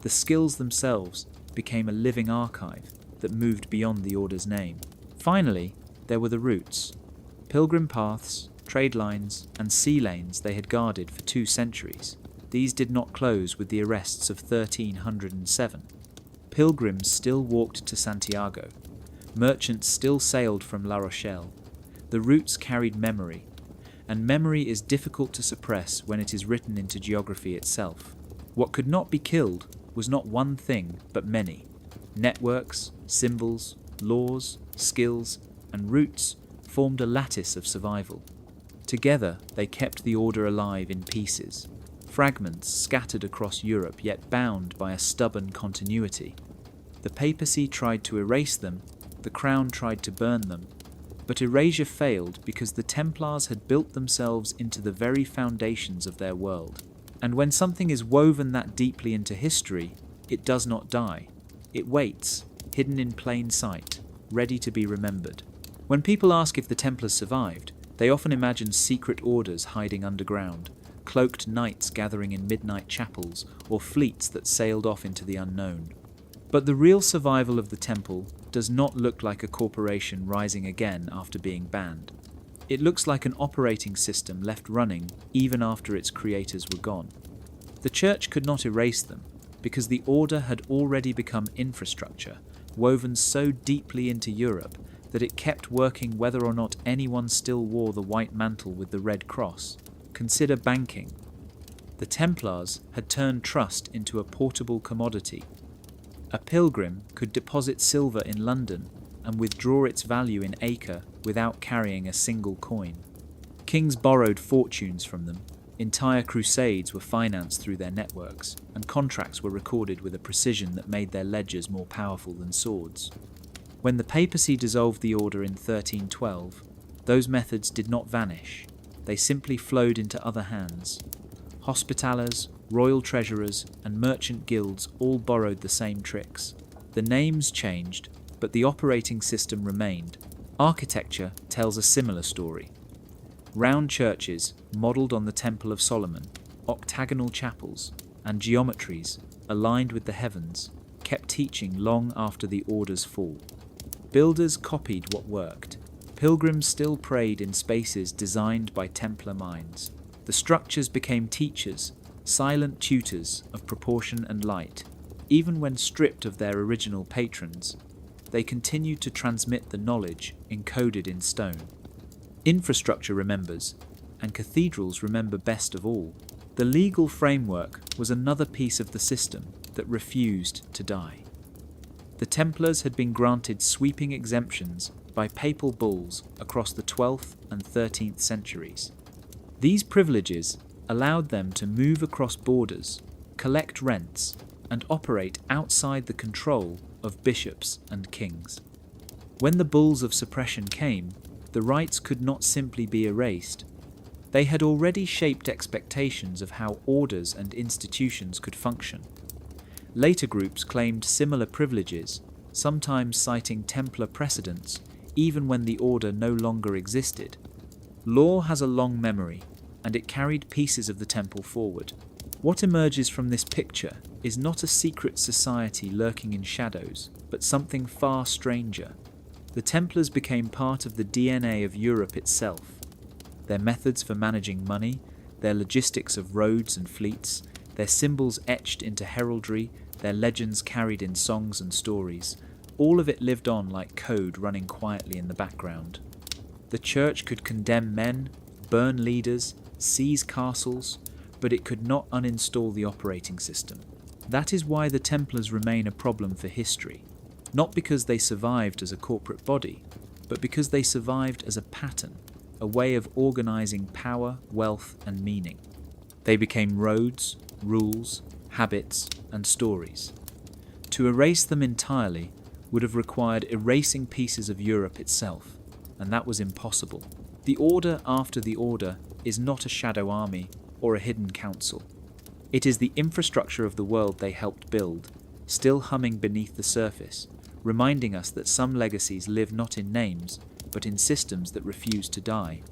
The skills themselves became a living archive that moved beyond the order's name. Finally, there were the routes. Pilgrim paths, trade lines, and sea lanes they had guarded for 2 centuries. These did not close with the arrests of 1307. Pilgrims still walked to Santiago. Merchants still sailed from La Rochelle. The routes carried memory, and memory is difficult to suppress when it is written into geography itself. What could not be killed was not one thing, but many. Networks, symbols, laws, skills, and routes formed a lattice of survival. Together, they kept the order alive in pieces, fragments scattered across Europe yet bound by a stubborn continuity. The papacy tried to erase them, the crown tried to burn them, but erasure failed because the Templars had built themselves into the very foundations of their world. And when something is woven that deeply into history, it does not die. It waits, hidden in plain sight, ready to be remembered. When people ask if the Templars survived, they often imagine secret orders hiding underground, cloaked knights gathering in midnight chapels, or fleets that sailed off into the unknown. But the real survival of the temple does not look like a corporation rising again after being banned. It looks like an operating system left running even after its creators were gone. The church could not erase them, because the order had already become infrastructure, woven so deeply into Europe that it kept working whether or not anyone still wore the white mantle with the red cross. Consider banking. The Templars had turned trust into a portable commodity. A pilgrim could deposit silver in London and withdraw its value in Acre without carrying a single coin. Kings borrowed fortunes from them, entire crusades were financed through their networks, and contracts were recorded with a precision that made their ledgers more powerful than swords. When the papacy dissolved the order in 1312, those methods did not vanish, they simply flowed into other hands. Hospitallers, royal treasurers, and merchant guilds all borrowed the same tricks. The names changed, but the operating system remained. Architecture tells a similar story. Round churches, modelled on the Temple of Solomon, octagonal chapels, and geometries, aligned with the heavens, kept teaching long after the order's fall. Builders copied what worked. Pilgrims still prayed in spaces designed by Templar minds. The structures became teachers, silent tutors of proportion and light. Even when stripped of their original patrons, they continued to transmit the knowledge encoded in stone. Infrastructure remembers, and cathedrals remember best of all. The legal framework was another piece of the system that refused to die. The Templars had been granted sweeping exemptions by papal bulls across the 12th and 13th centuries. These privileges allowed them to move across borders, collect rents, and operate outside the control of bishops and kings. When the bulls of suppression came, the rights could not simply be erased. They had already shaped expectations of how orders and institutions could function. Later groups claimed similar privileges, sometimes citing Templar precedents, even when the order no longer existed. Law has a long memory, and it carried pieces of the temple forward. What emerges from this picture is not a secret society lurking in shadows, but something far stranger. The Templars became part of the DNA of Europe itself. Their methods for managing money, their logistics of roads and fleets, their symbols etched into heraldry, their legends carried in songs and stories, all of it lived on like code running quietly in the background. The church could condemn men, burn leaders, seize castles, but it could not uninstall the operating system. That is why the Templars remain a problem for history. not because they survived as a corporate body, but because they survived as a pattern, a way of organizing power, wealth, and meaning. They became roads, rules, habits, and stories. To erase them entirely would have required erasing pieces of Europe itself, and that was impossible. The order after the order is not a shadow army or a hidden council. It is the infrastructure of the world they helped build, still humming beneath the surface, reminding us that some legacies live not in names, but in systems that refuse to die.